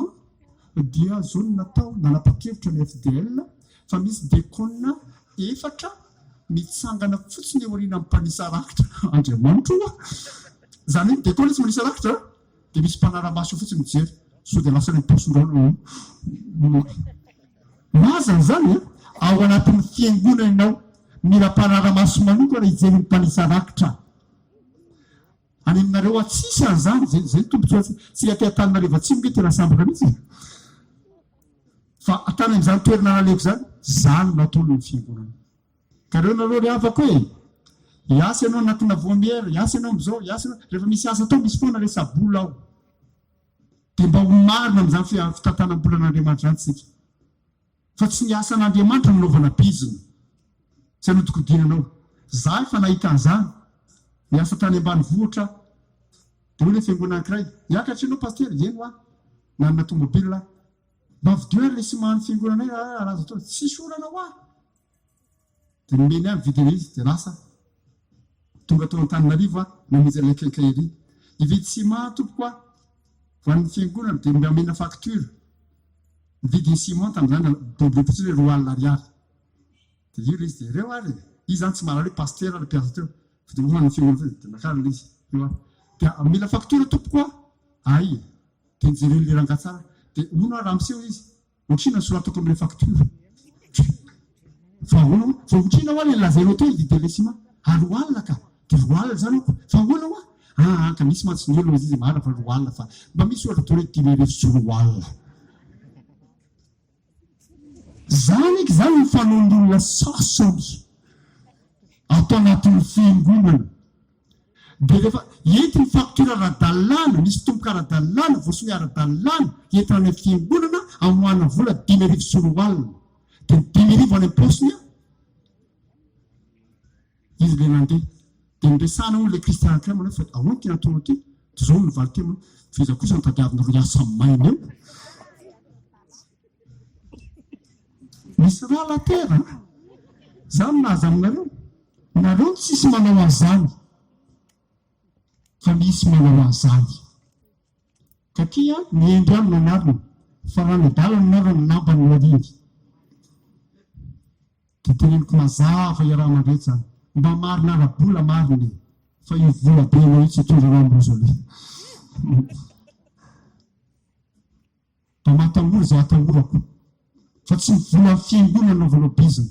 dia zao no natao nanapa-kevitra ny FDL fa misy dekona 4 mitsangana fotsiny eo ariana amin'ny mpanisa rakitra Andriamanitra zany hoe dekona tsy manisa rakitra dia misy mpanara-maso fotsiny mijery so dia lasa ny posondrano mazana zany ao anatin'ny fiangonana ianao mila mpanara-maso manokana hijery ny mpanisa rakitra any aminareo atsisy an'izany zay tombotsoa tsy aty-tanana reva tsy mety raha sambaka mihitsy fa atany amin'izany toerana naleko zany natolo ny fiangonana. Ka reo nareo ry afaka hoe hiasa ianao anatina voamiera hiasa ianao amin'izao hiasa ianao rehefa misy asa tao misy foana resabola ao dia mba ho marina amin'izany fitantanam-bolan'Andriamanitra zany tsika fa tsy ny asan'Andriamanitra nanaovana bizina tsy hanodikodinanao za efa nahita an'izany miasa tany ambany vohitra dia hoe le fiangonana anankiray hiakatra ianao paster eno a nanana tomobile mba vidio ary le sy mahany fiangonanay raza atao tsisy olana ho a dia nomeny any vidina izy dia lasa tonga tao Antananarivo a namizy le kenkaery hividy ciment tompoko a voan'ny fiangonana dia mamena facture nividiny ciment tamin'izany doble fotsiny hoe 2 alina ariary dia io le izy dia ireo ary izy zany tsy mahala hoe paster le mpiasa teo fa dia hoan'ny fiangonana dia nakara le izy io a dia mila facture tompoko a ay dia nijereny le ranga tsara dia ono raha miseho izy otrina soratako amin'ilay facture fa ono fa otrina ho a le lazainao teo ividy le ciment 2 alina ka dia 2 alina zany fa ono ho ka misy mantsy ny olona izy marina fa 2 alina fa mba misy ohatra tao hoe 5 alina zany eky zany ny fanaon'olona sasany atao anatin'ny fiangonana dia rehefa enti ny faktora ara-dalàna misy tomboka ara-dalàna voasoa ara-dalàna entina any fiangonana amoana vola 5,000 sy roa alina dia 5,000 any am-posiny izy le nandeha dia niresahana moa le kristiana ankiray manao fa ahoana tena tonga ty zao ny valy tena fiza kosa ny tadiavina ro asa maina eo misy raha latera za minaza aminareo nareo tsisy manao azany fa misy manao azany katia miendry any nanarina fa raha nydalana nareo nambany maringy dia teneniko mazava iaraha mandreto zany mba marina arabola mariny fa io vola be anao io tsy hitondra rambozole mba mahatangora zay atangorako fa tsy vola fiangonana naovanao-bizina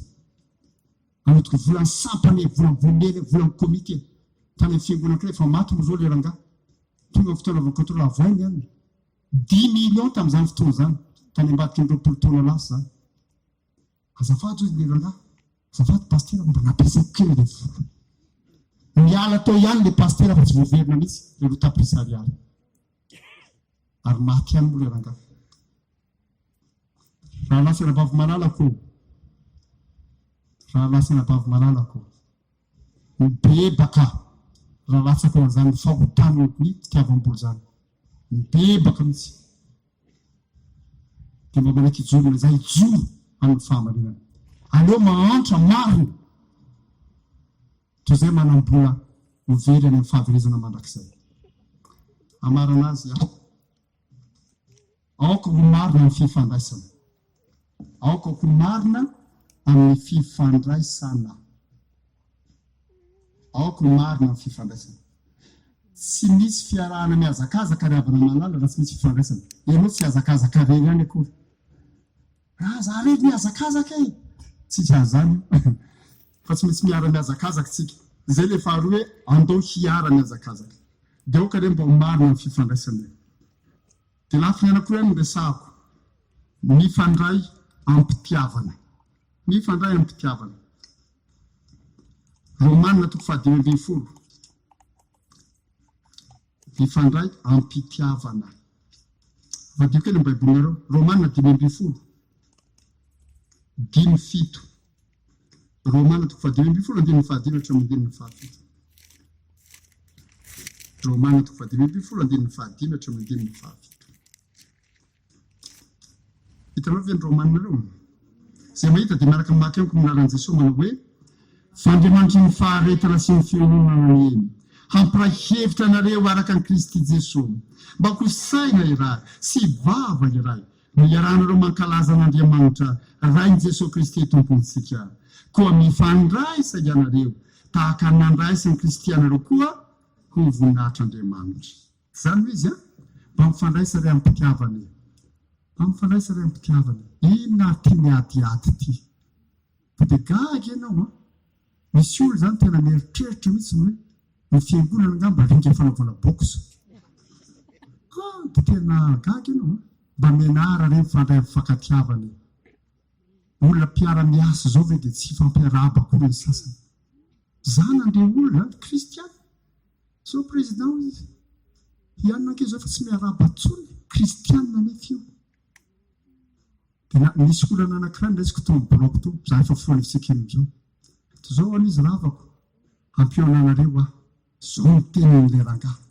anotiko volany sampany volany vonely volany komité tany amin'ny fiangonana kiray fa maty moa zao le rangahy tonga ny fotoana contrôle avoiny any 10 millions tamin'izany fotoana zany tany ambadiky ny 20 taona lasa zany azafady ozy le rangahy azafady pastera mba nampiasako kely le vola miala tao ihany le pastera fa tsy voaverina mihitsy le lota-pisariary ary maty ihany moa le rangahy raha lasana bavy malalako raha lasana bavy malalako mibebaka raha latsako an'izany fahotany ny fitiavam-boly zany mibebaka mihitsy dia mba manaiky ijorona zay ijoro amin'ny fahamarinana aleo mahantra marina toy izay manambola hovery any amin'ny fahaverezana mandrakizay amarana azy aoko ho marina amin'ny fifandraisana aoko ho marina amin'ny fifandraisana aoko marina amin'ny fifandraisana tsy misy fiarahana miazakazaka ry havana malala raha tsy misy fifandraisana ianao tsy azakazaka rery any akory za rery miazakazaka e tsisy azany fa tsy misy miara miazakazaka tsika zay le faharoa hoe andao hiara miazakazaka dia aoka re mba ho marina amin'ny fifandraisana dia lafiny anakory any resahako mifandray ampitiavana mifandray ampitiavana Romanina toko 5:20 mifandray ampitiavana vadio kely ny baibolinareo Romanina 5:20 5:7 Romanina toko 5:20 andininy 5 hatramin'ny 5 Romanina toko 5:20 andininy 5 hatramin'ny 5 hitanao ve ny Romanina reo zay mahita dia miaraka mamaky amiko minaran'i Jesosy manao hoe fandriamanitry ny faharetana sy ny firenenana eny hampiray hevitra anareo araka ny Kristy Jesosy mba ho saina iray sy vava iray no iarahanareo mankalaza an'Andriamanitra rain'i Jesosy Kristy tompontsika koa mifandraisa ianareo tahaka ny nandraisa ny kristianareo koa ho voninahitr'Andriamanitra zany ho izy mba mifandraisa ray ampitiavana mifandраisa ray ampitiavana inona ty miadiady ty dia gaga ianao misy olo zany tena mieritreritra mihitsy hoe ny fiangonana angamba ringa fanaovana boxa dia tena gaga ianao mba mianara reny mifandray mifankatiavana olona mpiara-miasa zao ve dia tsy fampiarahaba koa ny sasany zany andre olona kristiana zao président izy hianina anke zao fa tsy miarahaba tsony kristianina nefa io dia misy olana anankiray ndraisiko to miboloko to za efa foana fitsikemizao zao an'izy ravako ampiona-nareo zao ny tenin'le rangahy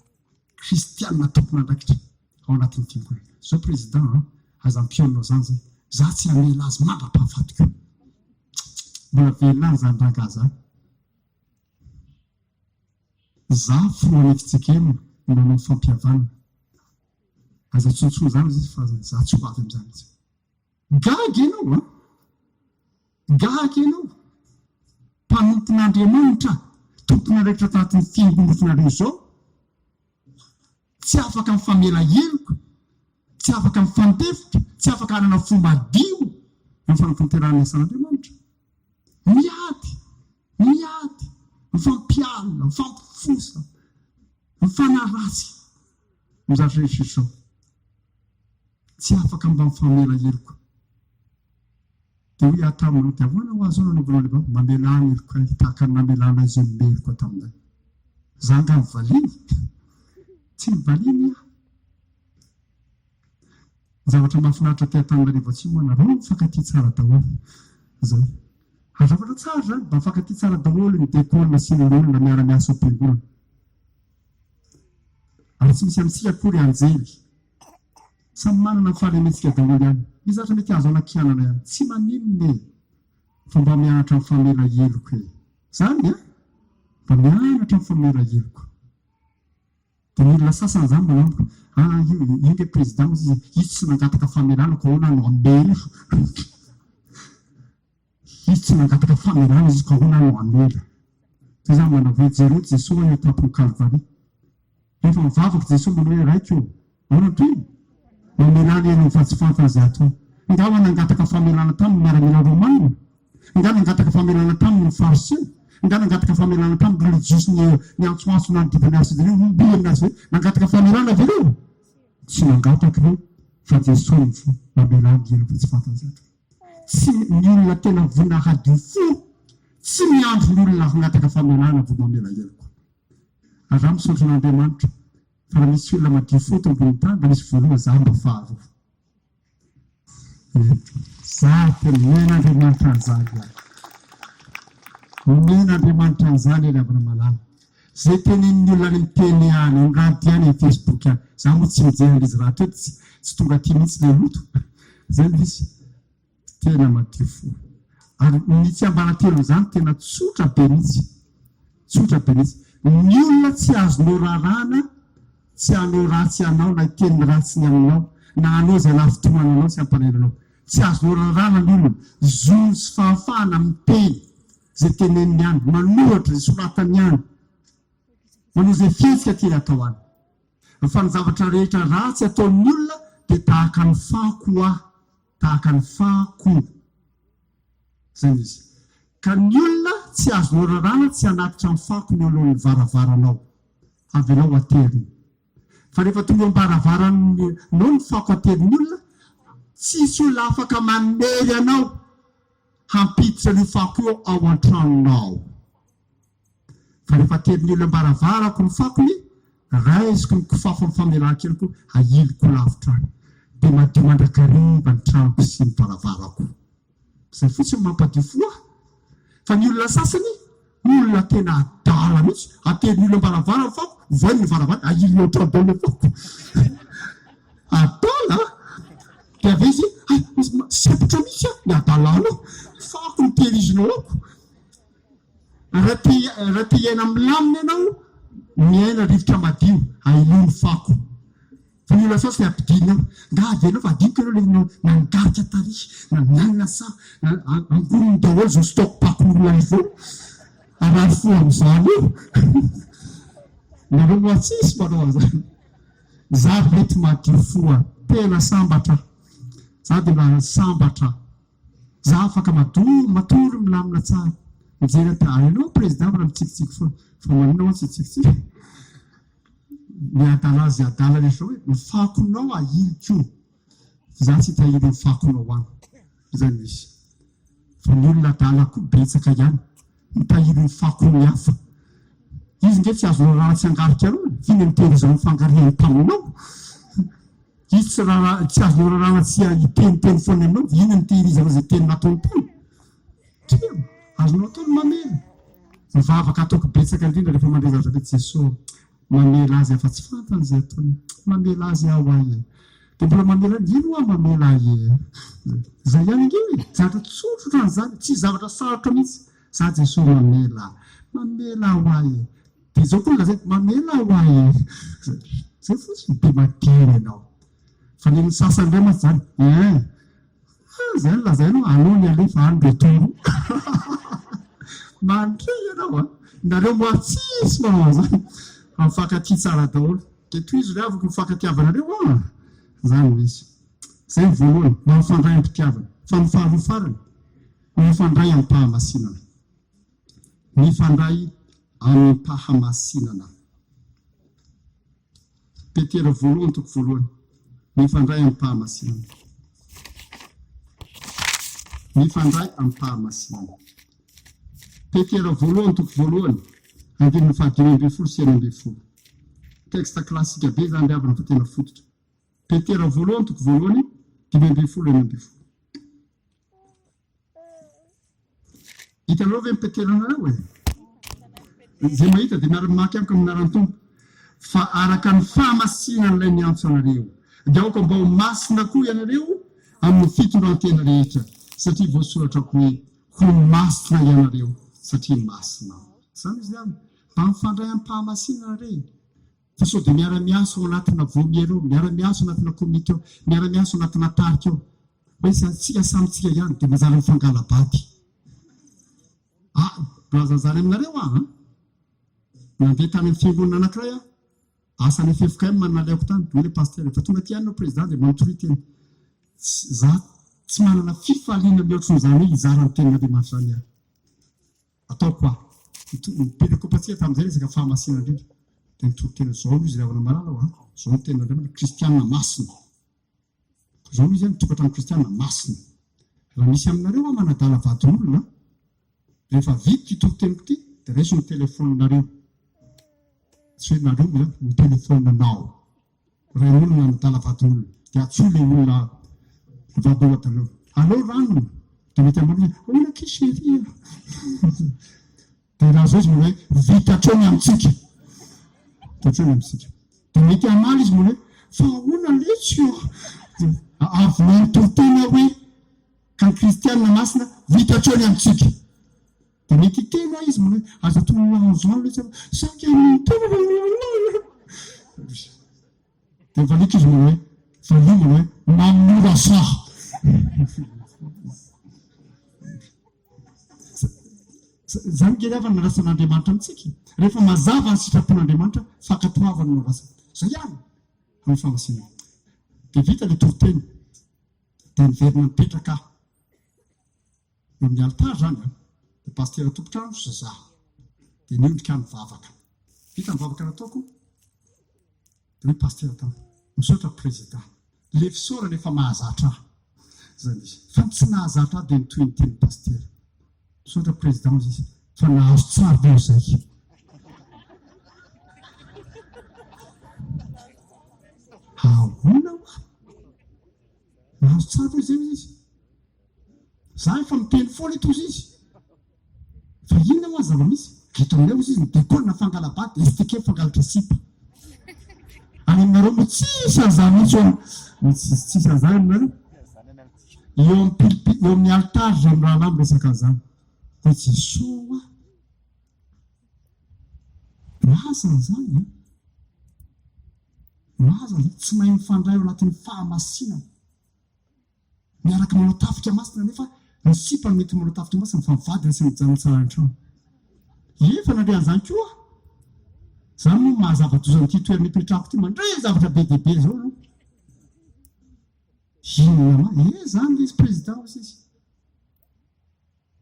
kristianina tompona andraikitra ao anatin'ny fiangonana zao président aza ampionnao zany zay za tsy hamela azy mandra-pahafatiko mbola velona any zany rangahy zany za foana fitsikemina manao fampihavanana aza tsontsony zany izy fa za tsy ho avy amin'izany izy gaga ianao gaga ianao mpanompon'Andriamanitra tompona rehetra tanatin'ny fiangonanareo zao tsy afaka mifamela heloko tsy afaka mifandefitra tsy afaka hanana fombadio amin'ny fanampinterahany asan'Andriamanitra miady mifampialina mifampifosa mifanaratsy mizatra rehetra zao tsy afaka mba mifamela heloko dia hoe ataminao dia ahoana ho azo nanaovanao le mamela ny heloko tahaka ny namelana izy meliko taminay zanga mivaliany tsy mivaliany zavatra mahafinaritra ty Antananarivo Atsimo nareo mifankatia tsara daholo zay zavatra tsara zany mba mifankatia tsara daholo ny dekolina sy ny olona miara-miasa am-piangonana ary tsy misy amintsika akory anjely samy manana fahalemetsika daholo ihany ny zatra mety azo anakianana ihany tsy maninone fa mba mianatra amin'ny famelaheloko e zany mba mianatra amin'ny famelaheloko dia ny olona sasany zany manamboka io le président izy tsy nangataka famelana ka hoana no amela izy tsy nangataka famelana izy ka hoana no amela zay zany manao hoe jero Jesosy io tampony Calvary rehefa mivavaka Jesosy manao hoe raika io ahoana toy mamelana eny mifatsifantana zay atao ngava nangataka famelana tamin'ny miaramila romanina nga nangataka famelana tamin'ny fariseo nga nangataka famelana tamin'ny religiosy ny antsoantso na ny divinasy ireo omby aminazy hoe nangataka famelana avereo tsy nangataka reo fa Jesosy mamelana eny mifatsifantana zay atao tsy ny olona tena vonahadio fo tsy miandro ny olona nangataka famelana vo mamela heloko raha misotro n'Andriamanitra fa raha misy olona madio fo to ambony tany mba misy voaloha za mba faharoa za tena men'Andriamanitra an'izany men'Andriamanitra an'izany eny avana malala zay tenenin'ny olona any miteny any anranty any amin'ny Facebook any za moa tsy mijery izy raha toeto tsy tonga aty mihitsy le loto zay misy tena madio fo ary ny tsy ambaratelo zany tena tsotra be mihitsy ny olona tsy azonao rarana tsy anao ratsy anao na teniny ratsy ny aminao na anao zay lafitomana anao tsy ampanelanao tsy azonao rarana ny olona zony sy fahafahana miteny zay teneniny any manohatra zay soratany any manao zay fihetsika teny atao any fa ny zavatra rehetra ratsy ataon'ny olona dia tahaka ny fako zay izy ka ny olona tsy azonao rarana tsy anatitra ny fako ny olo ny varavaranao avy anao ateriny fa rehefa tonga ambaravarany nao ny fako aterin'ny olona tsisy olona afaka manery anao hampititra ny fako eo ao an-tranonao fa rehefa aterin'ny olona ambaravarako ny fakony raisiko ny kofafo ny famelan-keloko ahiliko lavitrany dia madio mandrakariva ny tranoko sy ny baravarako zay fotsiny mampadio foa fa ny olona sasany olona tena adala mihitsy aterin'ny olona ambaravara ny fako voany ny varavara ahilinao trandona fako adala dia ave izy sepitra mihitsy ny adalanao fako ny tehirizinao ako raha te iaina milamina ianao miaina rivotra madio ahilony fako fa ny olona sasany ampidiny ao nga avy anao fa adiniko anao le nangarika tarihy nananina sa angonony daholo zao stokpakon'olona ivo arary fo amin'izany io nareo moa tsisy manao an'izany za mety madio foa tena sambatra za dia mba sambatra za afaka matory milamina tsara mijery ata anao président raha mitsikitsiky foana fa manina tsy tsikitsiky miadala azy adala rehetra hoe ny fakonao ahiliko za tsy hitahily ny fakonao any zay misy fa ny olona adala koa betsaka ihany mitahily ny fakony hafa izy nge tsy azonao raha tsy angarika anao finy miterizao mifangarihany taminao izy tsy azonao rahana tsy hiteniteny foana aminao iny mitehirizana zay teny nataony tany azonao ataony mamela mivavaka ataoko betsaka indrindra rehefa mandray zavatra be Jesosy mamela azy afa tsy fantany zay ataony mamela azy ao ahy dia mbola mamela ino a mamela ahy zay ihany inge zavatra tsotrotra an'izany tsy zavatra sarotra mihitsy za Jesosy mamela ao ahy dia zao koa lazay mamela ao ahy zay fotsiny be madio ianao fa ny sasany indray matsy zany zay lazay anao anao ny alefa any betoro mandray ianao nareo moa tsisy manao an'izany mifankatia tsara daholo dia toy izy le afaka mifankatiavanareo zany misy zay voalohany mamifandray am-pitiavana fa ny faharoa farany mifandray am-pahamasinana mifandray am-pahamasinana Petera voalohany toko voalohany mifandray am-pahamasinana mifandray am-pahamasinana Petera voalohany toko voalohany andininy fahadimy amby folo sy enina amby folo texte classique be zany riavana fa tena fototra petera voalohany toko voalohany dimy amby folo enina amby folo hitanareo ve mipeternareo zay mahita dia miara-maky amiko aminarany tompo fa araka ny fahamasinan'ilay miantso anareo dia aoka mba ho masina koa ianareo amin'ny fitondran-tena rehetra satria voasoratra ko hoe ho masina ianareo satria masina zany izy zany mba mifandray amin'ny fahamasinana reny fa sao dia miara-miaso ao anatina vomiero miara-miaso anatina komity ao miara-miaso anatina tarika ao hoe sika samytsika ihany dia mazara mifangalabady lazazany aminareo nandeha tany amin'ny fiangonana anankiray asany fefika iny manalaiko tany hoe paster fa tonga ty anao président dia manotory teny za tsy manana fifaliana mihoatrony zany hoe hizara ny tenin'Andriamanitra zany ataoko mipelekopatsia tamin'izay resaka fahamasina indrindra dia nitoro tena zao izy ravana marala zao ny tenin'Andriamanitra kristianina masina zao izy nitokatrano kristianina masina raha misy aminareo manadala vadin'olona rehefa vidy ty toro-teniko ty dia raiso ny telefoninareo tsy hoe nareo ny telefoninanao ray olona nadala vadin'olona dia atsoa le olona vadoatareo allo rano dia mety amaro olona kiseria dia raha zao izy moa hoe vitatrony amintsika tatrony amintsika dia mety amaly izy moa hoe fa ona letsy avy nantotena hoe ka ny kristianina masina vitatrony amintsika dia mety tena izy moa hoe aza tonanazano letsy saky tena dia valika izy moa hoe valio moa hoe mamora saha zany geravana rasan'Andriamanitra amintsika rehefa mazava ny sitrapon'Andriamanitra fakatoavana no rasa zay ihany amin'ny fahamasina dia vita le toroteny dia niverina mipetraka eo amin'ny altara zany dia pastera tompotrano zazaha dia niondrika mivavaka vita mivavaka nataoko dia hoe pastera tany misaotra président le fisaorana efa mahazatra zany izy fa tsy nahazatra dia nitoy ny teny pastera misaotra président izy fa nahazo tsara reo zay ahona nahazo tsara reo zay izy za efa miteny foana etozy izy fa inona moa zava-misy eto aminay izy midekona fangalabady izy teke fangalatra sipa any aminareo moa tsisy an'izany mihitsy tsisy an'izany aminareo eo amin'ny altara zay amin'ny rahalahy miresaka an'izany dia Jesoa laza an'izany laza tsy mahay mifandray ao anatin'ny fahamasinana miaraka manao tafika masina nefa ny sipa no mety manao tafika masina fa mivady sy mijanona tsara an-trano efa nandre an'izany koa zany moa mahazava-dozany ity toerana ipetrahako ty mandray zavatra be dehibe zao no inona zany izy président izy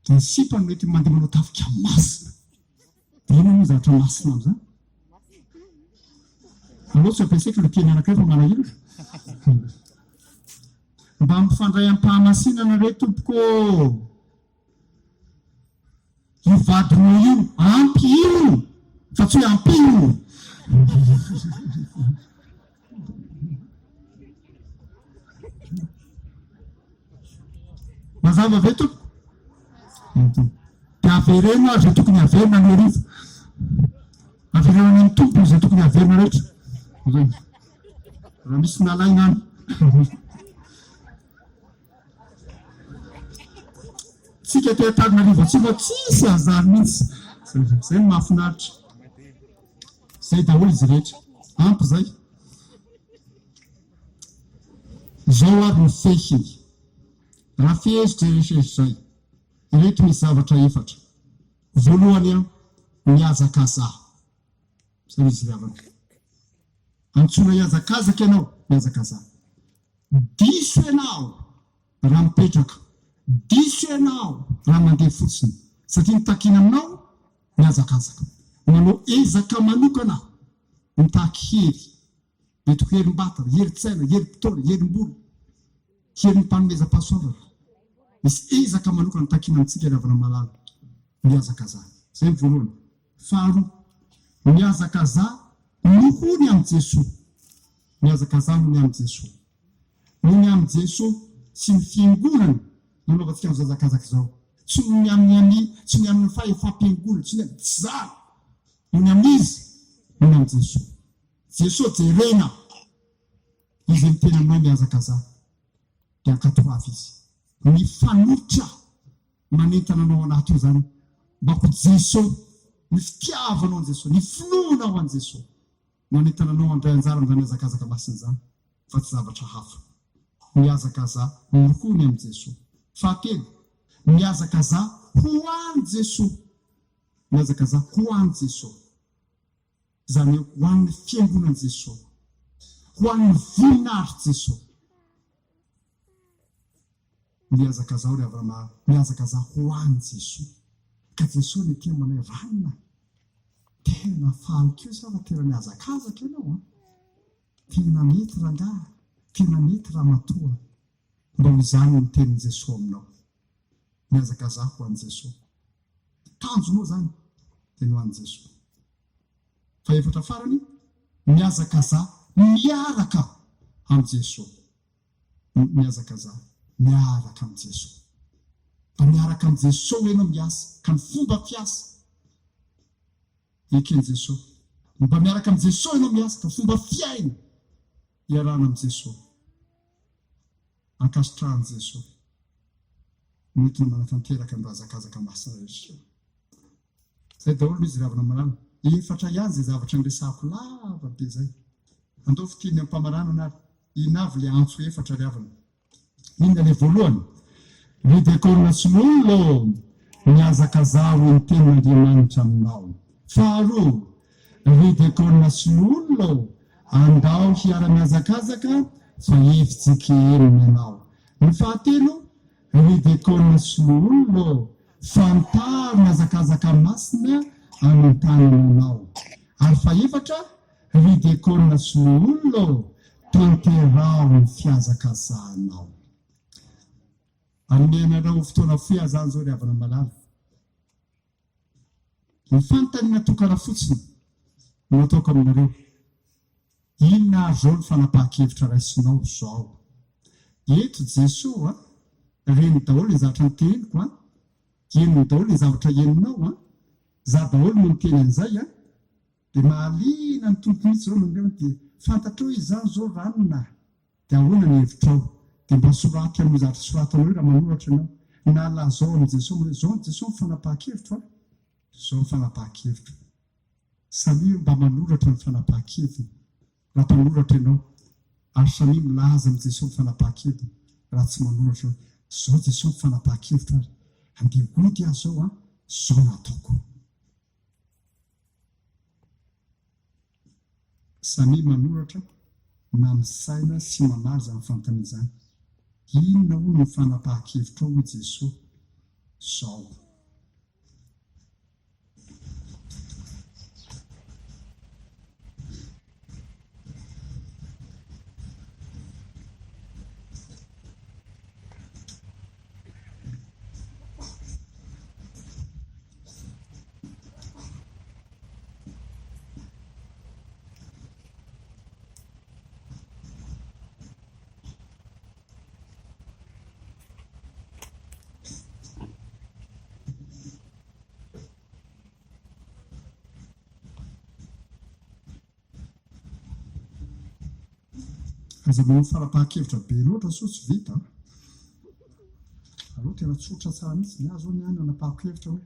dia ny sipa no mety mandeha manao tafika masina dia ina moa zavatra masina amin'izany aloha tsy ampiasaiko le teny anankiray fa manahirana mba mifandray am-pahamasinana re tompoko io vadinao io ampy io fa tsy hoe ampy io mazava ve tompo dia avereno ary zay tokony averina ny arivo averena ny tompo zay tokony averina rehetra raha misy nalaina any tsika te tarina arivo tsy mba tsisy azary mihitsy zay no mahafinaritra zay daholo izy rehetra ampy zay zao aby ny fehiny raha fihezitra rehetrarehetra zay ireto misy zavatra efatra voalohany miazakazaha zay izy ravana antsona hiazakazaka ianao miazakazaha diso ianao raha mipetraka diso ianao raha mandeha fotsiny satria nitakina aminao miazakazaka manao ezaka manokana mitaky hery mety ho herim-bata herin-tsaina herim-pitory herim-bolo herim-panomeza-pahasoavana misy ezaka manokana nitakina amintsika ravana malala miazakazaha zay voalohany faharoa miazaka za nohony amin'i Jesosy, miazaka za nony amin'i Jesosy, nony amin'i Jesosy sy ny fiangonana nanaovantsika amin'ny zazakazaka izao, tsy nony tsy ny amin'ny fahefam-piangonana, tsy zany nony amin'izy, nony amin'i Jesosy. Jesosy jerena izy ny tena anao miazaka za dia ankatoavy izy, ny fanotra manentana anao anaty io zany mba ko Jesosy, ny fitiavanao an' Jesosy, ny finoana ao an' Jesosy manentana anao andray anjara amin'izany miazakazaka masina zany, fa tsy zavatra hafa. Miazaka za nohony amin'i Jesosy. Fahatelo, miazaka za ho an'i Jesosy, miazaka za ho an'i Jesosy, zany hoe ho an'ny fiangonan'i Jesosy, ho an'ny voninahitry Jesosy. Miazaka za ry havana, miazaka za ho an'i Jesosy, ka Jesosy ny tia manay vanina tena falikio sa fa tena miazakazaka ianao, tena mety rangahy, tena mety ramatoa, mba ho izany ny tenin'i Jesosy aminao. Miazaka za ho an'i Jesosy, tanjonao zany tena ho an'i Jesosy. Fa efatra farany, miazaka za miaraka amin'i Jesosy, miazaka za miaraka amin'i Jesosy. Fa miaraka amin'i Jesosy ianao miasa, ka ny fomba fiasa eken'i Jesosy, mba miaraka amin'i Jesosy ianao miasa, ka fomba fiaina iarana amin'i Jesosy, ankasitrahan'i Jesosy, noentina manatanteraka ny razakazaka masina rehetra. Zay daholo izy ravina malala, efatra ihany zay zavatra niresahako lava be zay. Andao fiteny amin'ny mpamarana na inavy le antso efatra ravina. Inona le voalohany? Ridekorina sy lolo miazaka za ho ny tenin'Andriamanitra aminao. Faharoa, ridekorina sy lolo andao hiara-miazakazaka fa efitsikely ianao. Ny fahatelo, ridekorina sy lolo fantaro miazakazaka masina amin'ny tanananao. Ary fahaefatra, ridekorina sy lolo tanterao ny fiazakazanao. Anomenareo fotoana fiazana zao ry havana malala. Ny fanontaniana tokana fotsiny no ataoko aminareo. Inona ary zao ny fanapahan-kevitra raisinao zao? Eto Jesosy reny daholo ny zavatra niteniko, henony daholo ny zavatra heninao, za daholo no niteny an'izay, dia mahaliana ny tompo mihitsy zao mandeha dia fantatrao izy zany zao ranona, dia ahoana ny hevitrao, dia mba soratra no zavatra soratanao io raha manoratra ianao. Na zao amin'i Jesosy, zao ny Jesosy ny fanapahan-kevitra, zao ny fanapahan-kevitra. Samy mba manoratra ny fanapahan-kevitra raha mpanoratra ianao, ary samy milaza amin'i Jesosy ny fanapahan-kevitra raha tsy manoratra hoe zao Jesosy ny fanapahan-kevitra, andeha gody aho zao, zao nataoko. Samy manoratra na misaina sy mamaly zany fanontaniana izany. Inona hono ny fanapahan-kevitra ao Jesosy? Zao. Aza manao fanapahan-kevitra be loatra so tsy vita. Aloha tena tsotra tsara mihitsy ny azo ny any anapahan-kevitra hoe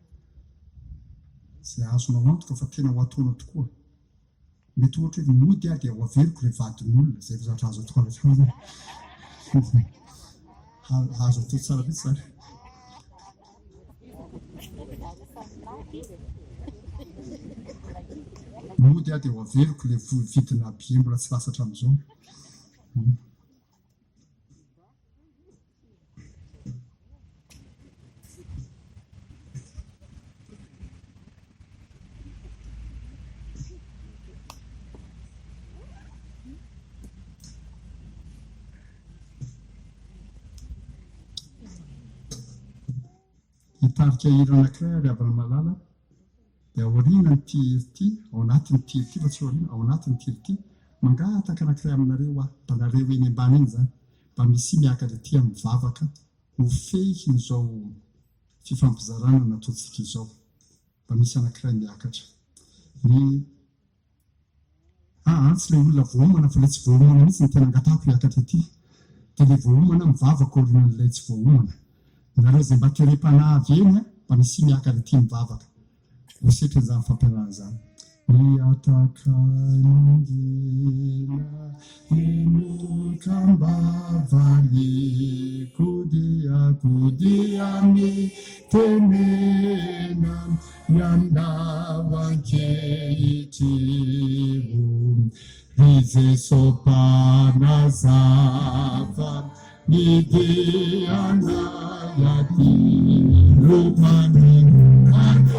izay azonao antoka fa tena ho ataonao tokoa. Mety ohatra hoe mody dia ho averiko ilay vadin'olona, izay zavatra azo atao rehetra. Azo atao tsara mihitsy zany. Mody dia ho averiko ilay vidina be mbola tsy lasatra amin'izao. Hitarika hira anankiray ary havana malala dia aoriana ny tirity ao anatin'ny tirity fa tsy aoriana ao anatin'ny tirity mangataka anankiray aminareo ah mba nareo eny ambany iny zany mba misy miakatra ty mivavaka ho fehiny zao fifampizarana nataontsika izao mba misy anankiray miakatra ny tsy le olona voaomana fa le tsy voaomana mihitsy ny tena angatahako hiakatra ity dia le voaomana mivavaka orinan'ilay tsy voaomana nareo zay mba kerem-panavy eny a mba misy miakatra ity mivavaka hosetra zany fampiarana zany miatakay mangina enokambavaly kodiakodiamy tenena miandavankehitrimo ry Jesopanazafa mideana yati romanimana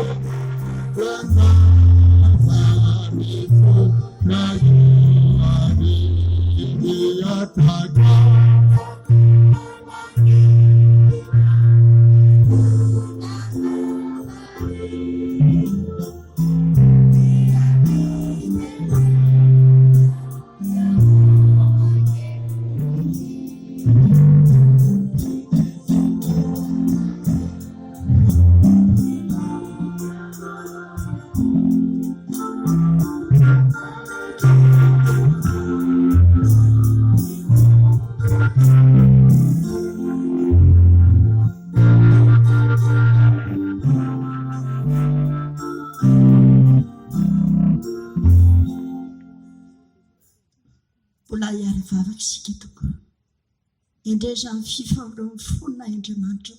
indreza amin'ny fifandroan'ny fonina Andriamanitra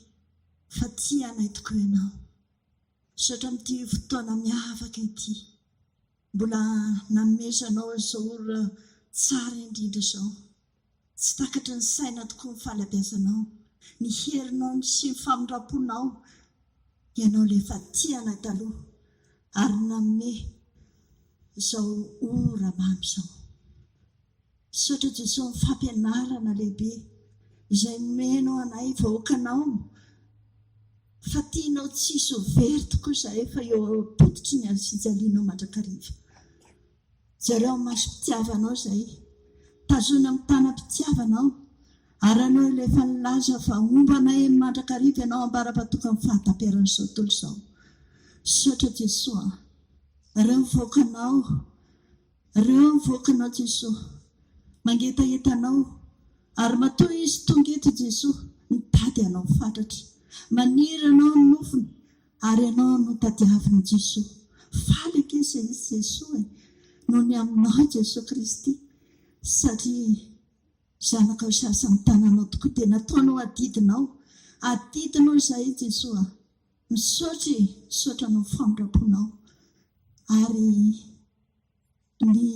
fa tia anay tokoa ianao satra amin'ity fotoana miavaka ity mbola namezanao izao ora tsara indrindra izao tsy takatra ny saina tokoa ny fahalabiazanao ny herinao sy ny famindraponao ianao le efa tia anay taloha ary nanome izao ora mamy izao satra Jesosy ny fampianarana lehibe izay menao anay vahoakanao fa tianao tsisy ho very tokoa izay fa eo apototry ny azijalianao mandrakariva zareo masom-pitiavanao izay tazona amin'ny tanam-pitiavanao ary anao ilay efa nilaza fa ombanay mandrakariva ianao ambara-patoka amin'ny fahataperan'izao tontolo izao satra Jesosy ireo mivoakanao Jesosy mangetaetanao ary matoa izy tonga eto Jesosy nitady anao fatratra maniry anao ny nofony ary anao no tadiavina Jesosy faly akesa izy Jesosy noho ny aminao Jesosy Kristy satria zanakao sasany tananao tokoa dia nataonao adidinao izay Jesosy misaotra no famindraponao ary ny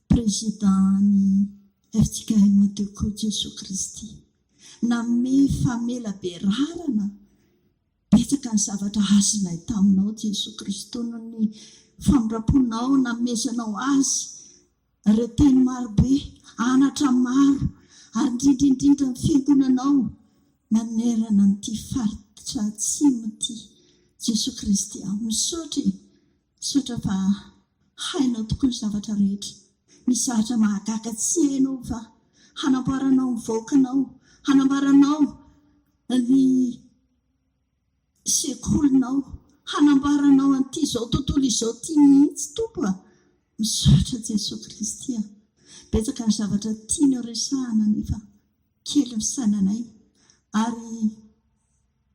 président FTKM Mateko Jesosy Kristy name famela berarana betsaka ny zavatra azonay taminao Jesosy Kristy noho ny famindraponao namezanao azy ireo teny marobe anatra maro ary indrindrindrindra ny fiangonanao manerana nyity faritra atsimo ity Jesosy Kristy misaotra fa hainao tokoa ny zavatra rehetra misy zavatra mahagaga tsy hainao fa hanamboaranao ny vahoakanao hanamboaranao ny sekolinao hanamboaranao an'ity izao tontolo izao tia mihitsy tompo misaotra Jesosy Kristy betsaka ny zavatra tianao resahana nefa kely ny sainanay ary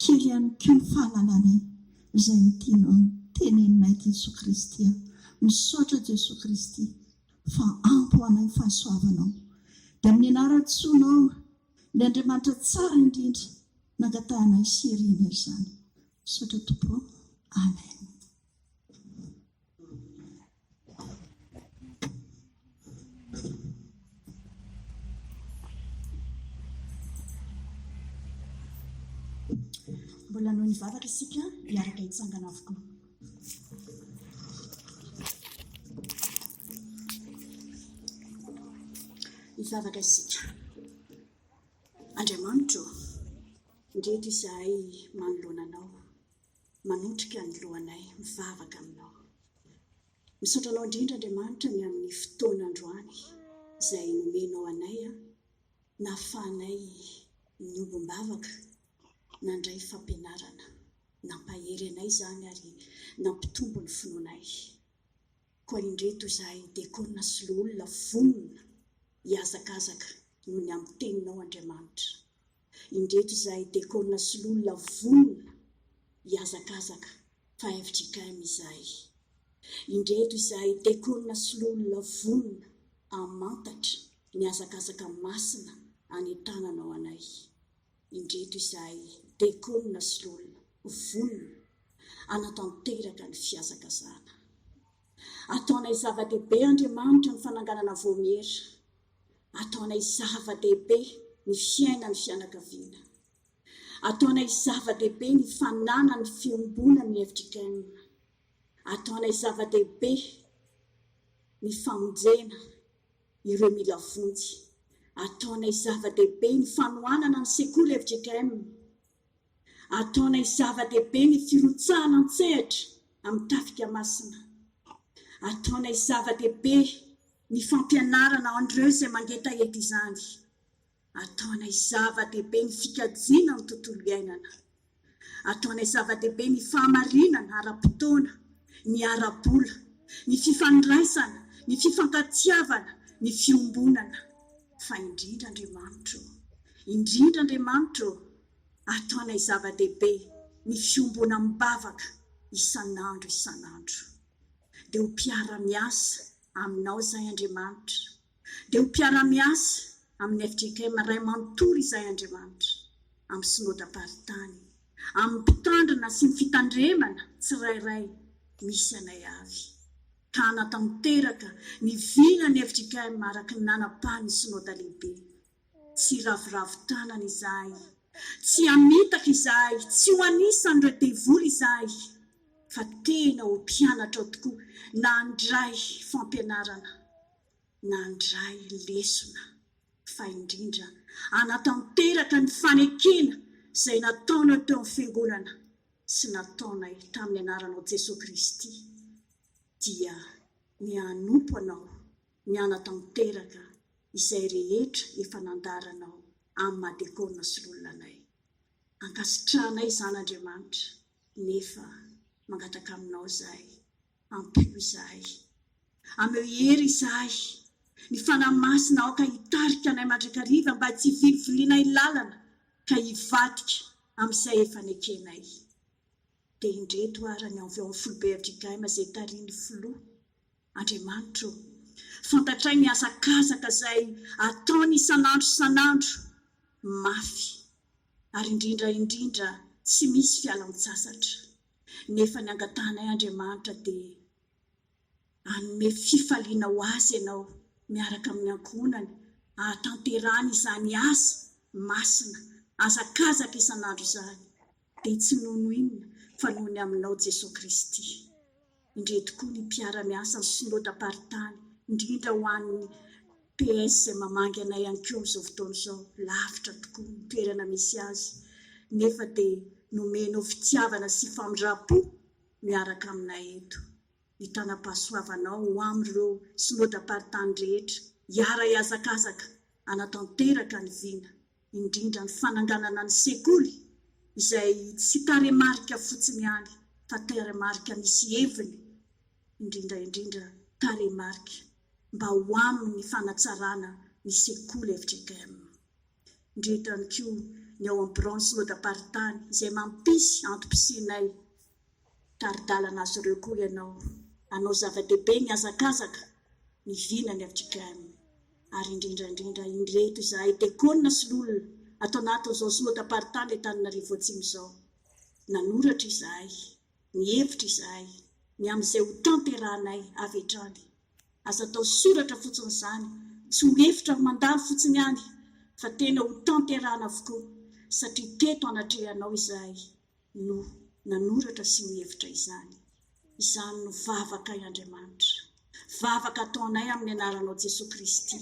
kely ihany koa ny fahalalànay izay nitianao teneninay Jesosy Kristy misaotra Jesosy Kristy fa ampo anay fahasoavanao dia amin'ny anaran-tsoanao ilay Andriamanitra tsara indrindra nangatahanay sirina izany misaotra Tompo amen. Mbola noho ny vavaka isika hiaraka hitsangana avokoa. Hivavaka isika. Andriamanitra, ndreto izahay manoloana anao. manotrika ny lohanay mivavaka aminao. Misaotra anao indrindra Andriamanitra ny amin'ny fotoan'androany izay nomenao anay nahafahanay niombom-bavaka nandray fampianarana, nampahery anay izany ary nampitombo ny finoanay. Koa indreto izahay diakona sy olona vonona hiazakazaka noho ny amin'ny teninao Andriamanitra. Indreto izahay diakona sy olona vonona hiazakazaka fa FJKM izahay. Indreto izahay diakona sy olona vonona amantatra ny hazakazaka masina any tananao anay. Indreto izahay diakona sy olona vonona anatanteraka ny fiazakazana. Ataonay zava-dehibe Andriamanitra ny fananganana voamera. Ataonay zava-dehibe ny fiaina ny fianakaviana. Ataonay zava-dehibe ny fanana ny fiombona ny FJKM. Ataonay zava-dehibe ny famonjena ireo mila vonjy. Ataonay zava-dehibe ny fanohanana ny sekoly FJKM. Ataonay zava-dehibe ny firotsahana an-tsehatra amin'ny tafika masina. Ataonay zava-dehibe ny fampianarana an'ireo izay mangeta eto izany. Ataonay zava-dehibe ny fikajiana ny tontolo iainana. Ataonay zava-dehibe ny fahamarinana ara-potoana, ny ara-bola, ny fifandraisana, ny fifankatiavana, ny fiombonana. Fa indrindra Andriamanitra, ataonay zava-dehibe ny fiombona mibavaka isan'andro. Dia ho mpiara-miasa aminao izahay Andriamanitra. Dia ho mpiara-miasa amin'ny FJKM ray manontolo izahay Andriamanitra. Amin'ny synodam-paritany, amin'ny mpitandrina sy ny fitandremana tsirairay misy anay avy. Ka anatanteraka ny vina ny FJKM araka ny nanam-pahany synoda lehibe. Tsy raviravin-tanana izahay, tsy amitaka izahay, tsy ho anisan'ireo devoly izahay, fa tena ho mpianatra tokoa na andray fampianarana, na andray lesona. Fa indrindra anatanteraka ny fanekena izay nataonao teo amin'ny fiangonana sy nataonay tamin'ny anaranao Jesosy Kristy. Dia ny hanompo anao, ny anatanteraka izay rehetra efa nandaranao amin'ny madiakona sy olonanay. Ankasitranay izany Andriamanitra, nefa mangataka aminao izahay, ampio izahay, ameo hery izahay, ny fanahy masina ao ka hitarika anay mandrakariva mba tsy hivilivilianay lalana ka hivadika amin'izay efa nekenay. Dia indreto ary ny avy ao amin'ny folobe FJKM izay tariany filoha Andriamanitra, fantatray ny hazakazaka izay ataony isan'andro mafy, ary indrindra tsy misy fialan-tsasatra. Nefa ny angatanay Andriamanitra dia hanome fifaliana ho azy ianao miaraka amin'ny ankohonany, ahatanterany izany asa masina, hazakazaka isan'andro izany. Dia tsy noho inona fa noho ny aminao Jesosy Kristy. Indreto koa ny mpiara-miasa ny synodam-paritany, indrindra ho an'ny PS izay mamangy anay ihany koa amin'izao fotoana izao, lavitra tokoa ny toerana misy azy. Nefa dia nomenao fitiavana sy famindram-po miaraka aminay eto. Ny tanam-pahasoavanao ho amin'ireo synodam-paritany rehetra, hiara hiazakazaka, anatanteraka ny vina, indrindra ny fananganana ny sekoly izay tsy taremarika fotsiny ihany, fa taremarika misy heviny, indrindra taremarika mba ho amin'ny fanatsarana ny sekoly FJKM. Indreto ihany koa ny ao amin'ny branche synodam-paritany izay mampisy antom-pisinay, taridalana azy ireo koa ianao, anao zava-dehibe ny hazakazaka ny vina ny FJKM. Ary indrindra indreto izahay diakona sy olona atao anatin'izao synodam-paritany Antananarivo Atsimo izao, nanoratra izahay, nihevitra izahay ny amin'izay ho tanteranay avy hatrany. Aza atao soratra fotsiny izany, tsy ho hevitra mandalo fotsiny ihany, fa tena ho tanterana avokoa, satria teto anatrehanao izahay no nanoratra sy nihevitra izany. Izany no vavaka Andriamanitra, vavaka ataonay amin'ny anaranao Jesosy Kristy.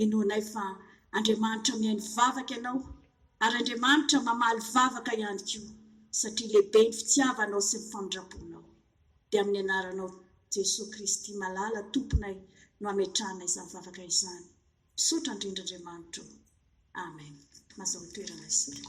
Inoanay fa Andriamanitra mihaino vavaka ianao, ary Andriamanitra mamaly vavaka ihany koa. satria lehibe ny fitiavanao sy ny famindraponao. Dia amin'ny anaranao Jesosy Kristy malala tomponay no ametrahana izany vavaka izany. Misaotra indrindra Andriamanitra. Amen. Mazao toerana isika.